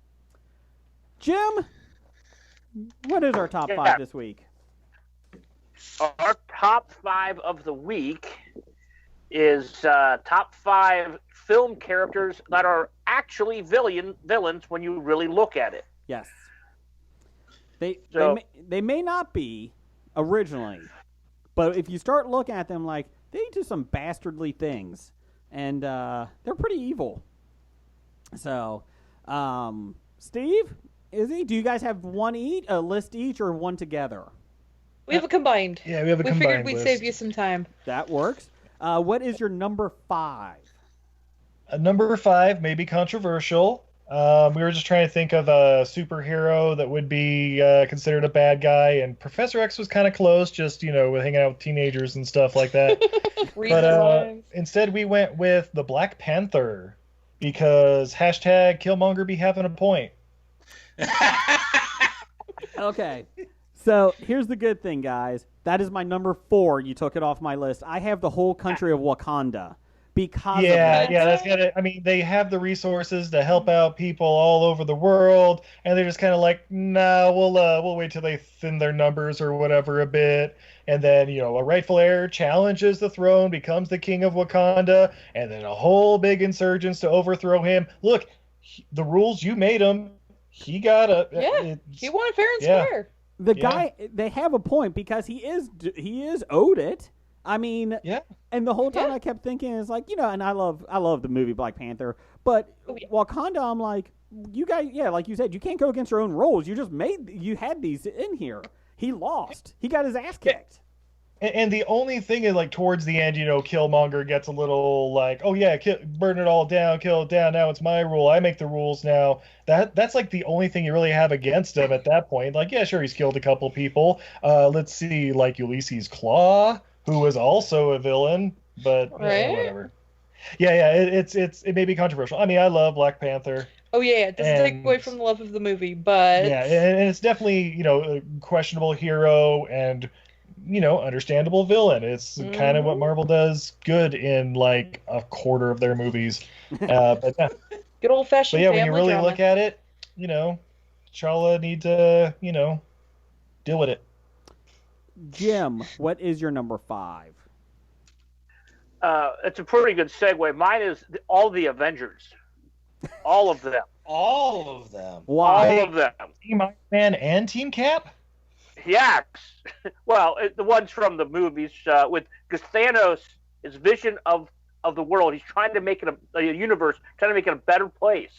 S1: Jim, what is our top 5 this week?
S4: Our top 5 of the week is top 5 film characters that are actually villains when you really look at it.
S1: Yes. They may not be originally, but if you start looking at them, like, they do some bastardly things, and they're pretty evil. So, Steve, do you guys have a list each, or one together?
S7: We have a combined.
S6: Yeah, we have a combined
S7: We figured we'd
S6: list.
S7: save you some time.
S1: That works. What is your number 5?
S6: Number 5 may be controversial. We were just trying to think of a superhero that would be considered a bad guy, and Professor X was kind of close, just, with hanging out with teenagers and stuff like that. But instead we went with the Black Panther, because hashtag Killmonger be having a point.
S1: Okay. So here's the good thing, guys. That is my number 4. You took it off my list. I have the whole country of Wakanda. Because
S6: that's got I mean, they have the resources to help out people all over the world, and they're just kind of like, nah, we'll wait till they thin their numbers or whatever a bit, and then a rightful heir challenges the throne, becomes the king of Wakanda, and then a whole big insurgents to overthrow him. Look, the rules, you made him. He got
S7: he won fair and square.
S1: The guy, they have a point, because he is owed it. I mean, and the whole time I kept thinking, it's like, and I love the movie Black Panther, but Wakanda, I'm like, you guys, like you said, you can't go against your own rules. You had these in here. He lost. He got his ass kicked.
S6: And the only thing is, like, towards the end, Killmonger gets a little like, oh yeah, burn it all down, kill it down. Now it's my rule. I make the rules now. That's like the only thing you really have against him at that point. Like, yeah, sure, he's killed a couple people. Let's see, like Ulysses Claw, who was also a villain, but whatever. Yeah, it may be controversial. I mean, I love Black Panther.
S7: Oh yeah, it doesn't take away from the love of the movie, but
S6: and it's definitely a questionable hero and understandable villain. It's kind of what Marvel does good in like a quarter of their movies. But
S7: good old fashioned.
S6: But yeah, when you really
S7: drama.
S6: look at it, T'Challa need to deal with it.
S1: Jim, what is your number 5?
S4: it's a pretty good segue. Mine is all the Avengers. All of them.
S2: All of them.
S1: Why?
S4: All of them.
S6: Team Iron Man and Team Cap?
S4: Yes. Well, the ones from the movies because Thanos is vision of the world. He's trying to make it a universe, trying to make it a better place.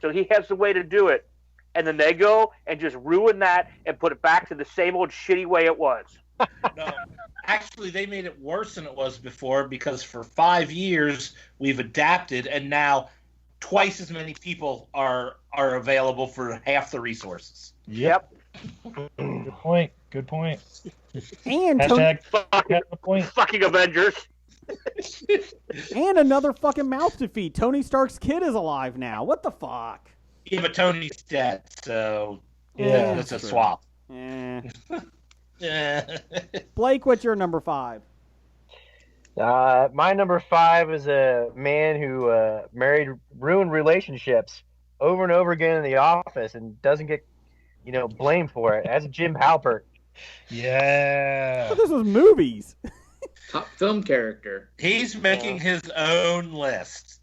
S4: So he has the way to do it. And then they go and just ruin that and put it back to the same old shitty way it was.
S2: No, actually, they made it worse than it was before because for 5 years we've adapted, and now twice as many people are available for half the resources.
S4: Yep.
S6: Good point. Good point.
S1: And
S6: Hashtag
S4: Fucking,
S6: point.
S4: fucking Avengers.
S1: and another fucking mouth to feed. Tony Stark's kid is alive now. What the fuck?
S2: Yeah, but Tony's dead, so
S6: Yeah,
S2: it's a
S1: true.
S2: swap.
S1: Blake, what's your number 5?
S3: My number 5 is a man who ruined relationships over and over again in the office and doesn't get, blamed for it. That's Jim Halpert.
S6: Yeah.
S1: But this was movies.
S5: Top film character.
S2: He's making his own list.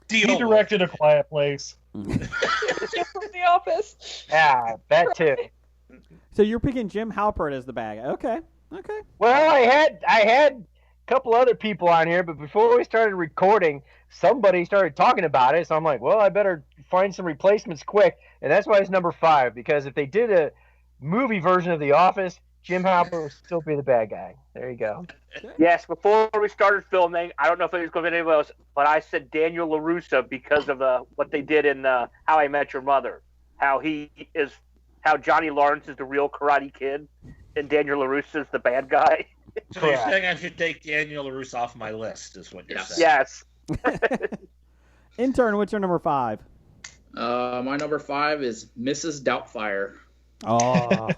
S6: He directed A Quiet Place.
S7: From The Office.
S3: Yeah, that too.
S1: So you're picking Jim Halpert as the bad guy. Okay.
S3: Well, I had a couple other people on here, but before we started recording, somebody started talking about it, so I'm like, well, I better find some replacements quick, and that's why it's number 5, because if they did a movie version of The Office, Jim Halpert would still be the bad guy. There you go.
S4: Yes, before we started filming, I don't know if it was going to be anybody else, but I said Daniel LaRusso because of what they did in How I Met Your Mother. How Johnny Lawrence is the real Karate Kid, and Daniel LaRusso is the bad guy.
S2: So you're saying I should take Daniel LaRusso off my list, is what you're saying?
S4: Yes.
S1: Intern, what's your number 5?
S5: My number 5 is Mrs. Doubtfire.
S1: Oh.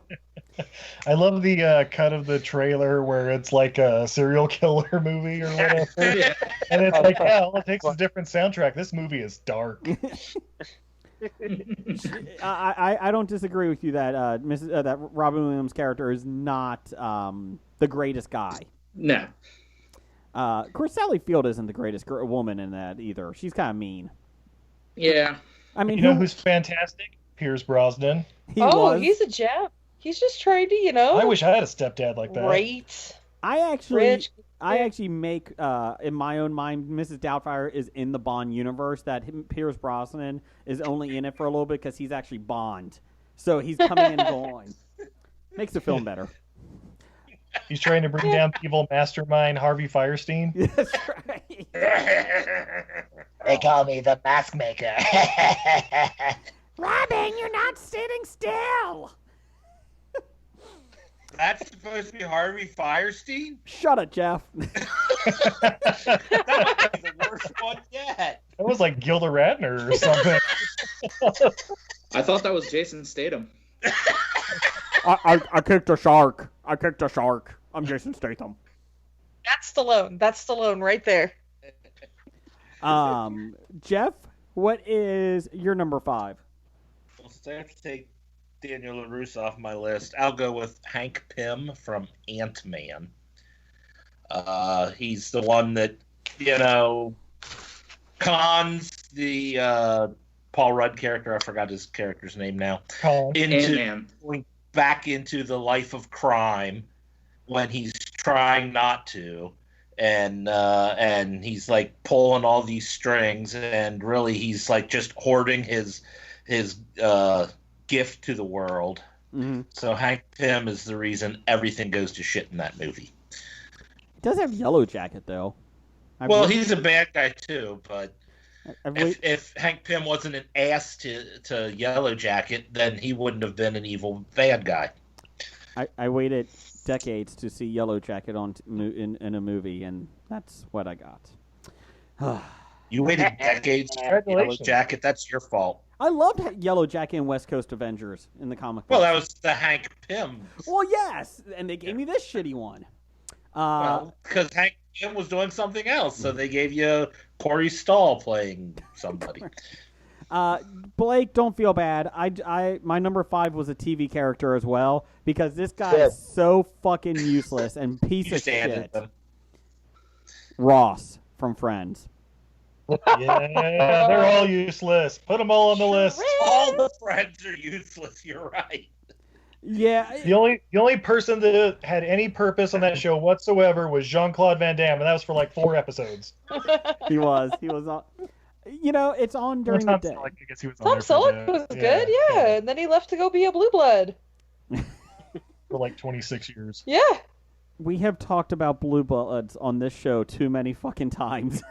S6: I love the cut of the trailer where it's like a serial killer movie or whatever. And it's like, yeah, all it takes is a different soundtrack. This movie is dark.
S1: I don't disagree with you that that Robin Williams' character is not the greatest guy.
S5: No.
S1: Of course, Sally Field isn't the greatest woman in that either. She's kind of mean.
S5: Yeah.
S1: I mean,
S6: You know who's fantastic? Pierce Brosnan.
S7: He's a gem. He's just trying to,
S6: I wish I had a stepdad like that.
S7: Right.
S1: I
S7: Rich.
S1: actually make in my own mind, Mrs. Doubtfire is in the Bond universe. That Pierce Brosnan is only in it for a little bit because he's actually Bond, so he's coming and going. Makes the film better.
S6: He's trying to bring down the evil mastermind Harvey Firestein.
S1: That's right.
S3: They call me the mask maker.
S1: Robin, you're not sitting still.
S2: That's supposed to be Harvey Firestein?
S1: Shut it, Jeff.
S2: That might be the worst one yet.
S6: That was like Gilda Radner or something.
S5: I thought that was Jason Statham.
S1: I kicked a shark. I'm Jason Statham.
S7: That's Stallone right there.
S1: Jeff, what is your number 5?
S2: Well, since I have to take Daniel LaRusso off my list, I'll go with Hank Pym from Ant-Man. He's the one that, cons the Paul Rudd character, I forgot his character's name now,
S5: Ant-Man.
S2: going back into the life of crime when he's trying not to. And he's like pulling all these strings, and really he's like just hoarding his gift to the world.
S1: Mm-hmm.
S2: So Hank Pym is the reason everything goes to shit in that movie.
S1: He does have Yellow Jacket though.
S2: He's a bad guy too, but if Hank Pym wasn't an ass to Yellow Jacket, then he wouldn't have been an evil bad guy.
S1: I waited decades to see Yellow Jacket in a movie, and that's what I got.
S2: You waited decades for Yellow Jacket. That's your fault.
S1: I loved Yellow Jacket and West Coast Avengers in the comic book.
S2: Well, that was the Hank Pym.
S1: Well, yes, and they gave me this shitty one.
S2: Because Hank Pym was doing something else, so they gave you Corey Stoll playing somebody.
S1: Blake, don't feel bad. My number 5 was a TV character as well, because this guy is so fucking useless and piece of shit. Ross from Friends.
S6: Yeah, they're all useless. Put them all on the list.
S2: All the friends are useless. You're right.
S1: Yeah.
S6: The only person that had any purpose on that show whatsoever was Jean-Claude Van Damme, and that was for like 4 episodes.
S1: He was on. It's on during the day.
S6: I guess he was on
S7: Tom
S6: there for a
S7: Selleck
S6: bit.
S7: was good, yeah. And then he left to go be a blue blood.
S6: For like 26 years.
S7: Yeah.
S1: We have talked about Blue Bloods on this show too many fucking times.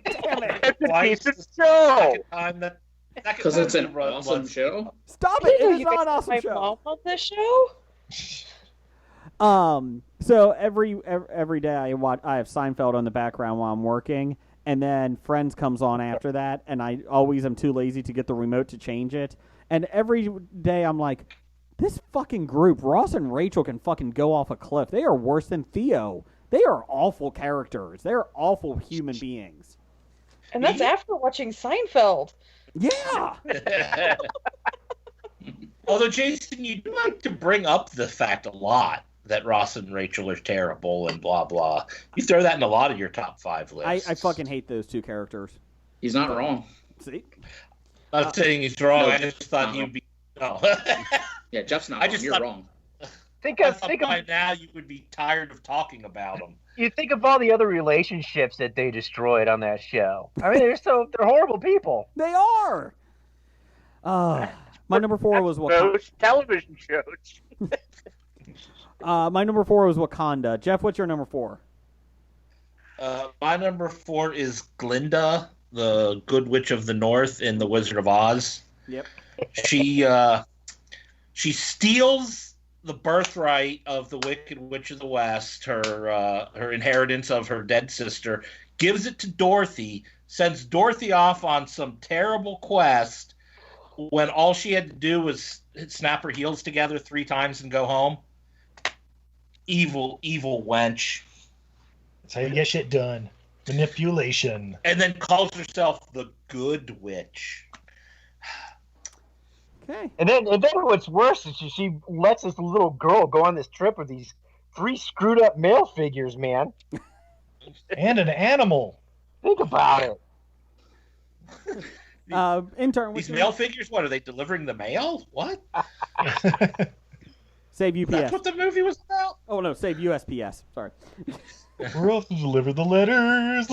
S1: Damn it!
S2: Why
S4: It's
S2: is
S4: a
S2: this the
S4: show.
S2: second time that?
S5: Because it's an awesome show.
S1: Stop
S7: I
S1: it!
S7: didn't know
S1: It is
S7: you
S1: not
S7: guys
S1: an awesome
S7: had my
S1: show.
S7: mom on this show.
S1: So every day I have Seinfeld on the background while I'm working, and then Friends comes on after that, and I always am too lazy to get the remote to change it. And every day I'm like, this fucking group, Ross and Rachel, can fucking go off a cliff. They are worse than Theo. They are awful characters. They are awful human beings.
S7: And that's after watching Seinfeld.
S1: Yeah.
S2: Although, Jason, you do like to bring up the fact a lot that Ross and Rachel are terrible and blah, blah. You throw that in a lot of your top 5 lists.
S1: I fucking hate those two characters.
S5: He's not wrong.
S1: See?
S2: I'm not saying he's wrong.
S5: No,
S2: I just thought
S5: no.
S2: he'd be... No.
S5: Yeah, Jeff's not
S2: I
S5: wrong.
S2: just
S5: You're
S2: thought-
S5: wrong.
S3: Think
S2: I
S3: of
S2: thought by now you would be tired of talking about them.
S3: you think of all the other relationships that they destroyed on that show. I mean, they're horrible people.
S1: They are. My number 4 was Wakanda.
S4: Those television shows.
S1: My number 4 was Wakanda. Jeff, what's your number 4?
S2: My number 4 is Glinda, the Good Witch of the North in The Wizard of Oz.
S1: Yep.
S2: She steals the birthright of the Wicked Witch of the West, her inheritance of her dead sister, gives it to Dorothy, sends Dorothy off on some terrible quest when all she had to do was snap her heels together 3 times and go home. Evil, evil wench.
S6: That's how you get shit done. Manipulation.
S2: And then calls herself the Good Witch.
S1: Okay.
S3: And then what's worse is she lets this little girl go on this trip with these 3 screwed up male figures, man.
S6: And an animal.
S3: Think about it.
S1: Intern,
S2: These male figures, what, are they delivering the mail? What?
S1: Save UPS.
S2: That's what the movie was about?
S1: Oh no, save USPS. Sorry.
S6: We're off to deliver the letters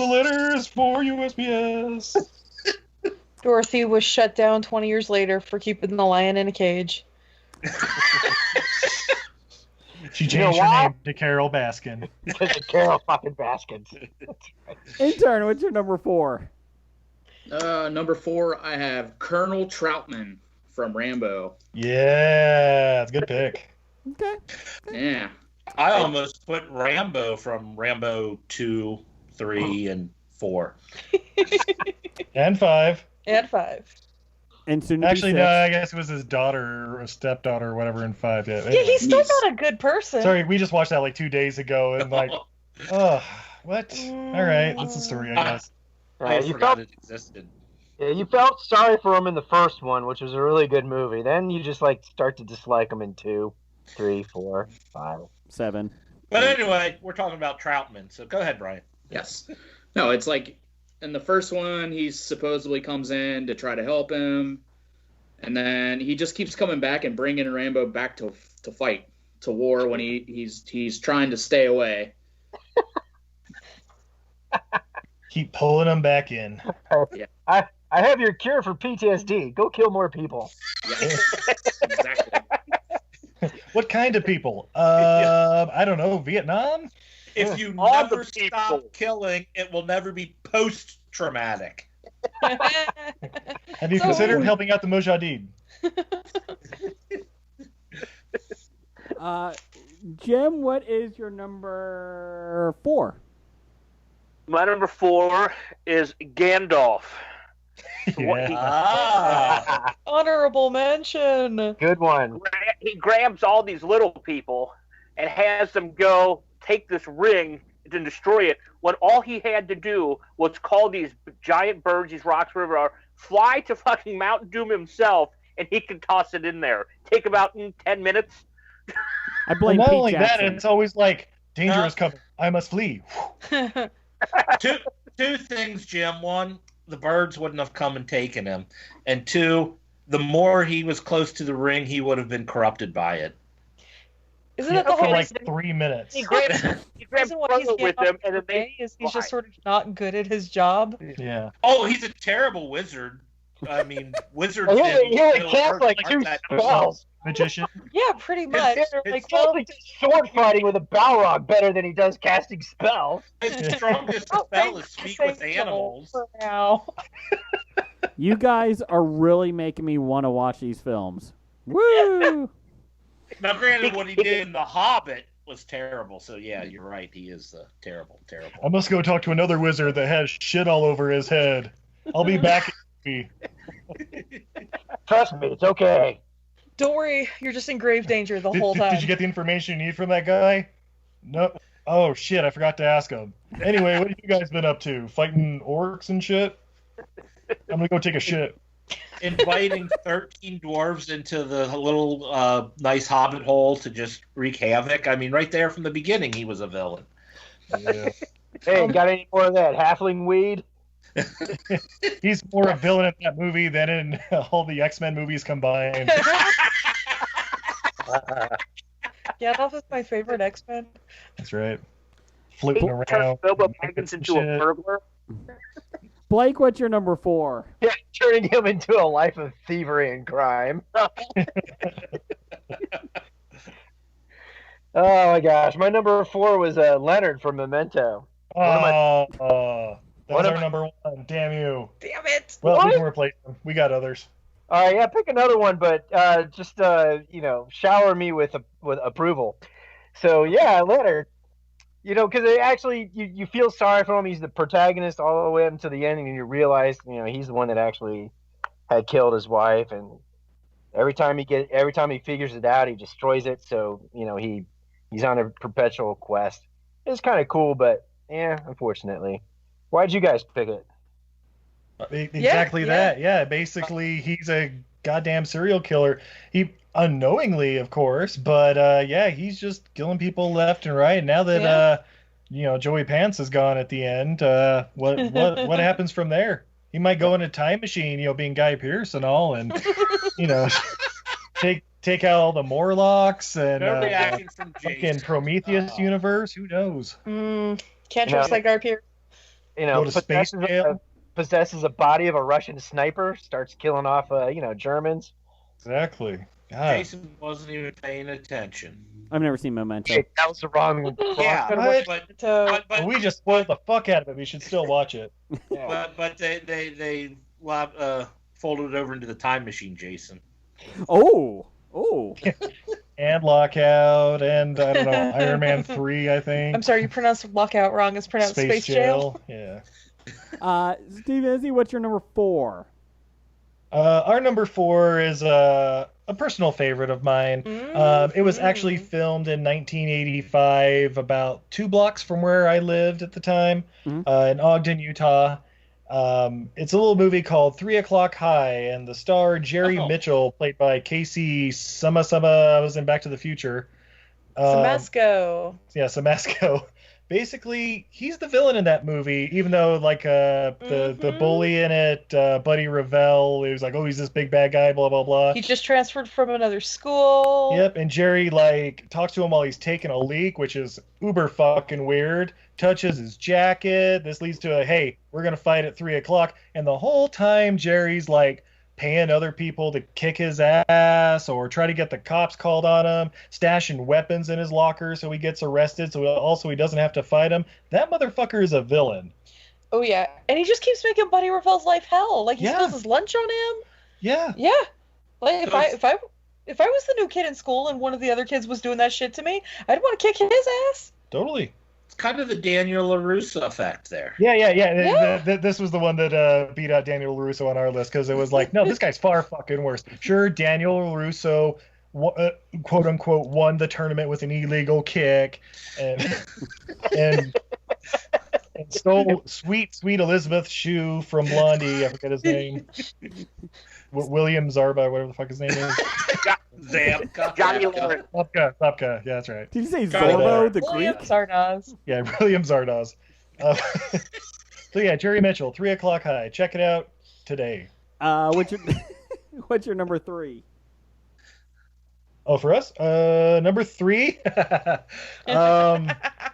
S6: for USPS.
S7: Dorothy was shut down 20 years later for keeping the lion in a cage.
S6: She
S3: You
S6: changed
S3: know
S6: her
S3: why?
S6: name to Carol Baskin.
S3: Because of Carol fucking Baskins.
S1: Intern, what's your number 4?
S5: Number 4, I have Colonel Troutman from Rambo.
S6: Yeah, it's a good pick.
S1: Okay.
S5: Yeah.
S2: I almost put Rambo from Rambo 2, 3, and 4.
S6: And 5.
S7: And 5.
S1: And soon
S6: Actually,
S1: to be
S6: no,
S1: 6.
S6: I guess it was his daughter or stepdaughter or whatever in 5. Yeah,
S7: Yeah, he's still
S5: Yes.
S7: not a good person.
S6: Sorry, we just watched that like 2 days ago, and like, oh, what? All right, that's the story, I guess.
S2: I
S3: Right, you
S2: forgot
S3: felt
S2: it existed.
S3: you felt sorry for him in the first one, which was a really good movie. Then you just like start to dislike him in 2, 3, 4, 5.
S1: 7.
S2: But anyway, we're talking about Troutman, so go ahead, Brian.
S5: Yes. No, it's like in the first one, he supposedly comes in to try to help him, and then he just keeps coming back and bringing Rambo back to fight, to war when he's trying to stay away.
S6: Keep pulling them back in.
S3: I have your cure for PTSD. Go kill more people.
S5: Yeah. Exactly.
S6: What kind of people? I don't know. Vietnam?
S2: If you
S4: All the
S2: never
S4: people.
S2: stop killing, it will never be post-traumatic.
S6: Have you
S7: So-
S6: considered helping out the Mujahideen?
S1: Jim, what is your number 4?
S4: My number 4 is Gandalf.
S6: Yeah.
S2: Ah.
S7: Honorable mention.
S3: Good one.
S4: He grabs all these little people and has them go take this ring to destroy it, when all he had to do was call these giant birds, these rocks, whatever, are, fly to fucking Mount Doom himself, and he can toss it in there. Take about 10 minutes.
S1: I
S6: Well,
S1: blame
S6: not
S1: Pete
S6: only that,
S1: Jackson.
S6: it's always like, danger is coming. I must flee.
S2: two things, Jim. One, the birds wouldn't have come and taken him, and two, the more he was close to the ring, he would have been corrupted by it.
S7: Isn't that the
S6: for
S7: whole
S6: like
S7: reason?
S6: 3 minutes.
S4: He grabbed
S7: Reason why he's
S4: Frodo with
S7: getting
S4: him, and then they
S7: is he's just sort of not good at his job.
S6: Yeah.
S2: Oh, he's a terrible wizard. I mean, wizards.
S3: He
S2: in
S3: only
S2: Middle
S3: cast
S2: Earth
S3: like
S2: aren't
S3: 2
S2: that
S3: spells.
S6: Magician.
S7: Yeah, pretty much.
S2: It's
S3: He only does sword fighting with a Balrog better than he does casting spells.
S2: His strongest spell is speak with animals.
S7: For now.
S1: You guys are really making me want to watch these films. Woo!
S2: Now, granted, what he did in The Hobbit was terrible. So yeah, you're right. He is terrible.
S6: I must go talk to another wizard that has shit all over his head. I'll be back.
S3: Trust me, it's okay.
S7: Don't worry, you're just in grave danger the whole time.
S6: Did you get the information you need from that guy? No. Oh shit, I forgot to ask him. Anyway, what have you guys been up to? Fighting orcs and shit? I'm gonna go take a shit.
S2: Inviting 13 dwarves into the little nice hobbit hole to just wreak havoc. I mean, right there from the beginning, he was a villain.
S6: Yeah.
S3: Hey, got any more of that halfling weed?
S6: He's more a villain in that movie than in all the X-Men movies combined.
S7: Gandalf is my favorite X-Men.
S6: That's right. Flipping
S4: Turn
S6: around.
S4: Bilbo
S6: making
S4: Baggins
S6: some
S4: into a
S6: shit.
S4: burglar.
S1: Blake, what's your number 4?
S3: Yeah, turning him into a life of thievery and crime. Oh my gosh, my number 4 was Leonard from Memento.
S6: That was
S3: one of
S6: our
S3: my-
S6: number 1. Damn you.
S7: Damn it!
S6: Well,
S3: What?
S6: we can replace them. We got others.
S3: All right, yeah, pick another one, but just shower me with approval. So yeah, Leonard. Because it actually you feel sorry for him. He's the protagonist all the way up to the end, and you realize he's the one that actually had killed his wife, and every time he figures it out, he destroys it. So he's on a perpetual quest. It's kind of cool, but unfortunately, why'd you guys pick it?
S6: Exactly that. Yeah, basically he's a goddamn serial killer. He unknowingly, of course, but he's just killing people left and right. Now that Joey Pants is gone at the end, what happens from there? He might go in a time machine, being Guy Pearce and all, and take out all the Morlocks and
S2: No reaction from
S6: fucking
S2: Jason.
S6: Prometheus universe. Who knows?
S7: Can't trust that guy, Pierce.
S6: Go to space jail.
S3: Possesses a body of a Russian sniper, starts killing off Germans.
S6: Exactly. God.
S2: Jason wasn't even paying attention.
S1: I've never seen Memento.
S3: Shit, that was the wrong.
S2: Yeah,
S6: What?
S2: but
S6: Well, we just spoiled the fuck out of it. We should still watch it.
S2: but they folded it over into the time machine, Jason.
S1: Oh.
S6: And Lockout, and I don't know, Iron Man 3, I think.
S7: I'm sorry, you pronounced lockout wrong. It's pronounced space jail.
S6: Yeah.
S1: Steve Izzy, what's your number 4?
S6: Our number 4 is a personal favorite of mine. It was actually filmed in 1985, about 2 blocks from where I lived at the time, in Ogden, Utah. It's a little movie called 3 O'Clock High, and the star Jerry Mitchell, played by Casey Sama, was in Back to the Future.
S7: Samasco.
S6: Yeah, Samasco. Basically, he's the villain in that movie, even though the bully in it, Buddy Revell, it was like, oh, he's this big bad guy, blah blah blah.
S7: He just transferred from another school.
S6: Yep, and Jerry talks to him while he's taking a leak, which is uber fucking weird. Touches his jacket. This leads to hey, we're gonna fight at 3 o'clock, and the whole time Jerry's paying other people to kick his ass or try to get the cops called on him, stashing weapons in his locker so he gets arrested, so also he doesn't have to fight him. That motherfucker is a villain.
S7: Oh yeah, and he just keeps making Buddy Revell's life hell. He spills his lunch on him.
S6: Yeah.
S7: Yeah. If I was the new kid in school and one of the other kids was doing that shit to me, I'd want to kick his ass.
S6: Totally.
S2: It's kind of the Daniel LaRusso effect there.
S6: Yeah. This was the one that beat out Daniel LaRusso on our list, because it was no, this guy's far fucking worse. Sure, Daniel LaRusso, quote unquote, won the tournament with an illegal kick, and stole sweet Elizabeth Shue from Blondie. I forget his name. William Zarba, whatever the fuck his name is.
S2: Zamka.
S4: Johnny Lawrence.
S6: Zapka. Yeah, that's right.
S1: Did you say Zorbo the
S7: William
S1: Greek?
S7: Zardoz.
S6: Yeah, William Zardoz. So yeah, Jerry Mitchell, 3 O'Clock High. Check it out today.
S1: What's your what's your number 3?
S6: Oh, for us? Number 3?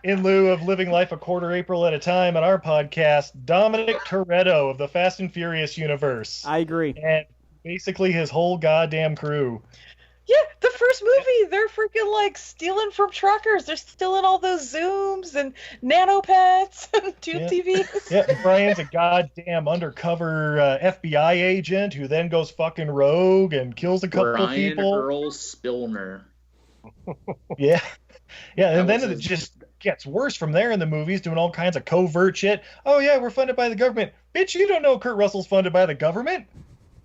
S6: In lieu of living life a quarter April at a time on our podcast, Dominic Toretto of the Fast and Furious universe.
S1: I agree.
S6: And basically his whole goddamn crew.
S7: Yeah, the first movie, they're freaking like stealing from truckers. They're stealing all those Zooms and nanopets and tube TVs.
S6: Yeah, Brian's a goddamn undercover FBI agent who then goes fucking rogue and kills a couple of people.
S5: Brian Earl Spillner.
S6: Yeah. Yeah, and
S5: That
S6: then
S5: was
S6: it just gets worse from there in the movies, doing all kinds of covert shit. Oh yeah, we're funded by the government. Bitch, you don't know Kurt Russell's funded by the government.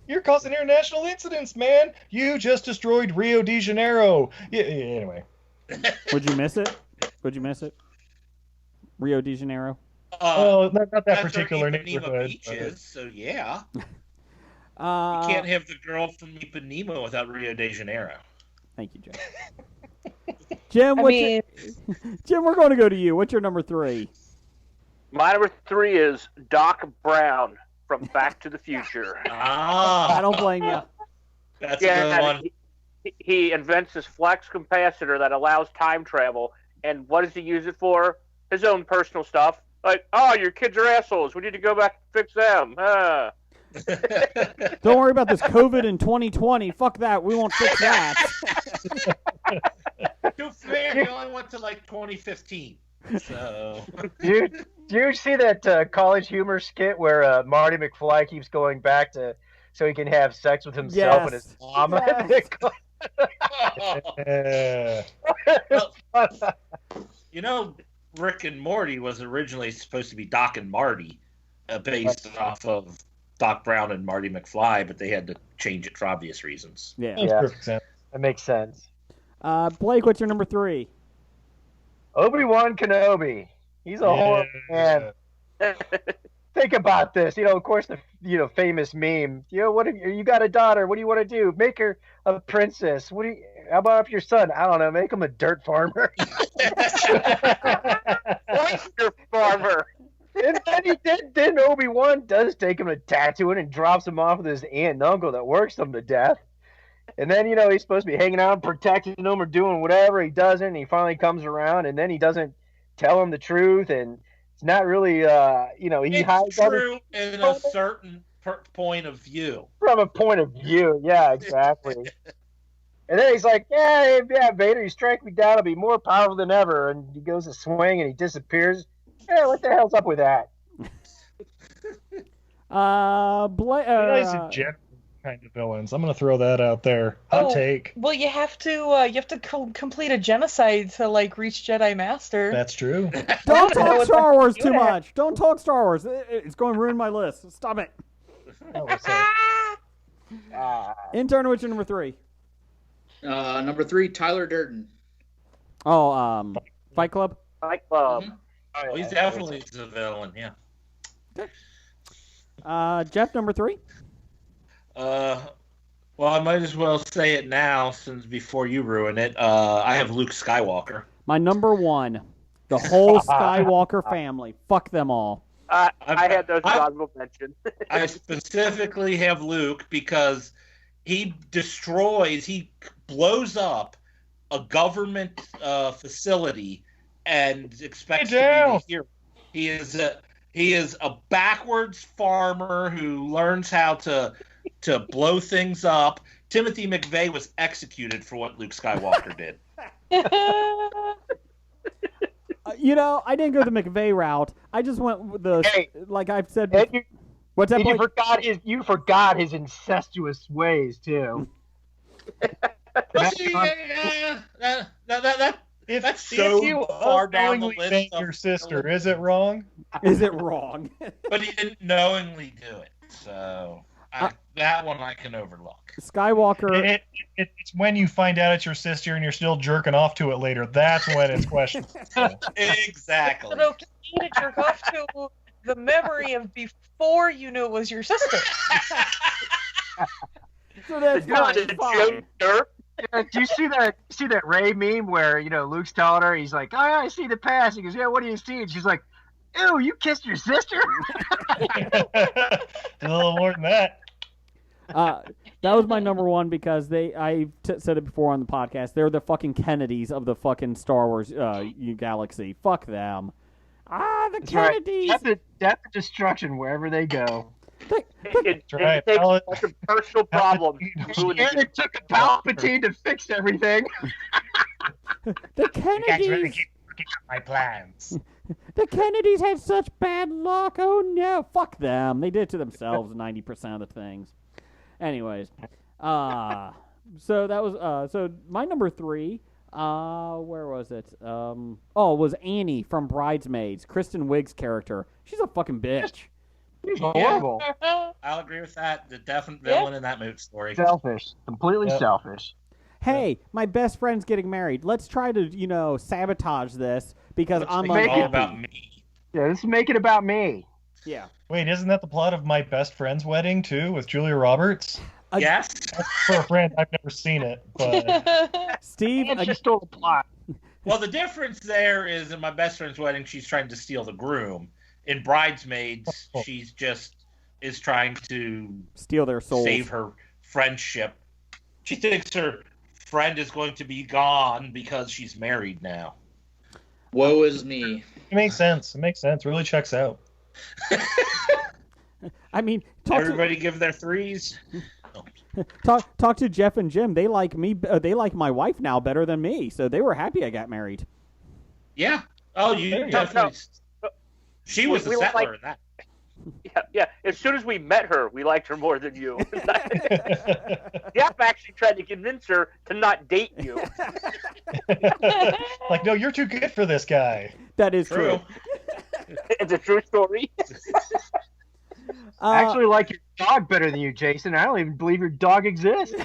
S6: You're causing international incidents, man. You just destroyed Rio de Janeiro. Yeah, anyway.
S1: Would you miss it? Would you miss it? Rio de Janeiro?
S6: Oh, not that
S2: that's
S6: particular
S2: where Ipanema
S6: neighborhood.
S2: Beach is, so yeah. You
S1: Uh,
S2: can't have the girl from Ipanema without Rio de Janeiro.
S1: Thank you, Jim. Jim, Jim, we're going to go to you. What's your number 3?
S4: My number 3 is Doc Brown from Back to the Future.
S2: Ah,
S1: I don't blame you.
S2: that's a good one.
S4: He invents this flux capacitor that allows time travel, and what does he use it for? His own personal stuff. Like, oh, your kids are assholes. We need to go back and fix them.
S1: Don't worry about this COVID in 2020. Fuck that. We won't fix that.
S2: Too fair, he only went to like 2015. So.
S3: Do you see that College Humor skit where Marty McFly keeps going back to so he can have sex with himself and his mom?
S1: Yes.
S2: Well, you know, Rick and Morty was originally supposed to be Doc and Marty, based off of Doc Brown and Marty McFly, but they had to change it for obvious reasons.
S1: Yeah.
S6: Makes perfect sense.
S3: That makes sense.
S1: Blake, what's your number 3?
S3: Obi-Wan Kenobi. He's a horror fan. Think about this. Of course, the famous meme. What if you got a daughter? What do you want to do? Make her a princess. How about if your son? I don't know. Make him a dirt farmer.
S4: Oyster farmer.
S3: And then Obi-Wan does take him to Tatooine and drops him off with his aunt and uncle that works him to death. And then, he's supposed to be hanging out and protecting them or doing whatever. He doesn't. And he finally comes around, and then he doesn't tell him the truth. And it's not really, he hides
S2: it's true in a certain point of view.
S3: From a point of view, yeah, exactly. And then he's like, yeah, Vader, you strike me down, I'll be more powerful than ever. And he goes to swing, and he disappears. Yeah, what the hell's up with that?
S6: Nice and gentle kind of villains. I'm gonna throw that out there. Hot take.
S7: Well, you have to complete a genocide to reach Jedi Master.
S6: That's true.
S1: Don't talk Star Wars too much. Don't talk Star Wars. It's going to ruin my list. Stop it. Intern, what's your number 3?
S5: Number 3, Tyler Durden.
S1: Oh, Fight Club?
S4: Fight Club.
S5: Mm-hmm.
S2: Oh, he's definitely the villain, yeah.
S1: Jeff, number 3?
S2: Well, I might as well say it now, since before you ruin it. I have Luke Skywalker.
S1: My number 1. The whole Skywalker family. Fuck them all.
S4: I had those honorable mention.
S2: I specifically have Luke because he blows up a government facility and expects to be the hero. He is a backwards farmer who learns how to blow things up. Timothy McVeigh was executed for what Luke Skywalker did.
S1: I didn't go the McVeigh route. I just went with like I've said. What's that?
S3: You forgot his incestuous ways too.
S2: That's so far down the list.
S6: Your sister, is it wrong?
S1: Is it wrong?
S2: But he didn't knowingly do it, so that one I can overlook.
S1: Skywalker.
S6: It's when you find out it's your sister and you're still jerking off to it later. That's when it's questionable.
S2: Exactly.
S7: It's okay to jerk off to the memory of before you knew it was your sister.
S1: So that's fine.
S3: Do you see that Ray meme where Luke's telling her, he's like, oh, I see the past. He goes, yeah, what do you see? And she's like, Ew, you kissed your sister?
S6: A little more than that.
S1: That was my number one because I said it before on the podcast. They're the fucking Kennedys of the fucking Star Wars galaxy. Fuck them. The
S3: That's
S1: Kennedys.
S3: Right. Death and destruction wherever they go.
S4: It
S6: right.
S4: takes such a personal problem.
S3: And it took a Palpatine to fix everything.
S1: The Kennedys.
S2: Really keep working on my plans.
S1: The Kennedys had such bad luck. Oh no, fuck them. They did it to themselves 90% of the things. Anyways, so that was so my number 3. Where was it? It was Annie from Bridesmaids. Kristen Wiig's character. She's a fucking bitch.
S3: She's horrible.
S2: I'll agree with that. The definite villain in that movie story.
S3: Selfish. Completely selfish.
S1: Hey, my best friend's getting married. Let's try to, sabotage this because
S2: Let's
S1: I'm
S2: make it
S1: unhappy.
S2: all about me.
S3: Yeah, let's make it about me.
S1: Yeah.
S6: Wait, isn't that the plot of My Best Friend's Wedding too, with Julia Roberts?
S2: Yes.
S6: For a friend, I've never seen it, but
S1: Steve,
S3: And she stole the plot.
S2: Well, the difference there is in My Best Friend's Wedding, she's trying to steal the groom. In Bridesmaids, she's just is trying to
S1: steal their souls.
S2: save her friendship. She thinks her friend is going to be gone because she's married now.
S5: Woe is me.
S6: it makes sense. It makes sense. It really checks out.
S1: I mean,
S2: Everybody give their 3s.
S1: talk to Jeff and Jim. They like me. They like my wife now better than me, so they were happy I got married.
S2: Yeah. Oh, you definitely.
S4: No.
S2: She was the
S4: We
S2: settler
S4: like-
S2: in that.
S4: Yeah. As soon as we met her, we liked her more than you. Jeff actually tried to convince her to not date you.
S6: Like, no, you're too good for this guy.
S1: That is true.
S4: It's a true story.
S3: I actually like your dog better than you, Jason. I don't even believe your dog exists.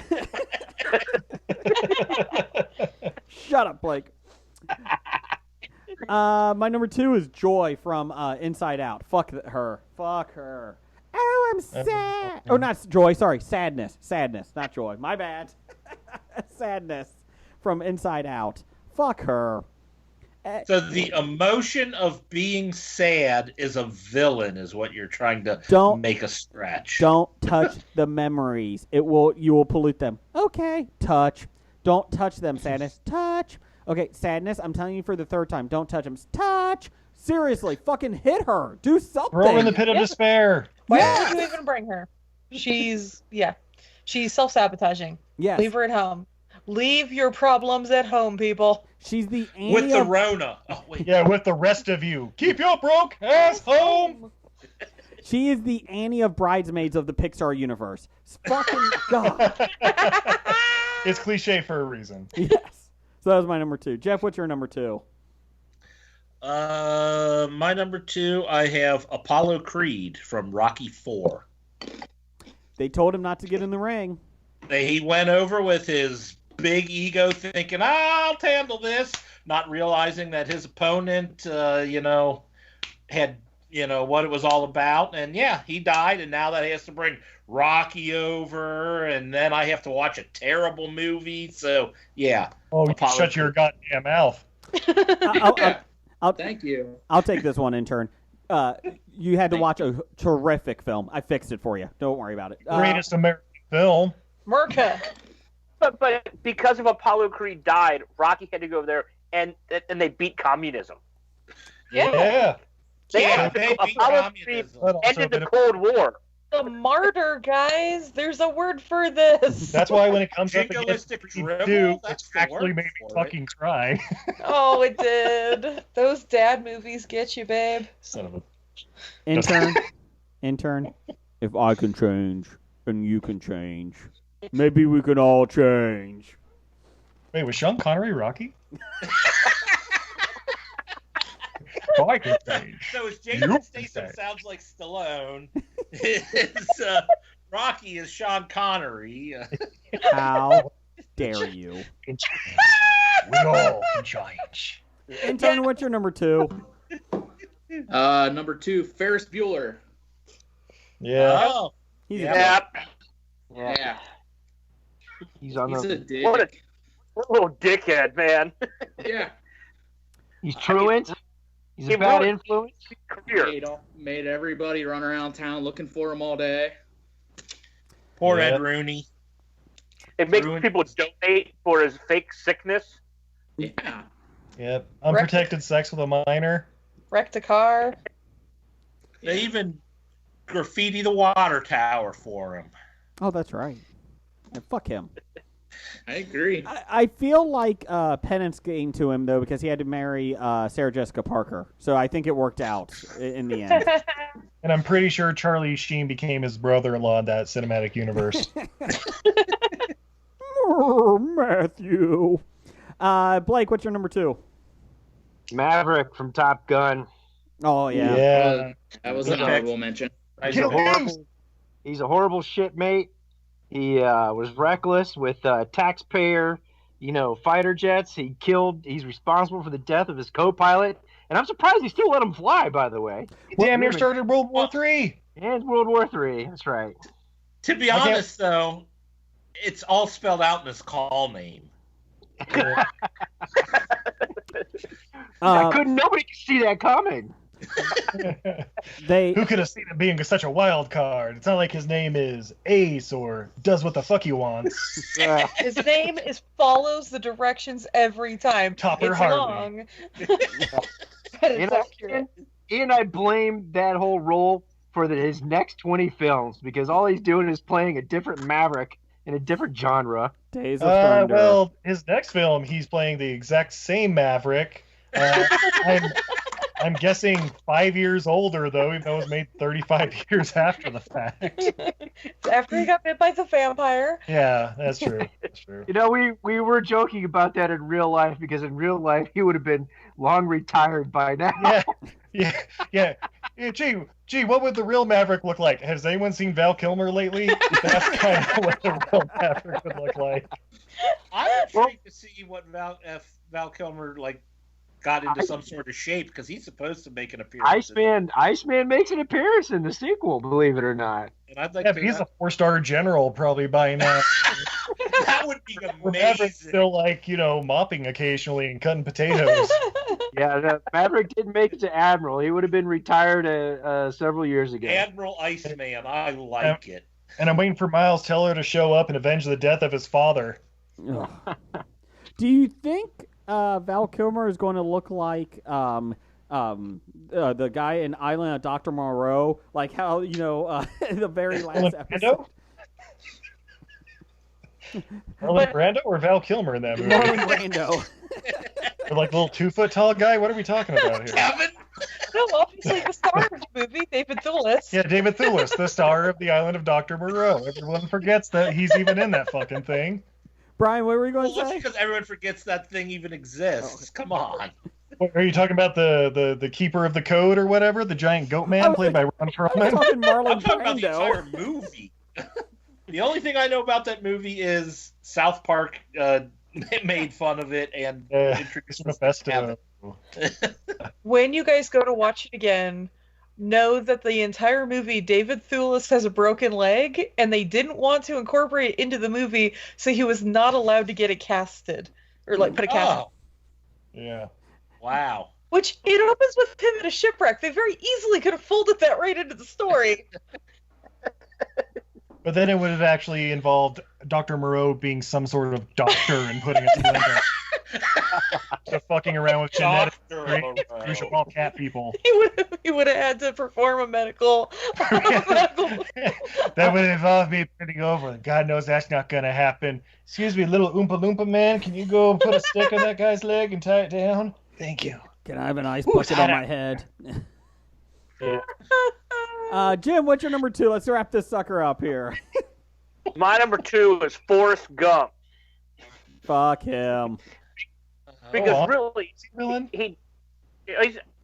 S1: Shut up, Blake. My number 2 is Joy from Inside Out. Fuck her. Fuck her. Oh, I'm sad. Oh, not Joy. Sorry, Sadness. Sadness, not Joy. My bad. Sadness from Inside Out. Fuck her.
S2: So the emotion of being sad is a villain, is what you're trying to make a stretch.
S1: Don't touch the memories. You will pollute them. Okay, touch. Don't touch them, Sadness. Touch. Okay, Sadness, I'm telling you for the 3rd time, don't touch them. Touch. Seriously, fucking hit her. Do something.
S6: Throw her in the pit of despair.
S7: Why would you even bring her? She's self-sabotaging.
S1: Yes.
S7: Leave her at home. Leave your problems at home, people.
S1: She's the Annie
S2: With the
S1: of...
S2: Rona. Oh, wait.
S6: Yeah, with the rest of you. Keep your broke ass home.
S1: She is the Annie of Bridesmaids of the Pixar universe. Fucking God.
S6: It's cliche for a reason.
S1: Yes. So that was my number 2. Jeff, what's your number 2?
S2: My number 2, I have Apollo Creed from Rocky 4.
S1: They told him not to get in the ring.
S2: He went over with his big ego thinking, I'll handle this, not realizing that his opponent, had, what it was all about. And yeah, he died, and now that he has to bring Rocky over, and then I have to watch a terrible movie. So, yeah.
S6: Oh, you shut your goddamn mouth.
S5: Thank you.
S1: I'll take this one, intern. You had to watch a terrific film. I fixed it for you. Don't worry about it.
S6: Greatest American film.
S7: Merca.
S4: But because of Apollo Creed died, Rocky had to go over there and they beat communism.
S6: Yeah.
S2: Yeah, they beat
S4: Apollo Creed
S2: communism.
S4: ended the Cold War.
S7: The martyr, guys. There's a word for this.
S6: That's why when it comes up against
S2: Jingoistic
S6: you
S2: dribble,
S6: do,
S2: that's
S6: it
S2: the
S6: actually
S2: word
S6: made me
S2: for
S6: fucking cry.
S7: Oh, it did. Those dad movies get you, babe.
S6: Son of a...
S1: Intern, if I can change and you can change, maybe we can all change.
S6: Wait, was Sean Connery Rocky? I can change.
S2: So as Jason Statham sounds like Stallone, Rocky is Sean Connery.
S1: How dare you?
S6: We all can change.
S1: Intern, what's your number 2?
S5: Number 2, Ferris Bueller.
S6: Yeah.
S2: Oh,
S1: He's
S4: Yeah.
S5: Yeah.
S3: He's on
S5: He's
S3: the.
S5: a dick.
S4: What a little dickhead, man.
S5: Yeah.
S3: He's truant. He's a bad influence.
S4: Career.
S5: Made everybody run around town looking for him all day.
S2: Poor Ed Rooney.
S4: It makes people donate for his fake sickness.
S5: Yeah.
S6: Yep. Unprotected sex with a minor.
S7: Wrecked a car.
S2: They even graffiti the water tower for him.
S1: Oh, that's right. Yeah, fuck him.
S5: I agree.
S1: I feel like penance came to him, though, because he had to marry Sarah Jessica Parker. So I think it worked out in the end.
S6: And I'm pretty sure Charlie Sheen became his brother-in-law in that cinematic universe.
S1: Matthew. Blake, what's your number 2?
S3: Maverick from Top Gun.
S1: Oh, yeah.
S6: Yeah.
S5: That was an honorable mention.
S3: He's a horrible shipmate. He was reckless with taxpayer, fighter jets. He's responsible for the death of his co-pilot. And I'm surprised he still let him fly, by the way.
S6: Damn near started World War III.
S3: And World War III, that's right.
S2: To be honest, though, it's all spelled out in his call name.
S3: Nobody could see that coming.
S6: Who could have seen it being such a wild card? It's not like his name is Ace or does what the fuck he wants.
S7: His name is follows the directions every time.
S6: Topper
S7: it's
S6: Harley.
S7: long. But it's accurate.
S3: And I blame that whole role for his next 20 films because all he's doing is playing a different Maverick in a different genre.
S1: Days of Thunder.
S6: Well, his next film, he's playing the exact same Maverick. I'm guessing 5 years older, though, even though it was made 35 years after the fact.
S7: It's after he got bit by the vampire.
S6: Yeah, that's true. That's true.
S3: We were joking about that in real life because in real life he would have been long retired by now.
S6: Yeah. Gee, what would the real Maverick look like? Has anyone seen Val Kilmer lately? That's kind of what the real Maverick would look like.
S2: I'm intrigued to see what Val Kilmer got into some sort of shape because he's supposed to make an appearance.
S3: Iceman makes an appearance in the sequel, believe it or not.
S2: And I'd like
S6: but he's a 4-star general probably by now.
S2: That would be amazing.
S6: Maverick's still mopping occasionally and cutting potatoes.
S3: Yeah, Maverick didn't make it to Admiral. He would have been retired several years ago.
S2: Admiral Iceman, I like it.
S6: And I'm waiting for Miles Teller to show up and avenge the death of his father.
S1: Do you think Val Kilmer is going to look like the guy in Island of Dr. Moreau? Like how, the very last episode.
S6: Marlon Brando or Val Kilmer in that movie?
S1: Marlon Brando.
S6: Or little 2-foot tall guy? What are we talking about here?
S2: Kevin?
S7: No, obviously the star of the movie, David Thewlis.
S6: Yeah, David Thewlis, the star of the Island of Dr. Moreau. Everyone forgets that he's even in that fucking thing.
S1: Brian, what were you going to say?
S2: Because everyone forgets that thing even exists. Come on.
S6: Are you talking about the keeper of the code or whatever? The giant goat man played by Ron Perlman?
S1: I'm talking Marlon
S2: I'm talking about the
S1: Brando.
S2: entire movie. The only thing I know about that movie is South Park made fun of it and introduced
S6: Mephisto.
S7: When you guys go to watch it again, know that the entire movie, David Thewlis has a broken leg, and they didn't want to incorporate it into the movie, so he was not allowed to get it casted. Or, put a cast.
S2: Oh.
S6: Yeah.
S2: Wow.
S7: Which, it opens with him at a shipwreck. They very easily could have folded that right into the story.
S6: But then it would have actually involved Dr. Moreau being some sort of doctor and putting it together. So fucking around with genetics. You should call cat people.
S7: He would have had to perform a medical.
S6: That would involve me turning over. God knows that's not going to happen. Excuse me, little Oompa Loompa man. Can you go and put a stick on that guy's leg and tie it down? Thank you.
S1: Can I have an ice bucket on my head?
S6: Yeah.
S1: Jim, what's your number 2? Let's wrap this sucker up here.
S4: My number 2 is Forrest Gump.
S1: Fuck him.
S4: Because really,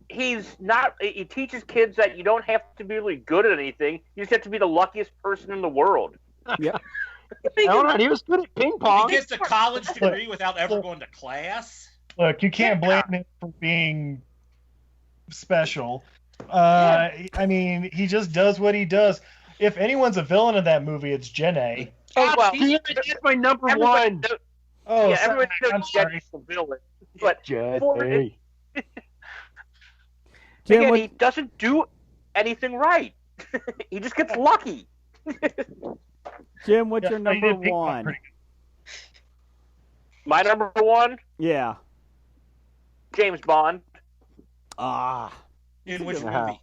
S4: he's not. He teaches kids that you don't have to be really good at anything. You just have to be the luckiest person in the world.
S1: Yeah.
S3: Hold on, he was good at ping pong.
S2: He gets a college degree without ever going to class.
S6: Look, you can't blame him for being special. I mean, he just does what he does. If anyone's a villain in that movie, it's Jen A.
S4: Oh, well,
S3: that's my number 1.
S6: Oh,
S4: yeah,
S6: sorry.
S4: everyone knows
S6: I'm sorry.
S4: Jen's the villain. But
S3: Jen A.
S1: Jim,
S4: Again, he doesn't do anything right. He just gets lucky.
S1: Jim, what's
S6: Yeah,
S1: your
S6: he
S1: number
S6: did pick one
S1: one?
S6: pretty
S4: My number one,
S1: Yeah.
S4: James Bond.
S1: Ah.
S2: In which
S3: Uh-huh.
S2: movie?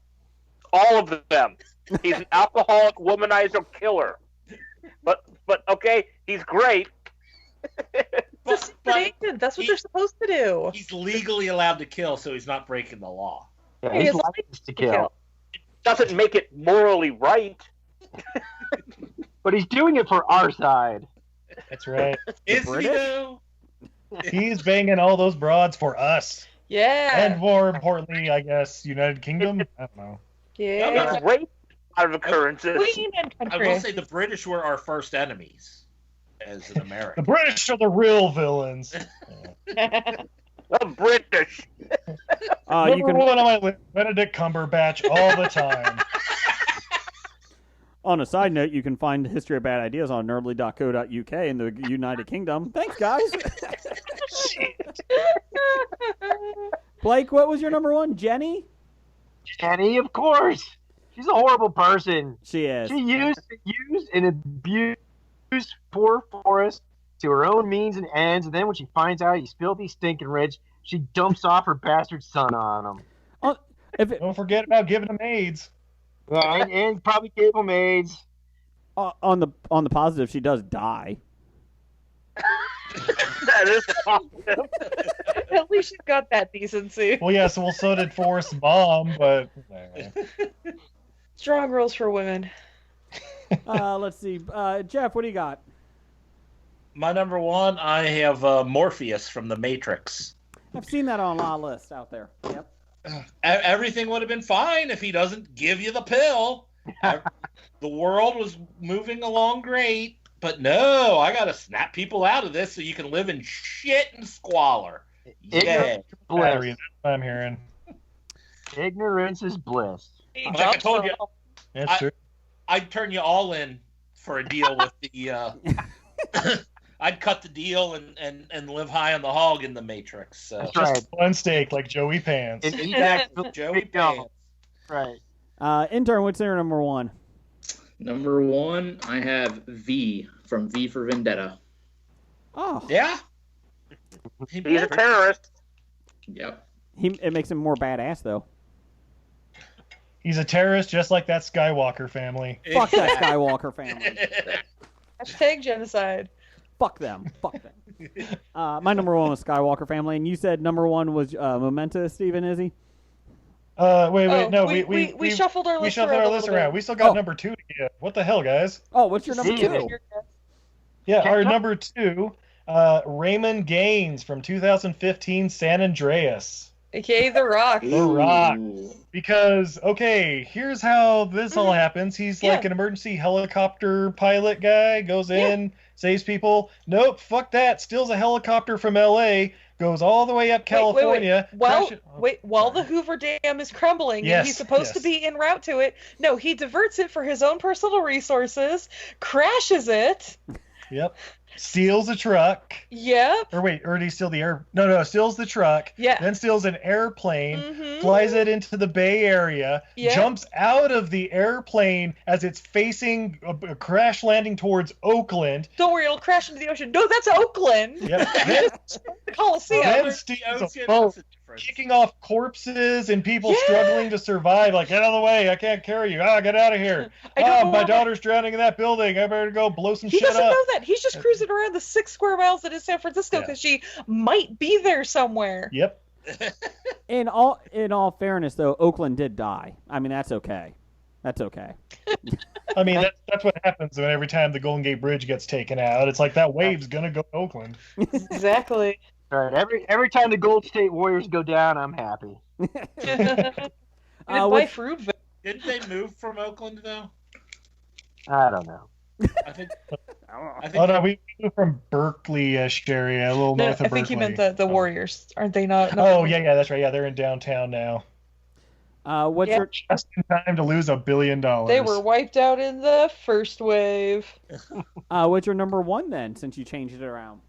S4: All of them. He's an alcoholic womanizer killer. But okay, he's great.
S7: It's a secret agent. That's what they're supposed to do.
S2: He's legally allowed to kill, so he's not breaking the law.
S3: Yeah,
S7: He
S3: he's
S7: has
S3: licensed to kill.
S4: Doesn't make it morally right.
S3: But he's doing it for our side.
S6: That's right.
S2: Is he
S1: British?
S2: though?
S6: He's banging all those broads for us.
S7: Yeah.
S6: And more importantly, I guess, United Kingdom? I don't know.
S7: Yeah.
S4: It's rape out of occurrences.
S7: Queen and
S2: I
S7: country.
S2: will say the British were our first enemies as an
S6: The
S2: American.
S6: British are the real villains.
S4: The British.
S1: You
S6: Number
S1: can
S6: one on my list, Benedict Cumberbatch all the time.
S1: On a side note, you can find History of Bad Ideas on nerdly.co.uk in the United Kingdom. Thanks, guys. Blake, what was your number one? Jenny?
S3: Jenny, of course. She's a horrible person.
S1: She is.
S3: She used and abused poor Forrest to her own means and ends, and then when she finds out he's filthy, stinking rich, she dumps off her bastard son on him.
S6: Don't forget about giving them AIDS.
S3: Right? And probably gave him AIDS.
S1: On the positive, she does die.
S4: That is positive.
S7: At least she's got that decency.
S6: Well, yeah, so did Forrest's mom, but...
S7: Strong rules for women.
S1: Let's see. Jeff, what do you got?
S2: My number one, I have Morpheus from The Matrix.
S1: I've seen that on a lot of lists out there. Yep.
S2: Everything would have been fine if he doesn't give you the pill. The world was moving along great, but no, I got to snap people out of this so you can live in shit and squalor. Yeah.
S6: Battery, that's what I'm hearing.
S3: Ignorance is bliss.
S2: Like I told you,
S6: That's true.
S2: I'd turn you all in for a deal with the. I'd cut the deal and live high on the hog in The Matrix. So.
S3: That's
S6: Just
S3: right.
S6: one steak like Joey Pants.
S3: And eat that
S2: Joey
S3: Pants.
S2: Pants.
S3: Right.
S1: Intern, what's your number one?
S5: Number one, I have V from V for Vendetta.
S1: Oh,
S2: Yeah.
S4: He's a terrorist.
S5: Yep.
S1: it makes him more badass though.
S6: He's a terrorist just like that Skywalker family.
S1: Fuck that Skywalker family.
S7: Hashtag genocide.
S1: Fuck them. Fuck them. My number one was Skywalker family, and you said number one was Memento, Stephen Izzy?
S6: Wait, no,
S7: we shuffled our
S6: we
S7: list
S6: shuffled
S7: around.
S6: our
S7: a
S6: list
S7: little
S6: around.
S7: bit.
S6: We still got
S1: Oh.
S6: number two to get. What the hell, guys?
S1: Oh, what's your number
S3: Steven.
S1: two?
S6: Yeah, our number two, Raymond Gaines from 2015 San Andreas.
S7: AKA The Rock.
S6: The Rock.
S5: Ooh.
S6: Because, okay, here's how this all happens. He's like
S7: Yeah.
S6: an emergency helicopter pilot guy, goes in, saves people. Nope, fuck that. Steals a helicopter from LA, goes all the way up California.
S7: While
S6: crashes-
S7: the Hoover Dam is crumbling
S6: Yes,
S7: and he's supposed to
S6: yes.
S7: be en route to it, no, he diverts it for his own personal resources, crashes it.
S6: Yep. Steals a truck.
S7: Yep.
S6: Or wait, or did he steal the air? No, steals the truck.
S7: Yeah.
S6: Then steals an airplane,
S7: Mhm.
S6: flies it into the Bay Area,
S7: Yeah.
S6: jumps out of the airplane as it's facing a crash landing towards Oakland.
S7: Don't worry, it'll crash into the ocean. No, that's Oakland.
S6: Yep. Then,
S7: The Coliseum.
S6: then
S2: The
S6: steals
S2: ocean,
S6: a
S2: what's the difference?
S6: kicking off corpses and people
S7: Yeah.
S6: struggling to survive. Like, get out of the way! I can't carry you! Get out of here!
S7: I don't know
S6: My
S7: why-
S6: daughter's drowning in that building. I better go blow some
S7: He
S6: shit
S7: doesn't
S6: up.
S7: know that. He's just cruising around the 6 square miles that is San Francisco
S6: Yeah.
S7: because she might be there somewhere.
S6: Yep.
S1: In all fairness, though, Oakland did die. I mean, that's okay. That's okay.
S6: I mean, that's what happens when every time the Golden Gate Bridge gets taken out. It's like that wave's gonna go to Oakland.
S7: Exactly.
S3: Right. Every time the Gold State Warriors go down, I'm happy.
S7: Buy
S1: which-
S7: Fruitvale.
S2: Didn't they move from Oakland though?
S3: I don't know.
S2: I think.
S6: Oh no, we moved from Berkeley-ish area, a little
S7: No,
S6: north
S7: I
S6: of
S7: think
S6: Berkeley.
S7: you meant the Warriors. Aren't they not?
S6: Oh yeah, that's right. Yeah, they're in downtown now.
S1: What's
S7: Yeah.
S1: your
S6: Just in time to lose $1 billion.
S7: They were wiped out in the first wave.
S1: what's your number one then? Since you changed it around.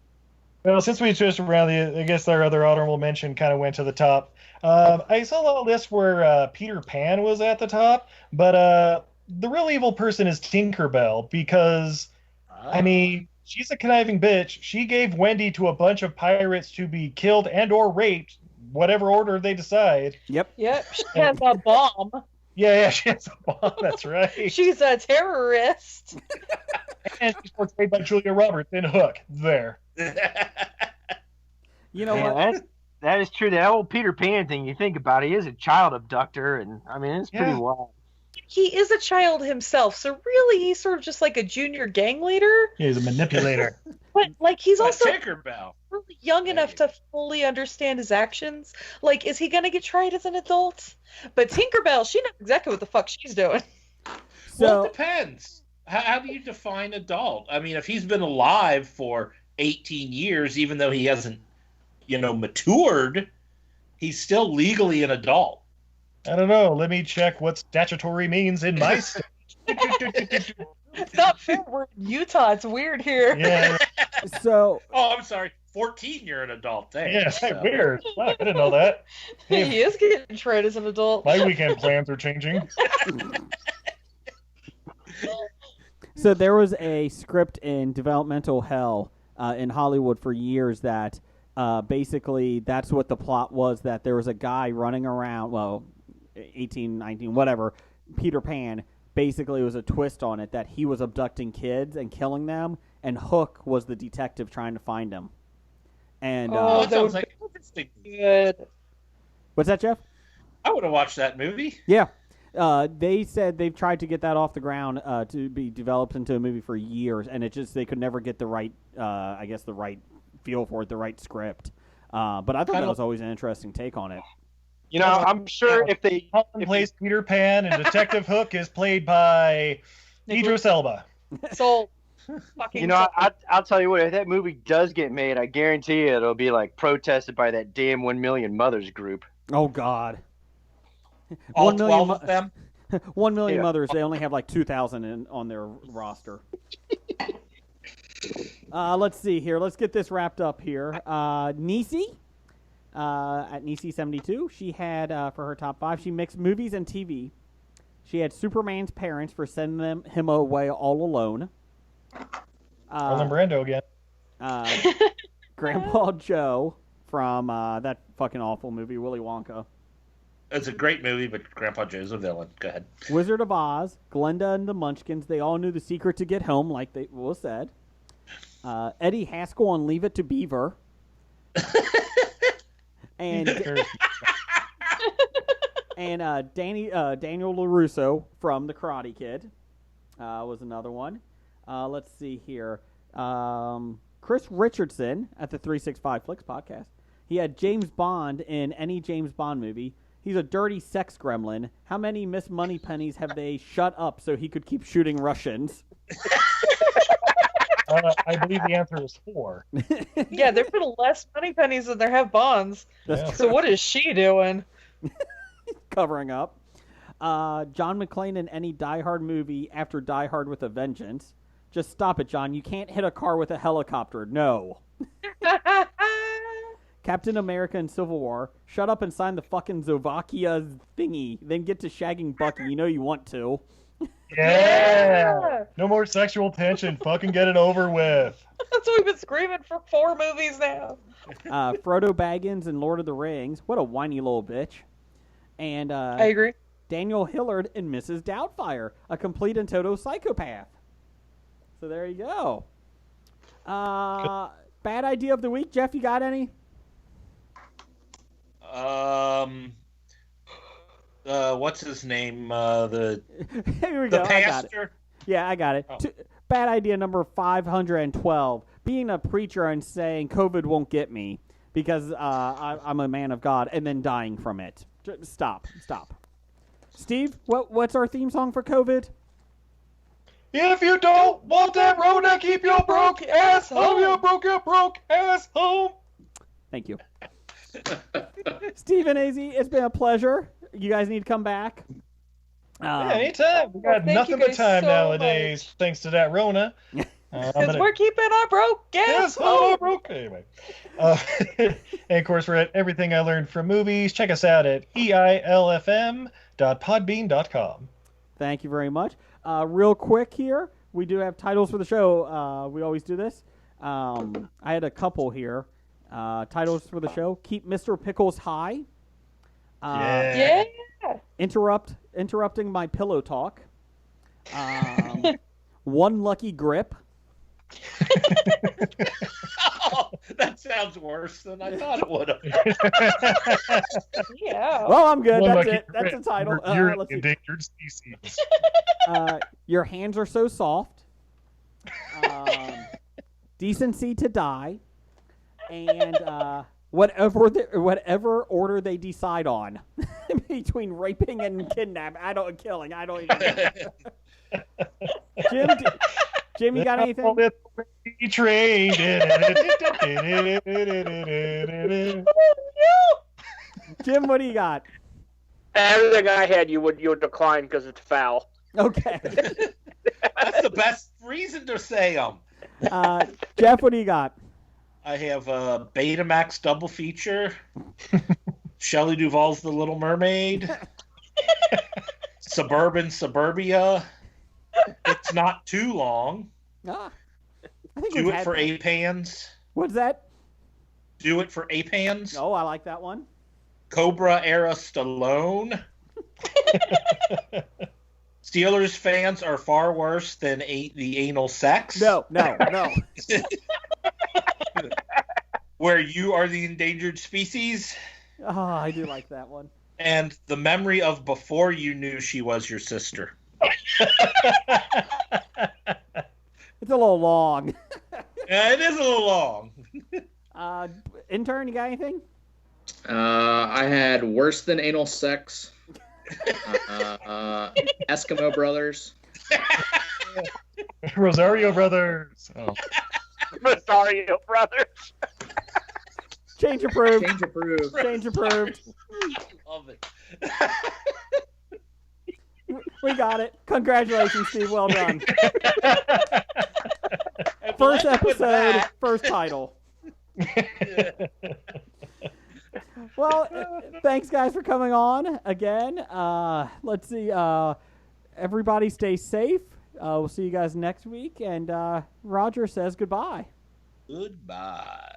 S6: Well, since we just around I guess our other honorable mention kind of went to the top. I saw a list where Peter Pan was at the top, but the real evil person is Tinkerbell because, I mean, she's a conniving bitch. She gave Wendy to a bunch of pirates to be killed and or raped, whatever order they decide.
S1: Yep.
S7: Yep. She has a bomb.
S6: Yeah, she has a bomb. That's right.
S7: She's a terrorist.
S6: And she's portrayed by Julia Roberts in Hook. There.
S1: You know what?
S3: That is true. That whole Peter Pan thing, you think about it, he is a child abductor, and I mean, it's pretty wild.
S7: He is a child himself, so really he's sort of just like a junior gang leader.
S6: Yeah, he's a manipulator.
S7: But like he's also
S2: Tinkerbell.
S7: really young enough to fully understand his actions. Like, is he gonna get tried as an adult? But Tinkerbell, she knows exactly what the fuck she's doing.
S2: Well, it depends. How do you define adult? I mean, if he's been alive for 18 years, even though he hasn't, matured, he's still legally an adult.
S6: I don't know. Let me check what statutory means in my state.
S7: It's not fair. We're in Utah. It's weird here.
S6: Yeah.
S1: So.
S2: Oh, I'm sorry. 14, you're an adult. Thanks.
S6: Yeah, so. Weird. Fuck, I didn't know that.
S7: He is getting tried as an adult.
S6: My weekend plans are changing.
S1: So there was a script in developmental hell in Hollywood for years that basically that's what the plot was, that there was a guy running around, 18, 19, whatever, Peter Pan. Basically, it was a twist on it that he was abducting kids and killing them, and Hook was the detective trying to find him. And
S2: that sounds like interesting.
S7: Good.
S1: What's that, Jeff?
S2: I would have watched that movie.
S1: Yeah. They said they've tried to get that off the ground to be developed into a movie for years, and they could never get the right, the right feel for it, the right script. But I thought that was always an interesting take on it.
S3: I'm sure if they
S6: plays Peter Pan and Detective Hook is played by Idris Elba.
S7: So,
S3: I'll tell you what, if that movie does get made, I guarantee you it'll be like protested by that damn 1 Million Mothers group.
S1: Oh God.
S2: All 12 of them?
S1: 1 million mothers, they only have like 2,000 on their roster. Let's see here. Let's get this wrapped up here. Nisi, at Nisi72, she had, for her top 5, she mixed movies and TV. She had Superman's parents for sending him away all alone.
S6: Marlon Brando again.
S1: Grandpa Joe from that fucking awful movie, Willy Wonka.
S2: It's a great movie, but Grandpa Joe's a villain. Go ahead.
S1: Wizard of Oz, Glenda and the Munchkins, they all knew the secret to get home, like they was said. Eddie Haskell on Leave It to Beaver. and Daniel LaRusso from The Karate Kid was another one. Let's see here. Chris Richardson at the 365 Flicks podcast. He had James Bond in any James Bond movie. He's a dirty sex gremlin. How many Miss Moneypennies have they shut up so he could keep shooting Russians?
S6: I believe the answer is 4.
S7: Yeah, there been less Moneypennies than there have Bonds. So what is she doing?
S1: Covering up. John McClane in any Die Hard movie after Die Hard with a Vengeance. Just stop it, John. You can't hit a car with a helicopter. No. Captain America in Civil War. Shut up and sign the fucking Slovakia thingy. Then get to shagging Bucky. You know you want to.
S6: Yeah! No more sexual tension. Fucking get it over with.
S7: That's what we've been screaming for 4 movies now.
S1: Frodo Baggins in Lord of the Rings. What a whiny little bitch. And
S7: I agree.
S1: Daniel Hillard in Mrs. Doubtfire. A complete and total psychopath. So there you go. Bad idea of the week. Jeff, you got any?
S2: What's his name? The
S1: Here we
S2: the
S1: go.
S2: pastor.
S1: I got it. Bad idea number 512. Being a preacher and saying COVID won't get me because I'm a man of God, and then dying from it. Stop. Steve, what's our theme song for COVID?
S6: If you don't want that Rona, keep your broke ass home. Your broke ass home.
S1: Thank you. Steve and AZ, it's been a pleasure. You guys need to come back.
S6: Yeah, anytime. We got nothing but time nowadays, thanks to that Rona.
S7: Because we're keeping our broke gas.
S6: Yes, oh, broke. Anyway. And of course, we're at Everything I Learned from Movies. Check us out at eilfm.podbean.com.
S1: Thank you very much. Real quick here, we do have titles for the show. We always do this. I had a couple here. Titles for the show: Keep Mr. Pickles High.
S7: Yeah.
S1: Interrupting my pillow talk. One Lucky Grip.
S2: Oh, that sounds worse than I thought it would have.
S7: Yeah.
S1: Well, I'm good.
S6: One
S1: That's
S6: Lucky
S1: it. That's the title.
S6: You're an
S1: Let's see.
S6: endangered species.
S1: Your Hands Are So Soft. Decency to Die. And whatever order they decide on between raping and killing. I don't even know. Jim, you got anything?
S6: Train.
S1: Jim, what do you got?
S4: Everything I had, you would decline because it's foul.
S1: Okay.
S2: That's the best reason to say them.
S1: Jeff, what do you got?
S2: I have a Betamax double feature. Shelley Duvall's The Little Mermaid. Suburbia. It's not too long.
S1: I think
S2: Do
S1: we've
S2: it
S1: had
S2: for
S1: that.
S2: ape hands.
S1: What's that?
S2: Do it for ape hands.
S1: Oh, I like that one.
S2: Cobra era Stallone. Steelers fans are far worse than the anal sex.
S1: No.
S2: Where you are the endangered species.
S1: Oh, I do like that one.
S2: And the memory of before you knew she was your sister.
S1: It's a little long.
S2: It is a little long.
S1: Intern, you got anything?
S5: I had Worse Than Anal Sex. Eskimo Brothers.
S6: Rosario Brothers. Oh.
S4: Rosario Brothers.
S1: Change approved.
S5: Change approved.
S1: Change approved.
S2: Love it.
S1: We got it. Congratulations, Steve. Well done. First episode, first title. Well, thanks, guys, for coming on again. Let's see. Everybody stay safe. We'll see you guys next week. And Roger says goodbye.
S2: Goodbye.